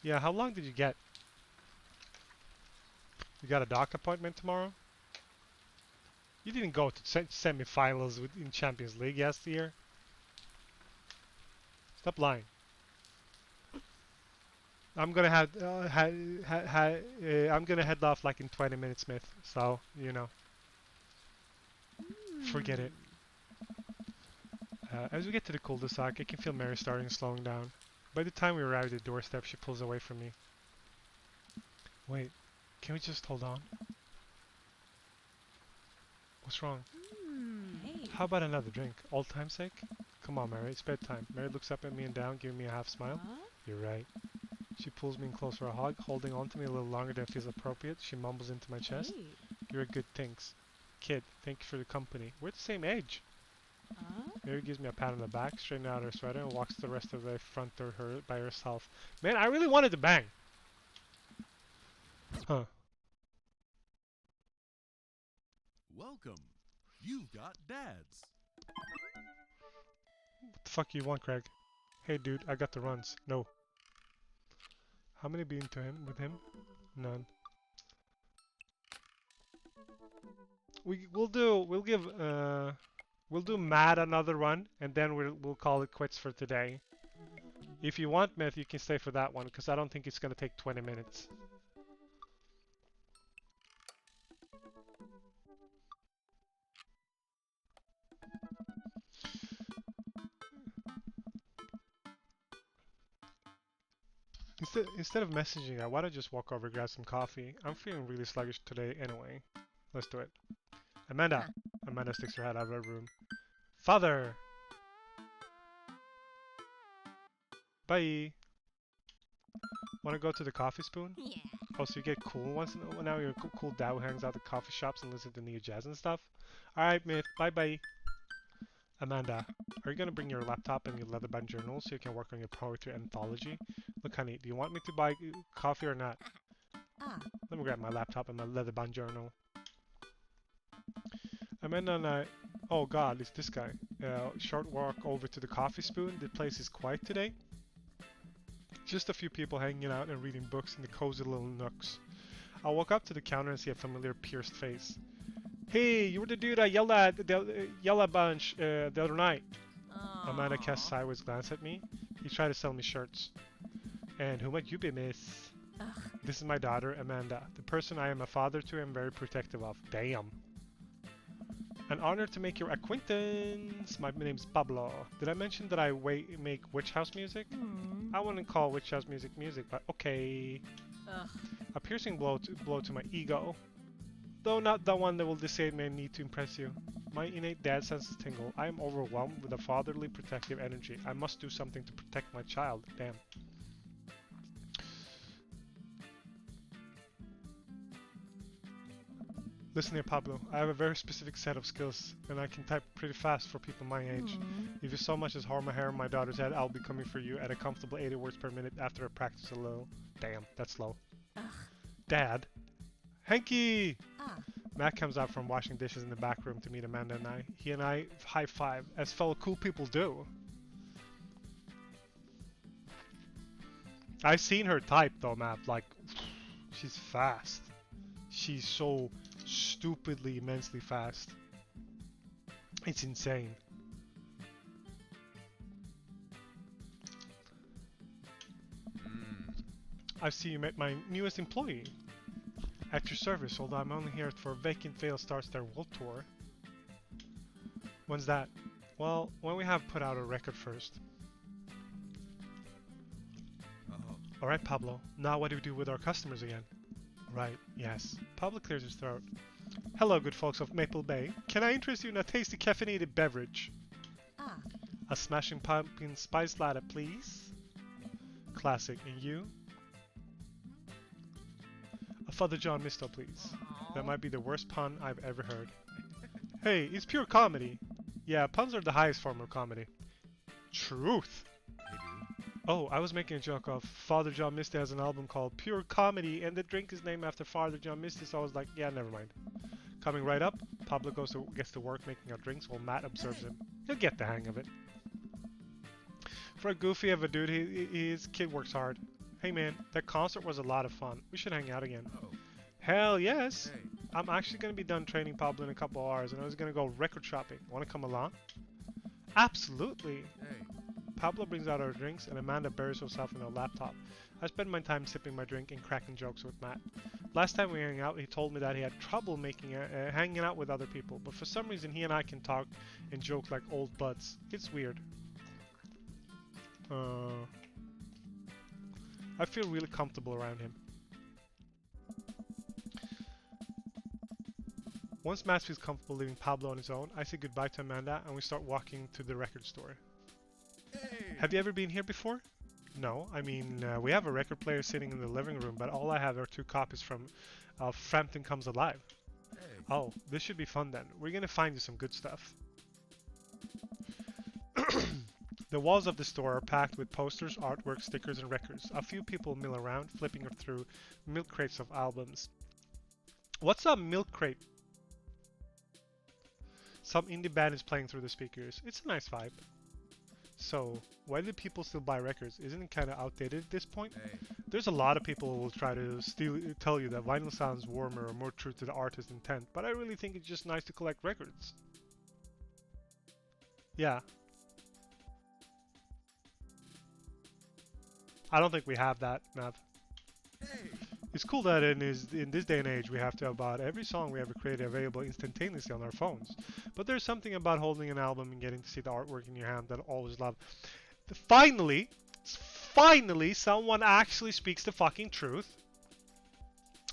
Yeah, how long did you get? You got a doc appointment tomorrow? You didn't go to semi-finals in Champions League year. Stop lying. I'm gonna I'm gonna head off like in 20 minutes, Smith. So you know, forget it. As we get to the cul-de-sac, I can feel Mary starting slowing down. By the time we arrive at the doorstep, she pulls away from me. Wait, can we just hold on? What's wrong? Hey. How about another drink? Old time's sake? Come on, Mary, it's bedtime. Mary looks up at me and down, giving me a half smile. You're right. She pulls me in close for a hug, holding on to me a little longer than feels appropriate. She mumbles into my chest. Hey. You're a good thanks. Kid, thank you for the company. We're the same age. Mary gives me a pat on the back, straightens out her sweater, and walks the rest of the front door by herself. Man, I really wanted to bang. Huh. Welcome. You've got dads. What the fuck you want, Craig? Hey, dude, I got the runs. No. How many been to him with him? None. We'll do Matt another run, and then we'll call it quits for today. If you want, Myth, you can stay for that one, because I don't think it's gonna take 20 minutes. Instead of messaging her, why don't I just walk over and grab some coffee? I'm feeling really sluggish today anyway. Let's do it. Amanda! Amanda sticks her head out of her room. Father! Bye! Wanna go to the coffee spoon? Yeah. Oh, so you get cool once in a while? Now you're a cool dad who hangs out at coffee shops and listens to new jazz and stuff? Alright, Myth. Bye-bye. Amanda, are you gonna bring your laptop and your leather-bound journal so you can work on your poetry anthology? Look, honey, do you want me to buy coffee or not? Let me grab my laptop and my leather-bound journal. Amanda and I... Oh god, it's this guy. Short walk over to the coffee spoon. The place is quiet today. Just a few people hanging out and reading books in the cozy little nooks. I walk up to the counter and see a familiar pierced face. Hey, you were the dude I yelled at a bunch the other night. Amanda casts a sideways glance at me. He tried to sell me shirts. And who might you be, miss? This is my daughter, Amanda. The person I am a father to and very protective of. Damn. An honor to make your acquaintance. My name's Pablo. Did I mention that I make witch house music? I wouldn't call witch house music, but okay. A piercing blow to my ego. Though not the one that will decide my need to impress you. My innate dad senses tingle. I am overwhelmed with a fatherly protective energy. I must do something to protect my child. Damn. Listen here, Pablo. I have a very specific set of skills, and I can type pretty fast for people my age. If you so much as harm a hair on my daughter's head, I'll be coming for you at a comfortable 80 words per minute after I practice a little. Damn, that's slow. Ugh. Dad. Hanky! Ah. Matt comes out from washing dishes in the back room to meet Amanda and I. He and I high five, as fellow cool people do. I've seen her type though, Matt. Like, she's fast. She's so stupidly, immensely fast. It's insane. I see you met my newest employee. At your service, although I'm only here for Vacant Veil starts their world tour. When's that? Well, when we have put out a record first. Alright, Pablo. Now what do we do with our customers again? Right, yes. Pablo clears his throat. Hello, good folks of Maple Bay. Can I interest you in a tasty caffeinated beverage? Ah. A smashing pumpkin spice latte, please. Classic. And you? A Father John Misto, please. That might be the worst pun I've ever heard. Hey, it's pure comedy. Yeah, puns are the highest form of comedy. Truth. Oh, I was making a joke of Father John Misty has an album called Pure Comedy, and the drink is named after Father John Misty, so I was like, yeah, never mind. Coming right up, Pablo gets to work making our drinks while Matt observes him. He'll get the hang of it. For a goofy of a dude, his kid works hard. Hey man, that concert was a lot of fun. We should hang out again. Hell yes! Hey. I'm actually going to be done training Pablo in a couple of hours, and I was going to go record shopping. Want to come along? Absolutely! Hey. Pablo brings out our drinks, and Amanda buries herself in her laptop. I spend my time sipping my drink and cracking jokes with Matt. Last time we hung out, he told me that he had trouble hanging out with other people, but for some reason he and I can talk and joke like old buds. It's weird. I feel really comfortable around him. Once Matt feels comfortable leaving Pablo on his own, I say goodbye to Amanda and we start walking to the record store. Hey. Have you ever been here before? No, I mean, we have a record player sitting in the living room, but all I have are 2 copies from Frampton Comes Alive. Hey. Oh, this should be fun then. We're gonna find you some good stuff. The walls of the store are packed with posters, artwork, stickers, and records. A few people mill around, flipping through milk crates of albums. What's a milk crate? Some indie band is playing through the speakers. It's a nice vibe. So, why do people still buy records? Isn't it kind of outdated at this point? Hey. There's a lot of people who will try to tell you that vinyl sounds warmer or more true to the artist's intent, but I really think it's just nice to collect records. Yeah. I don't think we have that, Mav. Hey. It's cool that in this day and age we have to have about every song we ever created available instantaneously on our phones. But there's something about holding an album and getting to see the artwork in your hand that I always love. Finally, someone actually speaks the fucking truth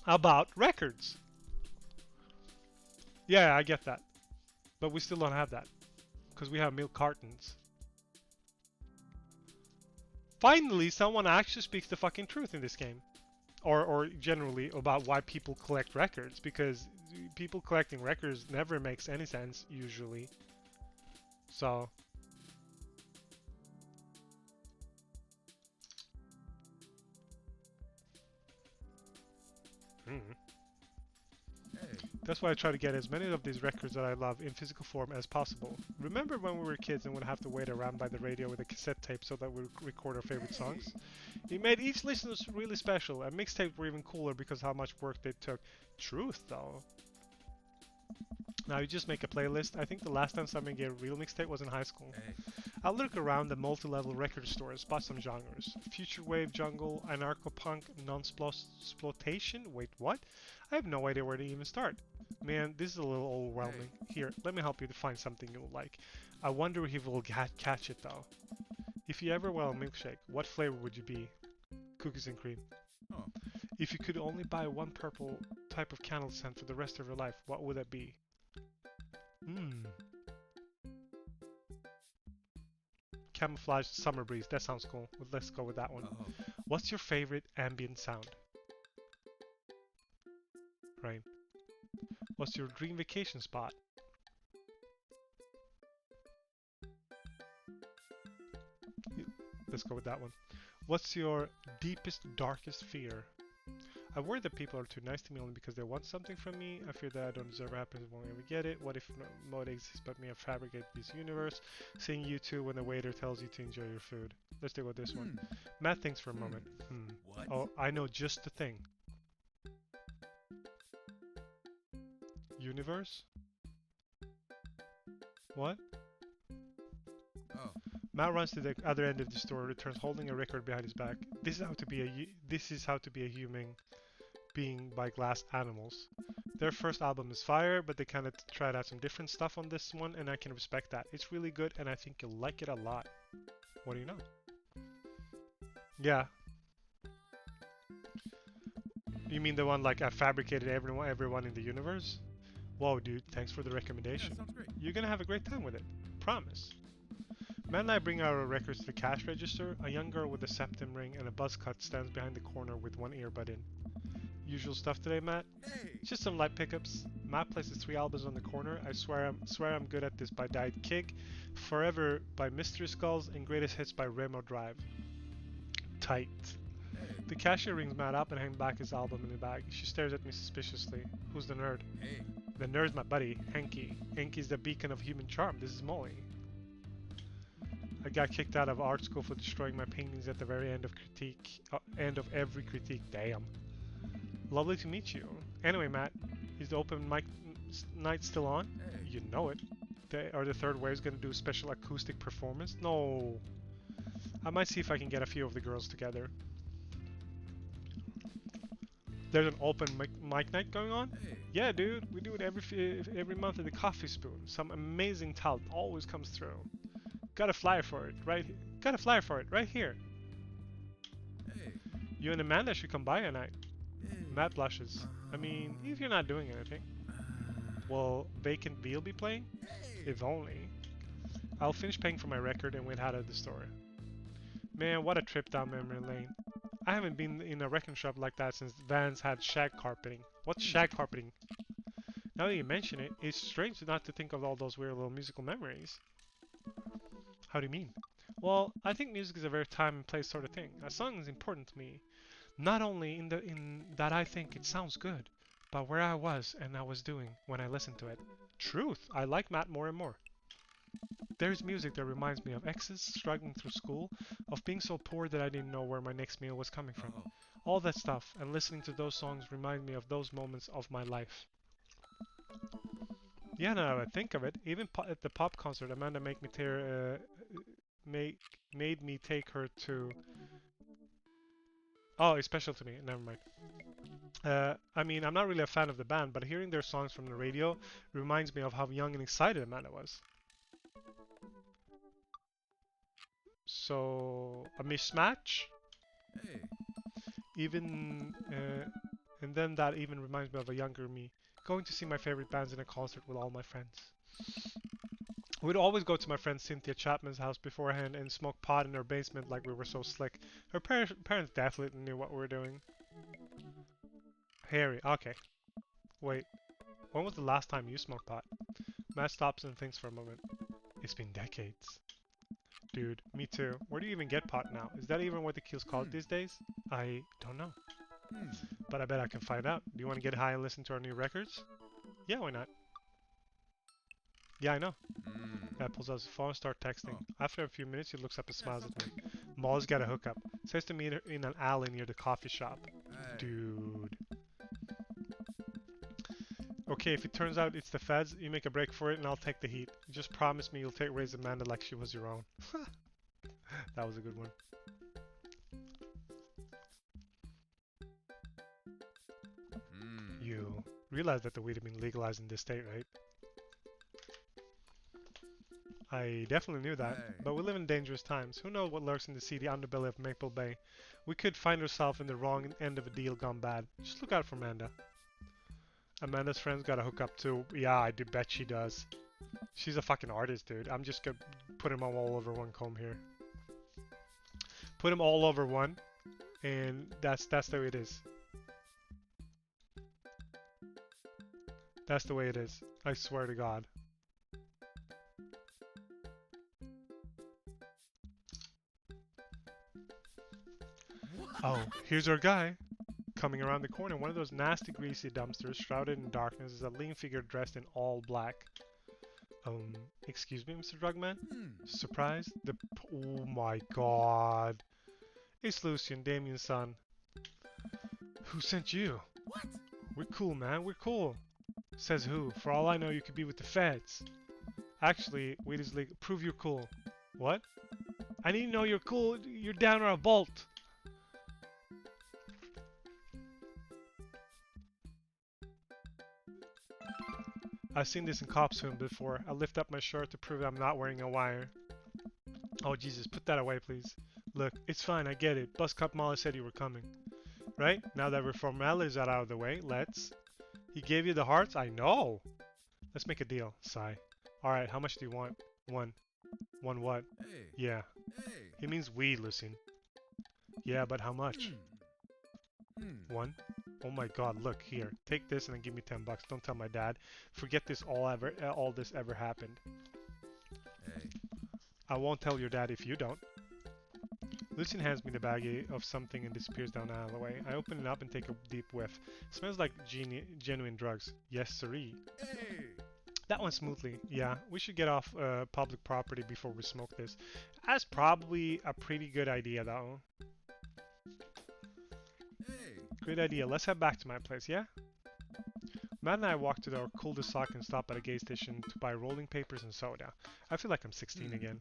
about records. Yeah, I get that. But we still don't have that. Because we have milk cartons. Finally, someone actually speaks the fucking truth in this game. Or generally about why people collect records, because people collecting records never makes any sense usually. So Hey. that's why I try to get as many of these records that I love in physical form as possible. Remember when we were kids and would have to wait around by the radio with a cassette tape so that we would record our favorite songs? It made each listen really special, and mixtapes were even cooler because how much work they took. Truth, though. Now you just make a playlist. I think the last time somebody gave a real mixtape was in high school. Hey. I'll look around the multi-level record stores, spot some genres. Future wave, jungle, anarcho-punk, non-sploitation. Wait, what? I have no idea where to even start. Man, this is a little overwhelming. Here, let me help you to find something you'll like. I wonder if we'll catch it though. If you ever want a milkshake, what flavor would you be? Cookies and cream. Oh. If you could only buy one purple type of candle scent for the rest of your life, what would it be? Hmm. Camouflage summer breeze. That sounds cool. Let's go with that one. Oh. What's your favorite ambient sound? Right. What's your dream vacation spot? Let's go with that one. What's your deepest, darkest fear? I worry that people are too nice to me only because they want something from me. I fear that I don't deserve happiness when I ever get it. What if no one exists but me? I fabricate this universe. Seeing you two when the waiter tells you to enjoy your food. Let's go with this one. Matt thinks for a moment. What? Oh, I know just the thing. Universe? What? Oh. Matt runs to the other end of the store, returns holding a record behind his back. This is how to be a human being by Glass Animals. Their first album is fire, but they kind of tried out some different stuff on this one, and I can respect that. It's really good, and I think you'll like it a lot. What do you know? Yeah. You mean the one like I fabricated everyone in the universe? Whoa, dude! Thanks for the Yeah, recommendation. sounds great. You're gonna have a great time with it. Promise. Matt and I bring our records to the cash register. A young girl with a septum ring and a buzz cut stands behind the counter with one earbud in. Usual stuff today, Matt? Hey. Just some light pickups. Matt places 3 albums on the corner. I swear I'm good at this by Died Kick, Forever by Mystery Skulls, and Greatest Hits by Remo Drive. Tight. The cashier rings Matt up and hangs back his album in the bag. She stares at me suspiciously. Who's the nerd? Hey. The nerd's my buddy, Henky. Henky's the beacon of human charm. This is Molly. I got kicked out of art school for destroying my paintings at the very end of every critique. Damn. Lovely to meet you. Anyway, Matt, is the open mic night still on? Hey. You know it. Are the Third Waves gonna do a special acoustic performance? No. I might see if I can get a few of the girls together. There's an open mic night going on? Hey. Yeah, dude. We do it every month at the Coffee Spoon. Some amazing talent always comes through. Got a flyer for it, right? Got a flyer for it right here. Hey. You and Amanda should come by a night. Hey. Matt blushes. I mean, if you're not doing anything. Will Vacant Veal be playing? Hey. If only. I'll finish paying for my record and wait out of the store. Man, what a trip down memory lane. I haven't been in a record shop like that since Vans had shag carpeting. What's shag carpeting? Now that you mention it, it's strange not to think of all those weird little musical memories. How do you mean? Well, I think music is a very time and place sort of thing. A song is important to me, not only in that I think it sounds good, but where I was and I was doing when I listened to it. Truth, I like Matt more and more. There's music that reminds me of exes, struggling through school, of being so poor that I didn't know where my next meal was coming from. Oh. All that stuff, and listening to those songs remind me of those moments of my life. Yeah, now that I think of it, even at the pop concert, Amanda made me take her to. Oh, it's special to me. Never mind. I mean, I'm not really a fan of the band, but hearing their songs from the radio reminds me of how young and excited Amanda was. So, a mismatch? Hey. Even, and then that even reminds me of a younger me. Going to see my favorite bands in a concert with all my friends. We'd always go to my friend Cynthia Chapman's house beforehand and smoke pot in her basement like we were so slick. Her parents definitely knew what we were doing. Harry, okay. Wait, when was the last time you smoked pot? Matt stops and thinks for a moment. It's been decades. Dude, me too. Where do you even get pot now? Is that even what the kill's called these days? I don't know. But I bet I can find out. Do you want to get high and listen to our new records? Yeah, why not? Yeah, I know. Matt pulls out his phone and starts texting. After a few minutes, he looks up and smiles at me. Molly's got a hookup. Says to meet her in an alley near the coffee shop. Hey. Dude. Okay, if it turns out it's the feds, you make a break for it and I'll take the heat. Just promise me you'll raise Amanda like she was your own. That was a good one. You realize that the weed had been legalized in this state, right? I definitely knew that, Hey. but we live in dangerous times. Who knows what lurks in the seedy underbelly of Maple Bay? We could find ourselves in the wrong end of a deal gone bad. Just look out for Amanda. Amanda's friends got to hook up too. Yeah, I do bet she does. She's a fucking artist, dude. I'm just gonna put them all over one comb here. Put them all over one, and that's the way it is. That's the way it is. I swear to God. Oh, here's our guy. Coming around the corner, one of those nasty greasy dumpsters shrouded in darkness is a lean figure dressed in all black. Excuse me, Mr. Drugman? Surprised? Oh my God. It's Lucian, Damien's son. Who sent you? What? We're cool, man. We're cool. Says who? For all I know, you could be with the feds. Actually, wait is like, prove you're cool. What? I need to know you're cool. You're down on a bolt. I've seen this in cops film before. I lift up my shirt to prove I'm not wearing a wire. Oh Jesus, put that away please. Look, it's fine, I get it. Bus Cop Molly said you were coming. Right? Now that we're formalities are out of the way, let's... He gave you the hearts? I know! Let's make a deal. Sigh. Alright, how much do you want? One. One what? Hey. Yeah. Hey. He means weed, Lucian. Yeah, but how much? One? Oh my God, look here. Take this and then give me 10 bucks. Don't tell my dad. Forget this all this ever happened. Hey. I won't tell your dad if you don't. Lucian hands me the baggie of something and disappears down the alleyway. I open it up and take a deep whiff. It smells like genuine drugs. Yes, siree. Hey. That went smoothly. Yeah, we should get off public property before we smoke this. That's probably a pretty good idea, though. Hey. Great idea. Let's head back to my place, yeah? Matt and I walk to our cul-de-sac and stop at a gas station to buy rolling papers and soda. I feel like I'm 16 again.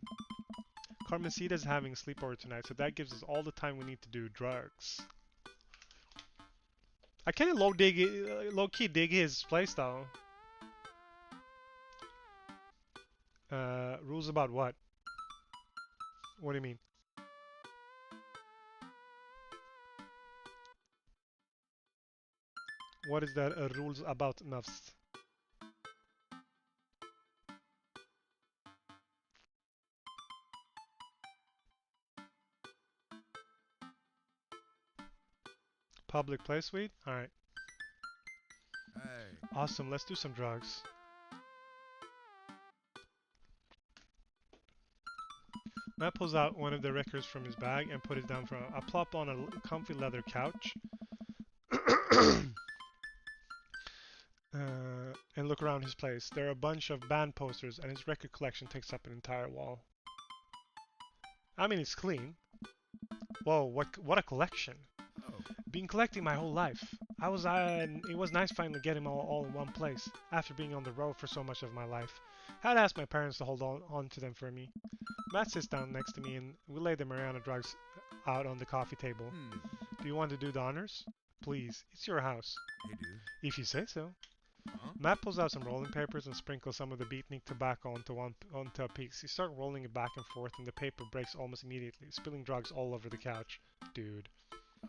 Carmencita's having a sleepover tonight, so that gives us all the time we need to do drugs. I kind of low-key dig his place, though. Rules about what? What do you mean? What is that rules about nafs? Public place weed? Alright. Hey. Awesome, let's do some drugs. Matt pulls out one of the records from his bag and put it down for I plop on a comfy leather couch and look around his place. There are a bunch of band posters and his record collection takes up an entire wall. I mean, it's clean. Whoa, what a collection. Oh. Been collecting my whole life. It was nice finally getting them all in one place after being on the road for so much of my life. Had asked my parents to hold on to them for me. Matt sits down next to me and we lay the marijuana drugs out on the coffee table. Do you want to do the honors? Please, it's your house. Hey, dude. If you say so. Huh? Matt pulls out some rolling papers and sprinkles some of the beatnik tobacco onto a piece. He starts rolling it back and forth and the paper breaks almost immediately, spilling drugs all over the couch. Dude.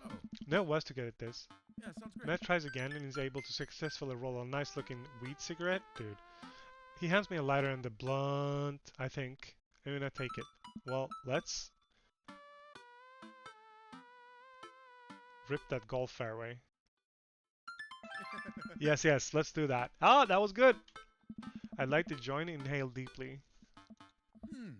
Oh. No was to get at this. Yeah, sounds great. Matt tries again and is able to successfully roll a nice looking weed cigarette. Dude. He hands me a lighter and the blunt, I think. I'm gonna take it. Well, let's rip that golf fairway. Yes, let's do that. Ah, that was good. I'd like to join and inhale deeply.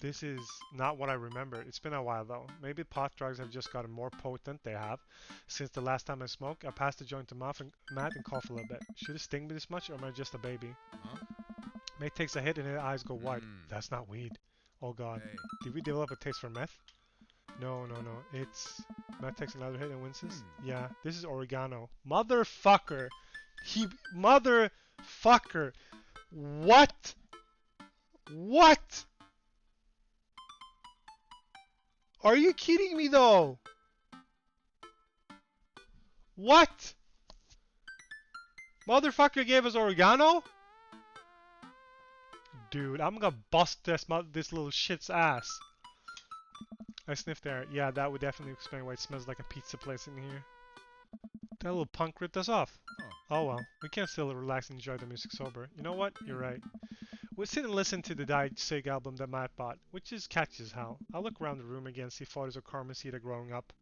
This is not what I remember. It's been a while though. Maybe pot drugs have just gotten more potent. They have. Since the last time I smoked, I passed the joint to Matt and cough a little bit. Should it sting me this much or am I just a baby? Huh? Mate takes a hit and his eyes go wide. That's not weed. Oh god. Hey. Did we develop a taste for meth? No. It's... Matt takes another hit and winces. Yeah, this is oregano. Motherfucker! Motherfucker! What? What? Are you kidding me though? What? Motherfucker gave us oregano? Dude, I'm gonna bust this little shit's ass. I sniffed air. Yeah, that would definitely explain why it smells like a pizza place in here. That little punk ripped us off. Oh well, we can still relax and enjoy the music sober. You know what? You're right. We'll sit and listen to the Died Sig album that Matt bought, which is catchy as hell. I'll look around the room again, see photos of Carmencita growing up.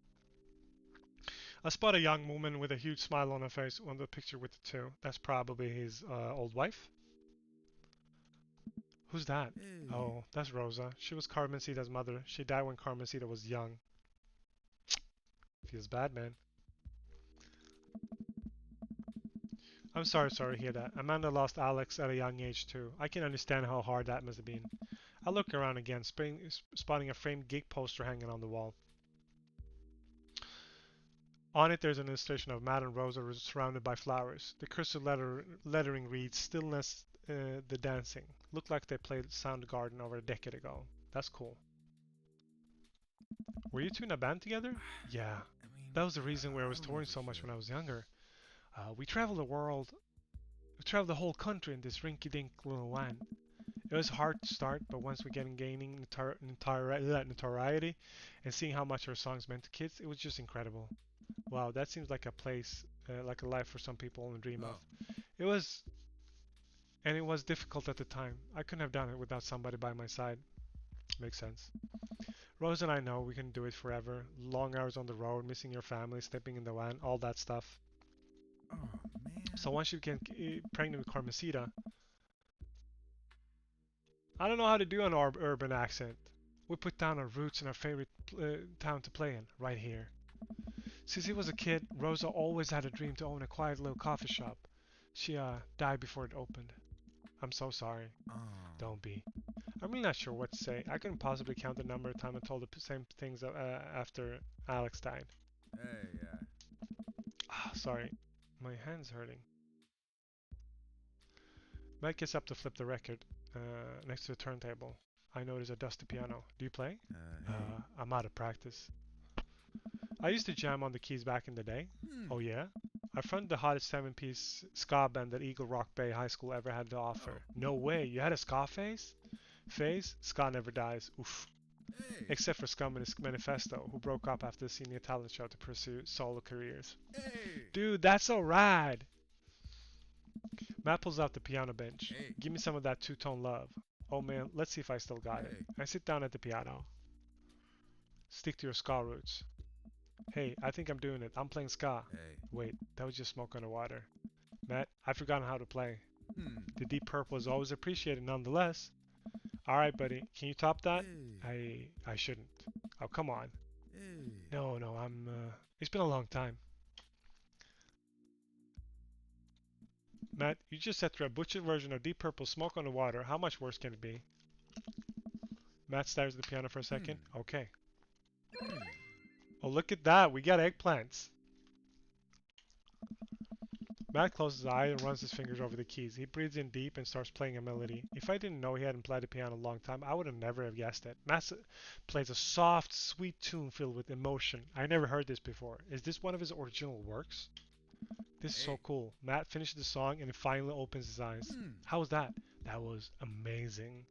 I spot a young woman with a huge smile on her face on the picture with the two. That's probably his old wife. Who's that? Hey. Oh, that's Rosa. She was Carmencita's mother. She died when Carmencita was young. Feels bad, man. I'm sorry to hear that. Amanda lost Alex at a young age too. I can understand how hard that must have been. I look around again, spotting a framed gig poster hanging on the wall. On it, there's an illustration of Matt and Rosa surrounded by flowers. The cursive lettering reads, "Stillness, the dancing." Looked like they played Soundgarden over a decade ago. That's cool. Were you two in a band together? Yeah. That was the reason why I was touring so much when I was younger. We traveled the world. We traveled the whole country in this rinky-dink little van. It was hard to start, but once we began gaining notoriety and seeing how much our songs meant to kids, it was just incredible. Wow, that seems like a place, like a life for some people only dream of. It was difficult at the time. I couldn't have done it without somebody by my side. Makes sense. Rose and I know we can do it forever. Long hours on the road, missing your family, sleeping in the van, all that stuff. Oh, man. So once you get pregnant with Carmencita, I don't know how to do an urban accent. We put down our roots in our favorite town to play in, right here. Since he was a kid, Rosa always had a dream to own a quiet little coffee shop. She died before it opened. I'm so sorry. Oh. Don't be. I'm really not sure what to say. I couldn't possibly count the number of times I told the same things after Alex died. Hey, Sorry. My hand's hurting. Matt gets up to flip the record next to the turntable. I notice a dusty piano. Do you play? hey. I'm out of practice. I used to jam on the keys back in the day. Oh yeah? I fronted the hottest 7-piece ska band that Eagle Rock Bay High School ever had to offer. No way, you had a ska phase? Ska never dies. Oof. Hey. Except for Scum and his Manifesto, who broke up after the senior talent show to pursue solo careers. Hey. Dude, that's so rad! Matt pulls out the piano bench. Hey. Give me some of that two-tone love. Oh man, let's see if I still got it. Hey. I sit down at the piano. Stick to your ska roots. Hey, I think I'm doing it. I'm playing ska. Hey. Wait, that was just smoke underwater. Matt, I've forgotten how to play. The Deep Purple is always appreciated nonetheless. Alright, buddy. Can you top that? Hey. I shouldn't. Oh, come on. Hey. No, it's been a long time. Matt, you just sat through a butchered version of Deep Purple Smoke on the Water. How much worse can it be? Matt stares at the piano for a second. Okay. Oh, look at that. We got eggplants. Matt closes his eyes and runs his fingers over the keys. He breathes in deep and starts playing a melody. If I didn't know he hadn't played the piano a long time, I would have never have guessed it. Matt plays a soft, sweet tune filled with emotion. I never heard this before. Is this one of his original works? This is so cool. Matt finishes the song and finally opens his eyes. How was that? That was amazing.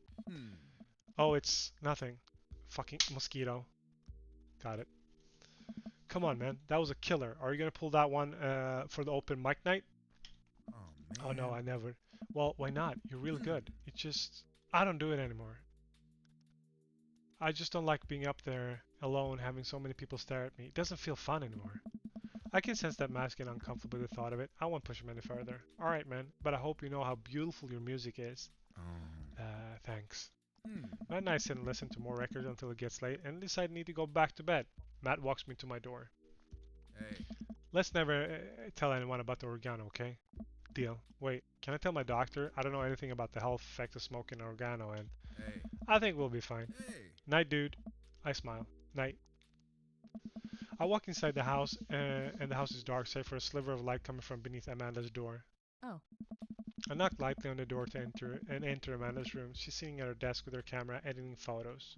Oh, it's nothing. Fucking mosquito. Got it. Come on, man. That was a killer. Are you going to pull that one for the open mic night? Oh, man. Oh, no, I never. Well, why not? You're real good. It's just, I don't do it anymore. I just don't like being up there alone, having so many people stare at me. It doesn't feel fun anymore. I can sense that Matt's getting uncomfortable with the thought of it. I won't push him any further. Alright, man, but I hope you know how beautiful your music is. Oh. Thanks. Matt and I sit and listen to more records until it gets late and decide I need to go back to bed. Matt walks me to my door. Hey. Let's never tell anyone about the oregano, okay? Deal. Wait, can I tell my doctor? I don't know anything about the health effects of smoking oregano and Hey. I think we'll be fine. Hey. Night, dude. I smile. Night. I walk inside the house and the house is dark save for a sliver of light coming from beneath Amanda's door. Oh. I knock lightly on the door to enter Amanda's room. She's sitting at her desk with her camera editing photos.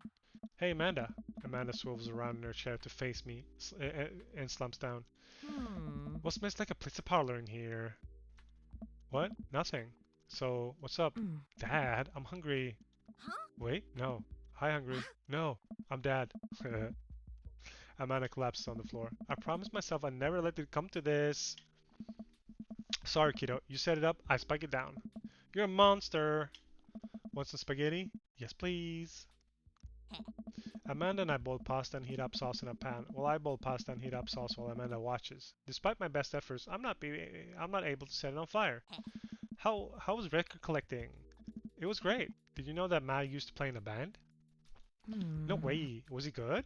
Hey, Amanda. Amanda swivels around in her chair to face me and slumps down. What smells like a pizza parlor in here? What? Nothing. So, what's up? Dad, I'm hungry. Huh? Wait, no. Hi, hungry. No, I'm Dad. Amanda collapses on the floor. I promised myself I'd never let it come to this. Sorry, kiddo. You set it up, I spike it down. You're a monster. Want some spaghetti? Yes, please. Amanda and I boil pasta and heat up sauce in a pan, while I boil pasta and heat up sauce while Amanda watches. Despite my best efforts, I'm not able to set it on fire. How was record collecting? It was great. Did you know that Matt used to play in a band? No way. Was he good?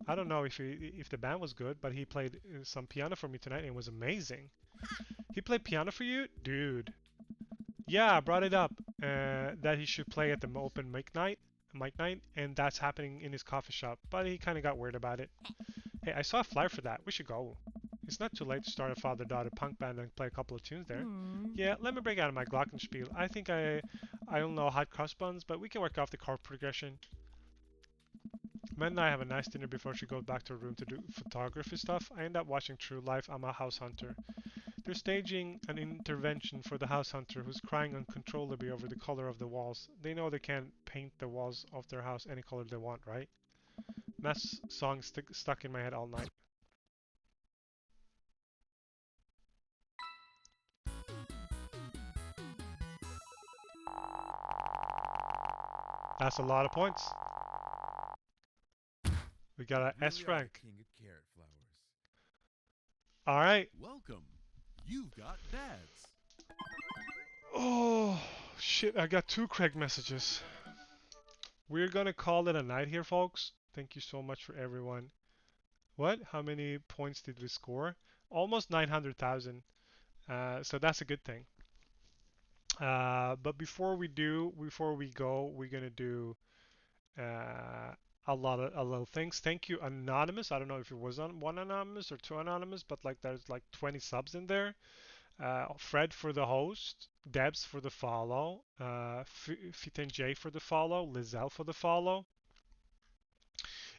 I don't know if the band was good, but he played some piano for me tonight and it was amazing. He played piano for you? Dude. Yeah, I brought it up that he should play at the open mic night, and that's happening in his coffee shop, but he kind of got weird about it. Hey, I saw a flyer for that. We should go. It's not too late to start a father-daughter punk band and play a couple of tunes there. Yeah, let me break out of my glockenspiel. I think I don't know hot cross buns, but we can work off the chord progression. Amanda and I have a nice dinner before she goes back to her room to do photography stuff. I end up watching True Life. I'm a house hunter. They're staging an intervention for the house hunter who's crying uncontrollably over the color of the walls. They know they can't paint the walls of their house any color they want, right? Matt's song stuck in my head all night. That's a lot of points. We got an S Really are the rank. king of carrot flowers. All right. Welcome. You've got dads. Oh, shit. I got 2 Craig messages. We're gonna call it a night here, folks. Thank you so much for everyone. What? How many points did we score? Almost 900,000. So that's a good thing. But before we go, we're gonna do a little things. Thank you, Anonymous. I don't know if it was on 1 Anonymous or 2 Anonymous, but like there's like 20 subs in there. Fred for the host, Debs for the follow, Fit and J for the follow, Lizelle for the follow,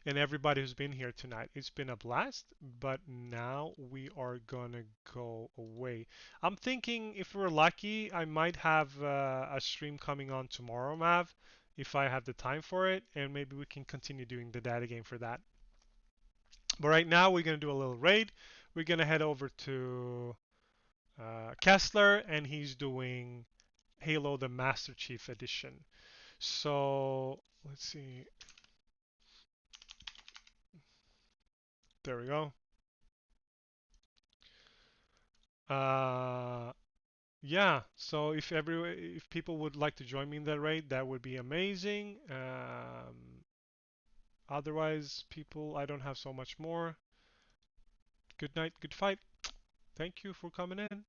and everybody who's been here tonight. It's been a blast, but now we are gonna go away. I'm thinking if we're lucky, I might have a stream coming on tomorrow, Mav, if I have the time for it, and maybe we can continue doing the data game for that. But right now, we're gonna do a little raid. We're gonna head over to Kessler, and he's doing Halo the Master Chief Edition. So let's see. There we go. Yeah. So if people would like to join me in that raid, that would be amazing. Otherwise, people, I don't have so much more. Good night, good fight. Thank you for coming in.